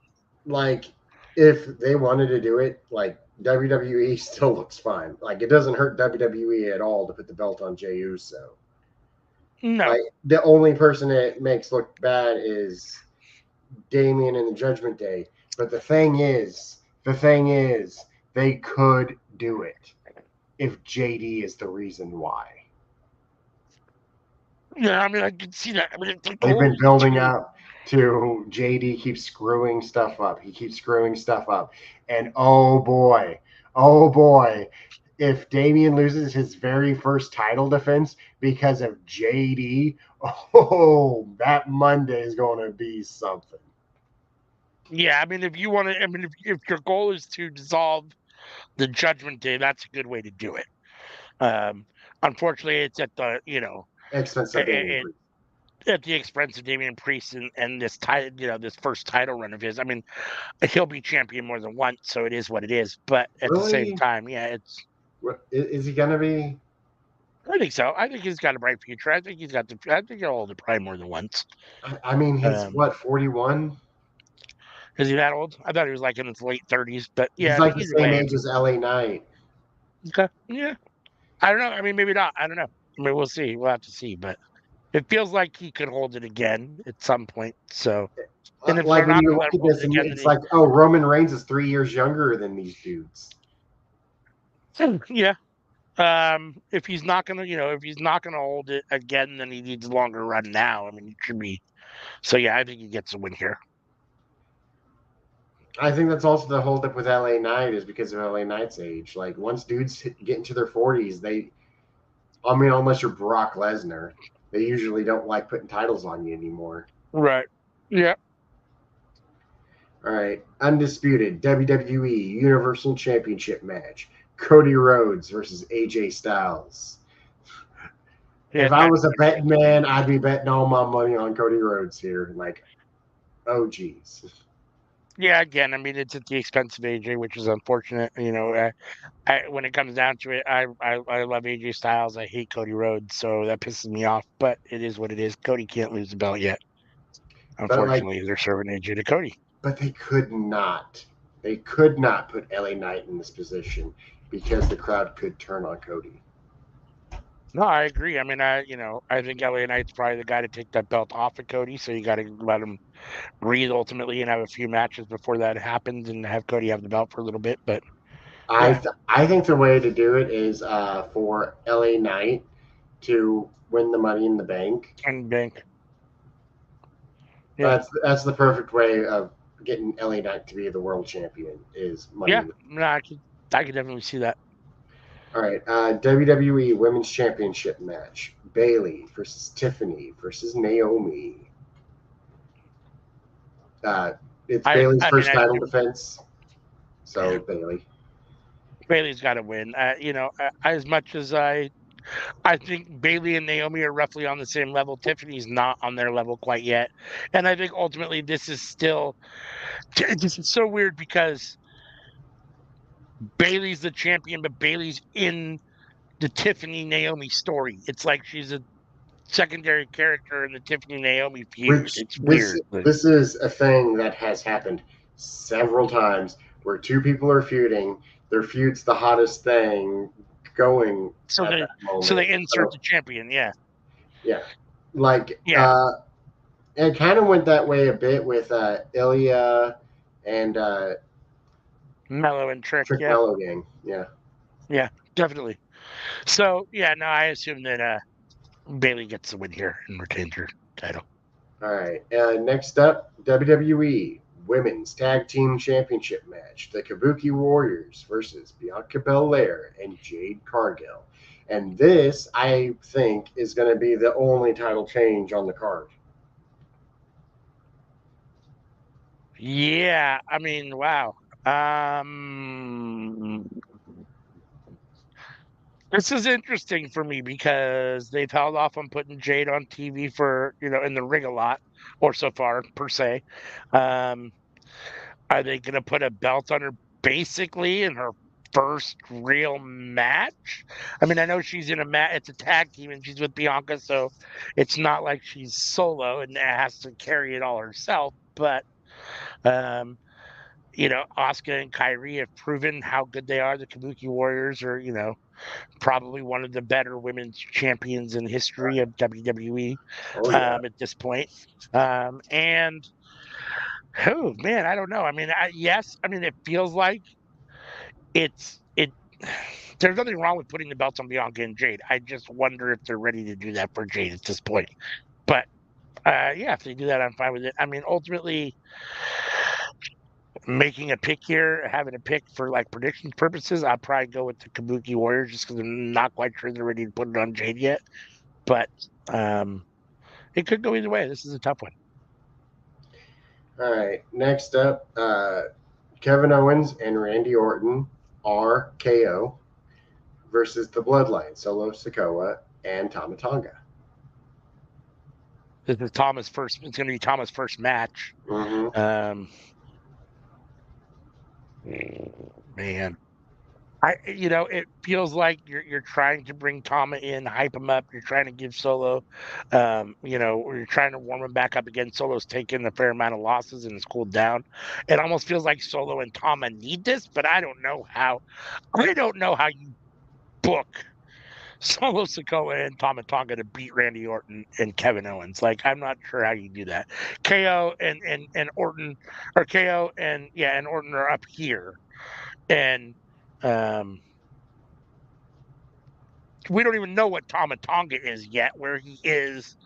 like if they wanted to do it, like WWE still looks fine. Like it doesn't hurt WWE at all to put the belt on Jey Uso. no, Like the only person it makes look bad is Damien in the Judgment Day. But the thing is, they could do it if JD is the reason why. yeah, I mean I can see that. I mean if the They've goal been is building to. up to JD keeps screwing stuff up. He keeps screwing stuff up. And oh boy, if Damien loses his very first title defense because of JD, oh, that Monday is going to be something. Yeah, I mean if you want to. I mean if your goal is to dissolve the Judgment Day, that's a good way to do it. Um, Unfortunately, it's at the Expense of Damien at, Priest. at the expense of Damian Priest and this title, this first title run of his. I mean, he'll be champion more than once, so it is what it is. But at the same Really? time, yeah, it's. Is he going to be? I think so. I think he's got a bright future. I think he's got the. I think he'll hold the prime more than once. I mean, he's Um, what, 41? is he that old? I thought he was like in his late 30s. But He's yeah, like the either same way, I age mean, as LA Knight. okay, yeah. I don't know. I mean, maybe not. I don't know. I mean, we'll see. We'll have to see. But it feels like he could hold it again at some point. So, and if Like they're when not you going to let look him at hold this, it and again, then it's like, oh, Roman Reigns is 3 years younger than these dudes. yeah. If he's not gonna, if he's not gonna hold it again, then he needs a longer run now. I mean, it should be. So yeah, I think he gets a win here. I think that's also the holdup with LA Knight is because of LA Knight's age. Like once dudes get into their 40s, I mean, unless you're Brock Lesnar, they usually don't like putting titles on you anymore. Right. Yeah. All right, undisputed WWE Universal Championship match: Cody Rhodes versus AJ Styles. Yeah. If I was a I betting think you win. man, I'd be betting all my money on Cody Rhodes here. Like, oh geez. Yeah. Again, I mean, it's at the expense of AJ, which is unfortunate. When it comes down to it, I love AJ Styles. I hate Cody Rhodes, so that pisses me off. But it is what it is. Cody can't lose the belt yet. But like, Unfortunately, they're serving AJ to Cody. but they could not. They could not put LA Knight in this position because the crowd could turn on Cody. No, I agree. I mean, I think LA Knight's probably the guy to take that belt off of Cody. So you got to let him breathe ultimately and have a few matches before that happens and have Cody have the belt for a little bit. But yeah, I think the way to do it is for LA Knight to win the Money in the Bank. and bank. Yeah, That's the perfect way of getting LA Knight to be the world champion is Money yeah. in the Bank. No, I could definitely see that. All right, WWE Women's Championship match: Bayley versus Tiffany versus Naomi. It's Bayley's I mean, first title defense, so Bayley. Bailey's got to win. As much as I think Bailey and Naomi are roughly on the same level. Tiffany's not on their level quite yet, and I think ultimately this is still. This is so weird because Bailey's the champion, but Bailey's in the Tiffany Naomi story. It's like she's a secondary character in the Tiffany Naomi feud. Which It's this weird. But this is a thing that has happened several times where two people are feuding. Their feud's the hottest thing going so at they that so moment. they insert So the champion. Yeah, yeah, like yeah. it kind of went that way a bit with Ilya and Mellow and Trick. Trick Yeah, Mellow Gang. Yeah. yeah, definitely. So yeah, no, I assume that Bailey gets the win here and retains her title. All right. Next up, WWE Women's Tag Team Championship match: the Kabuki Warriors versus Bianca Belair and Jade Cargill. And this, I think, is going to be the only title change on the card. Yeah, I mean, wow. Um, this is interesting for me because they've held off on putting Jade on TV for, in the ring a lot, or so far per se. Um, are they going to put a belt on her basically in her first real match? I mean, I know she's in a match, it's a tag team and she's with Bianca, so it's not like she's solo and has to carry it all herself, but um Asuka and Kyrie have proven how good they are. The Kabuki Warriors are, probably one of the better women's champions in history of WWE Oh, yeah. at this point. And oh man, I don't know. I mean, yes, I mean it feels like it. There's nothing wrong with putting the belts on Bianca and Jade. I just wonder if they're ready to do that for Jade at this point. But yeah, if they do that, I'm fine with it. I mean, ultimately, making a pick here, having a pick for like predictions purposes, I'd probably go with the Kabuki Warriors just because I'm not quite sure they're ready to put it on Jade yet. But um, it could go either way. This is a tough one. All right. Next up, Kevin Owens and Randy Orton, RKO, versus the Bloodline, Solo Sikoa and Tama Tonga. This is Thomas' first. It's going to be Thomas' first match. Mm-hmm. Man, it feels like you're trying to bring Tama in, hype him up. You're trying to give Solo, or you're trying to warm him back up again. Solo's taken a fair amount of losses and it's cooled down. It almost feels like Solo and Tama need this, but I don't know how. I don't know how you book Solo Sikoa and Tama Tonga to beat Randy Orton and Kevin Owens. Like, I'm not sure how you do that. KO and Orton, or KO and Orton are up here, and um we don't even know what Tama Tonga is yet, where he is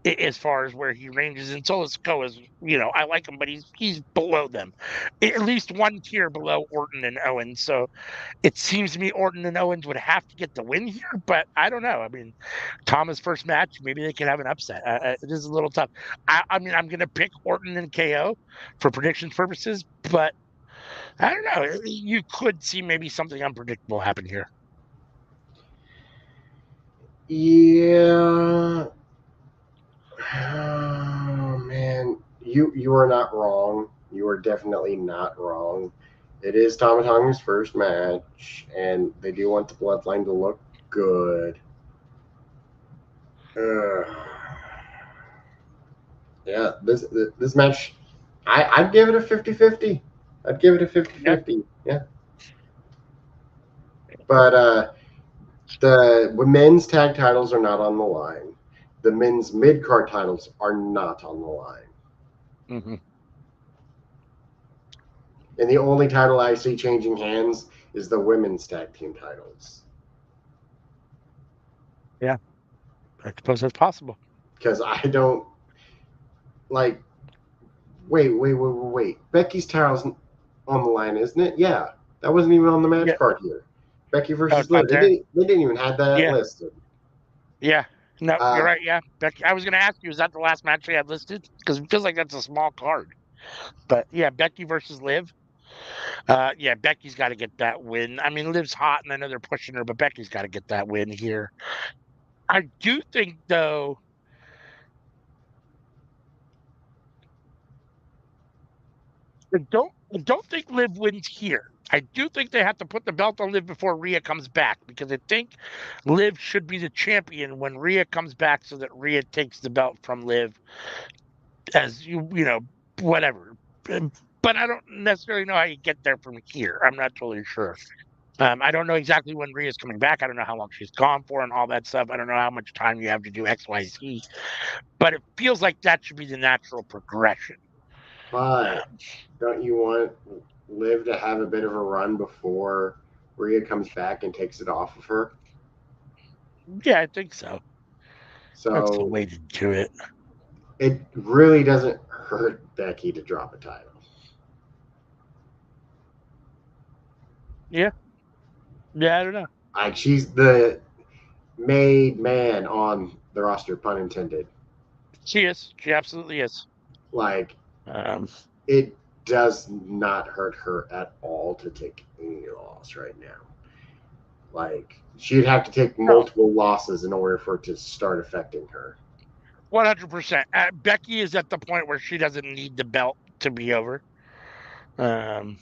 as far as where he ranges. And Solo Sikoa is, I like him, but he's below them, at least one tier below Orton and Owens. So it seems to me Orton and Owens would have to get the win here, but I don't know. I mean, Tama's first match, maybe they can have an upset. It is a little tough. I mean, I'm going to pick Orton and KO for predictions purposes, but I don't know. You could see maybe something unpredictable happen here. Yeah. Oh man, you are not wrong. You are definitely not wrong. It is Tama Tonga's first match, and they do want the Bloodline to look good. Uh, yeah, this match, I'd give it a 50-50. I'd give it a 50-50. Yeah. But the women's tag titles are not on the line. The men's mid card titles are not on the line. Mm-hmm. And the only title I see changing hands is the women's tag team titles. Yeah, I suppose that's possible. Because I don't like. Wait. Becky's title's on the line, isn't it? Yeah, that wasn't even on the match Yeah. card here. Becky Oh, versus it's not Liv. there. They didn't even have that Yeah. listed. Yeah. No, you're Uh, right. Yeah. Becky, I was going to ask you, is that the last match they had listed? Because it feels like that's a small card. But yeah, Becky versus Liv. Yeah, Becky's got to get that win. I mean, Liv's hot, and I know they're pushing her, but Becky's got to get that win here. I do think, though, I don't think Liv wins here. I do think they have to put the belt on Liv before Rhea comes back because I think Liv should be the champion when Rhea comes back, so that Rhea takes the belt from Liv as whatever. But I don't necessarily know how you get there from here. I'm not totally sure. I don't know exactly when Rhea's coming back. I don't know how long she's gone for and all that stuff. I don't know how much time you have to do X, Y, Z. But it feels like that should be the natural progression. but don't you want Liv to have a bit of a run before Rhea comes back and takes it off of her? Yeah, I think so. That's the So way to do it. it really doesn't hurt Becky to drop a title. Yeah. Yeah, I don't know. Like she's the made man on the roster, pun intended. She is. She absolutely is. Like Um, it does not hurt her at all to take any loss right now. Like she'd have to take no, multiple losses in order for it to start affecting her. 100%. Becky is at the point where she doesn't need the belt to be over. Um,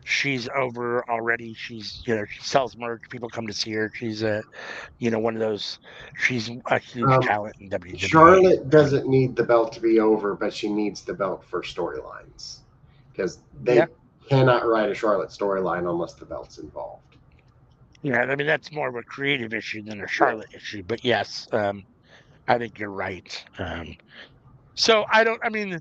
she's over already. She's, she sells merch. People come to see her. She's one of those. She's a huge Um, talent in WWE. Charlotte doesn't need the belt to be over, but she needs the belt for storylines because Yeah, they cannot write a Charlotte storyline unless the belt's involved. yeah. I mean, that's more of a creative issue than a Yeah. Charlotte issue. But yes, I think you're right. So I don't. I mean,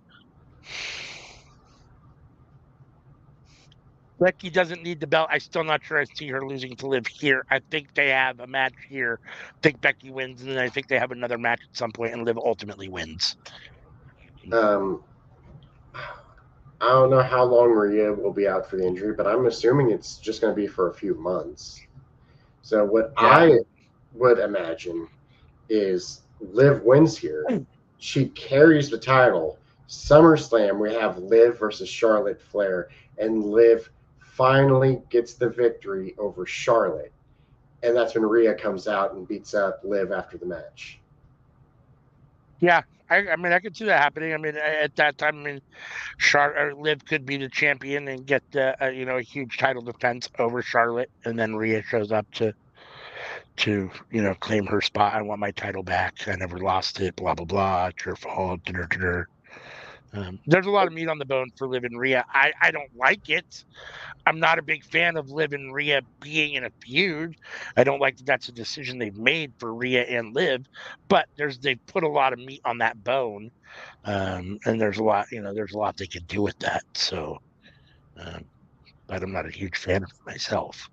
Becky doesn't need the belt. I'm still not sure I see her losing to Liv here. I think they have a match here. I think Becky wins, and then I think they have another match at some point, and Liv ultimately wins. Um, I don't know how long Maria will be out for the injury, but I'm assuming it's just going to be for a few months. So what Yeah. I would imagine is Liv wins here. She carries the title. SummerSlam, we have Liv versus Charlotte Flair, and Liv finally gets the victory over Charlotte. And that's when Rhea comes out and beats up Liv after the match. Yeah. I mean, I could see that happening. I mean, at that time, I mean, Liv could be the champion and get a huge title defense over Charlotte, and then Rhea shows up to claim her spot. I want my title back. I never lost it. Blah blah blah. It's your fault. There's a lot of meat on the bone for Liv and Rhea. I don't like it. I'm not a big fan of Liv and Rhea being in a feud. I don't like that that's a decision they've made for Rhea and Liv, but they've put a lot of meat on that bone, and there's a lot they could do with that. So, um, but I'm not a huge fan of it myself.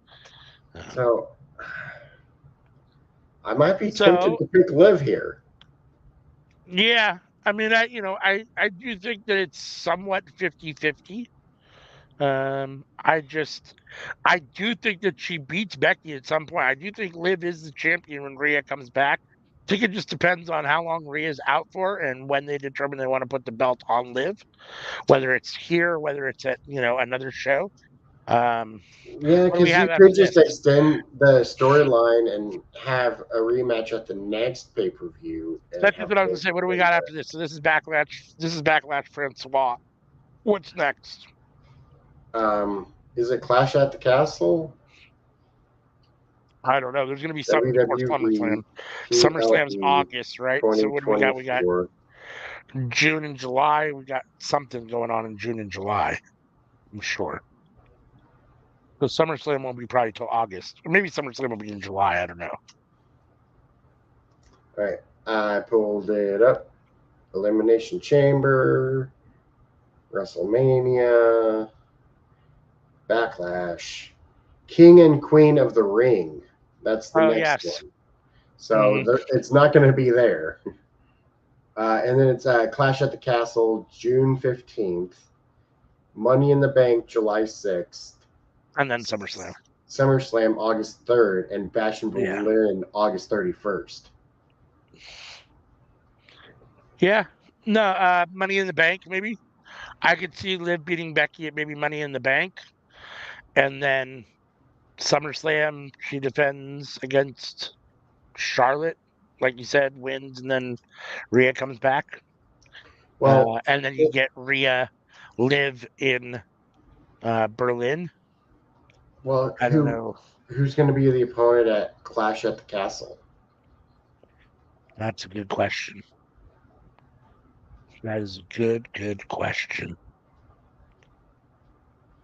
Um, So I might be tempted so to pick Liv here. yeah, I mean, I do think that it's somewhat 50-50. I do think that she beats Becky at some point. I do think Liv is the champion when Rhea comes back. I think it just depends on how long Rhea's out for and when they determine they want to put the belt on Liv, whether it's here, whether it's at, another show. Um, Yeah, what do we because you have after could just this? extend the storyline and have a rematch at the next pay per view and That's just have what I was gonna Liv say. What do we win got the. after this? So this is Backlash. This is Backlash Francois. What's next? Is it Clash at the Castle? I don't know. There's gonna be something before SummerSlam. WWE SummerSlam's PLE August, right? So what do we got? We got 2024. June and July. We got something going on in June and July. I'm sure. So SummerSlam won't be probably till August, or maybe SummerSlam will be in July. I don't know. All right, I pulled it up. Elimination Chamber, WrestleMania, Backlash, King and Queen of the Ring. That's the Oh next yes. one. So Hmm. it's not going to be there. And then it's Clash at the Castle, June 15th. Money in the Bank, July 6th. And then SummerSlam. SummerSlam, August 3rd. And Bash and Yeah. Berlin, August 31st. Yeah. No. Money in the Bank. Maybe I could see Liv beating Becky at maybe Money in the Bank, and then SummerSlam she defends against Charlotte, like you said, wins, and then Rhea comes back, Well, and then you get Rhea Liv in Berlin. well, I don't know. who's going to be the opponent at Clash at the Castle? That's a good question. That is a good question.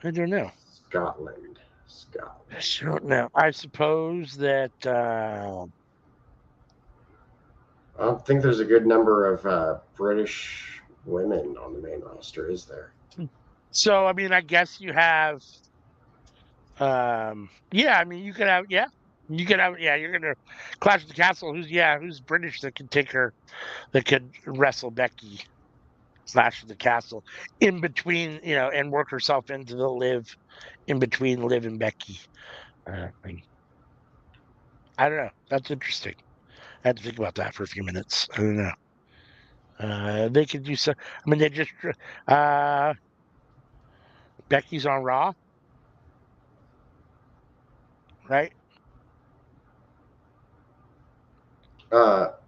I don't know. Scotland. I Scotland. don't know. I suppose that. I don't think there's a good number of British women on the main roster, is there? So I mean, I guess you have. Yeah, I mean, you could have. Yeah, you could have. Yeah, you're gonna Clash of the Castle. Who's British that could take her, that could wrestle Becky. Clash of the Castle in between, and work herself into the Liv in between Liv and Becky. Thing. I don't know. That's interesting. I had to think about that for a few minutes. I don't know. They could do some. I mean, they just uh, Becky's on Raw, right? If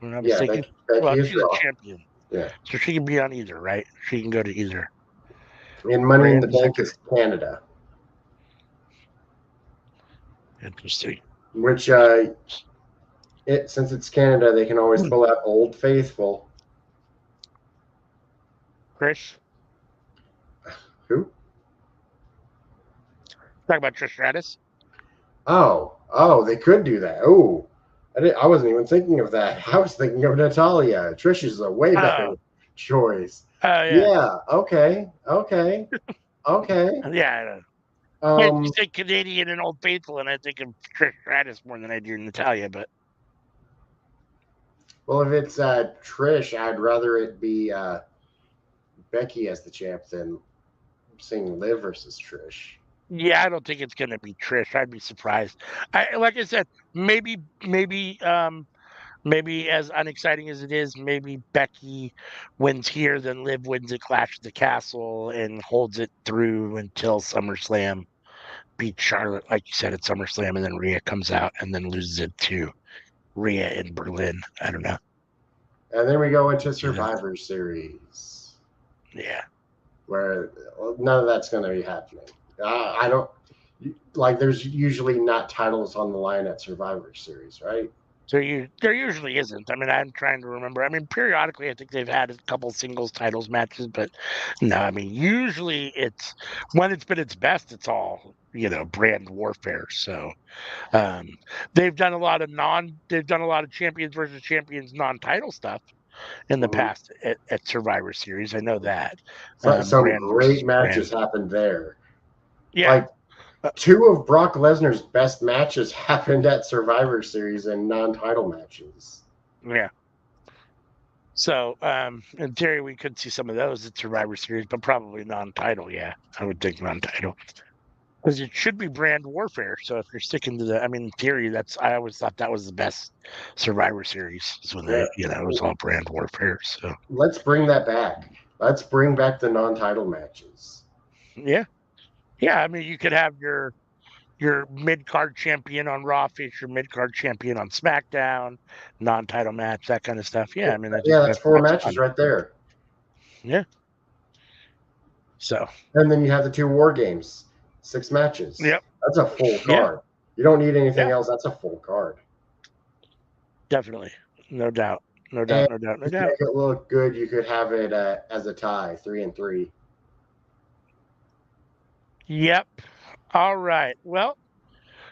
I'm not Yeah, mistaken. Becky Well, is she's a Raw. champion, Yeah. so she can be on either, right? She can go to either. And Money in the Brand is Bank is Canada, interesting. which since it's Canada, they can always Hmm. pull out Old Faithful. Chris, Who? talk about Trish Stratus. Oh, they could do that. Oh, I wasn't even thinking of that. I was thinking of Natalia. Trish is a way better Oh, choice. oh yeah, Yeah. Okay. yeah. I know. But you Um. say Canadian and Old Faithful, and I think of Trish Stratus more than I do Natalia. But Well, if it's Trish, I'd rather it be Becky as the champ than seeing Liv versus Trish. yeah, I don't think it's going to be Trish. I'd be surprised. Like I said, maybe as unexciting as it is, maybe Becky wins here, then Liv wins at Clash of the Castle and holds it through until SummerSlam, beats Charlotte, like you said, at SummerSlam, and then Rhea comes out and then loses it to Rhea in Berlin. I don't know. And then we go into Yeah. Survivor Series, Yeah. where none of that's going to be happening. I don't like. There's usually not titles on the line at Survivor Series, right? So there usually isn't. I mean, I'm trying to remember. I mean, periodically, I think they've had a couple singles titles matches, but no. I mean, usually it's when it's been its best. It's all brand warfare. So um, they've done a lot of They've done a lot of champions versus champions non-title stuff in the Mm-hmm. past at Survivor Series. I know that Some brand great versus matches brand. happened there. Yeah. Like two of Brock Lesnar's best matches happened at Survivor Series and non-title matches. Yeah. So, in theory, we could see some of those at Survivor Series, but probably non-title. Yeah, I would think non-title because it should be brand warfare. So if you're sticking to I mean, in theory, I always thought that was the best Survivor Series is when Yeah. it was all brand warfare. So Let's bring that back. Let's bring back the non-title matches. yeah, yeah. I mean, you could have your mid card champion on Raw face your mid card champion on SmackDown, non-title match, that kind of stuff. Yeah, I mean, I think Yeah, that's four that's matches fun. right there. Yeah. So And then you have the two War Games, 6 matches. yep, That's a full yeah, card. You don't need anything yeah. else. That's a full card. Definitely. No doubt. No doubt. And No doubt. No to doubt. make it look good, you could have it as a tie, 3-3. Yep. All right. Well,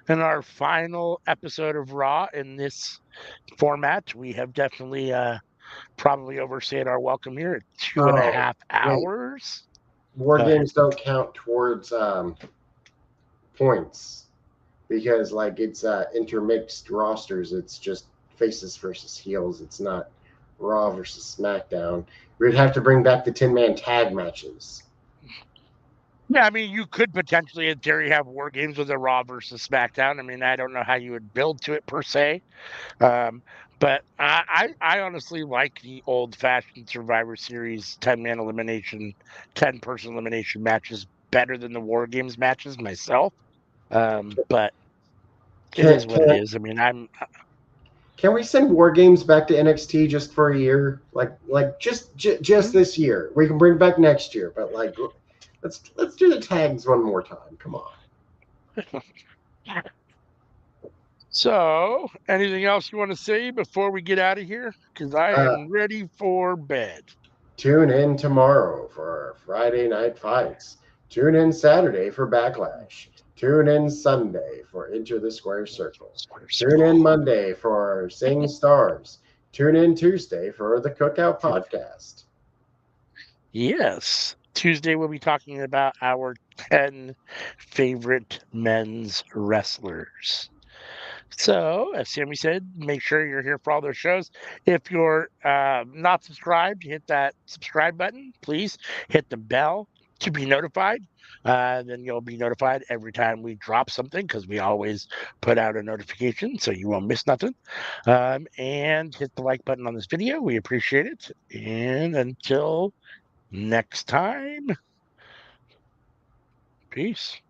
in our final episode of Raw in this format, we have definitely probably overstayed our welcome here at two and a Oh, half wait. hours. War Go ahead. Games don't count towards points because, like, it's intermixed rosters. It's just faces versus heels. It's not Raw versus SmackDown. We'd have to bring back the 10-man tag matches. Yeah, I mean, you could potentially, in theory, have War Games with a Raw versus SmackDown. I mean, I don't know how you would build to it per se. Um, but I honestly like the old fashioned Survivor Series 10-man elimination, 10-person elimination matches better than the War Games matches myself. But it Can is what it can is. I mean, I'm can we send War Games back to NXT just for a year? Like just this year. We can bring back next year, but like let's do the tags one more time. Come on. so. Anything else you want to say before we get out of here? Because I Uh, am ready for bed. Tune in tomorrow for our Friday night fights. Tune in Saturday for Backlash. Tune in Sunday for Enter the Square Circle. Tune in Monday for Sing Stars. Tune in Tuesday for the Cookout Podcast. Yes. Tuesday, we'll be talking about our 10 favorite men's wrestlers. So, as Sammy said, make sure you're here for all those shows. If you're not subscribed, hit that subscribe button. Please hit the bell to be notified. Then you'll be notified every time we drop something because we always put out a notification so you won't miss nothing. And hit the like button on this video. We appreciate it. And until next time, peace.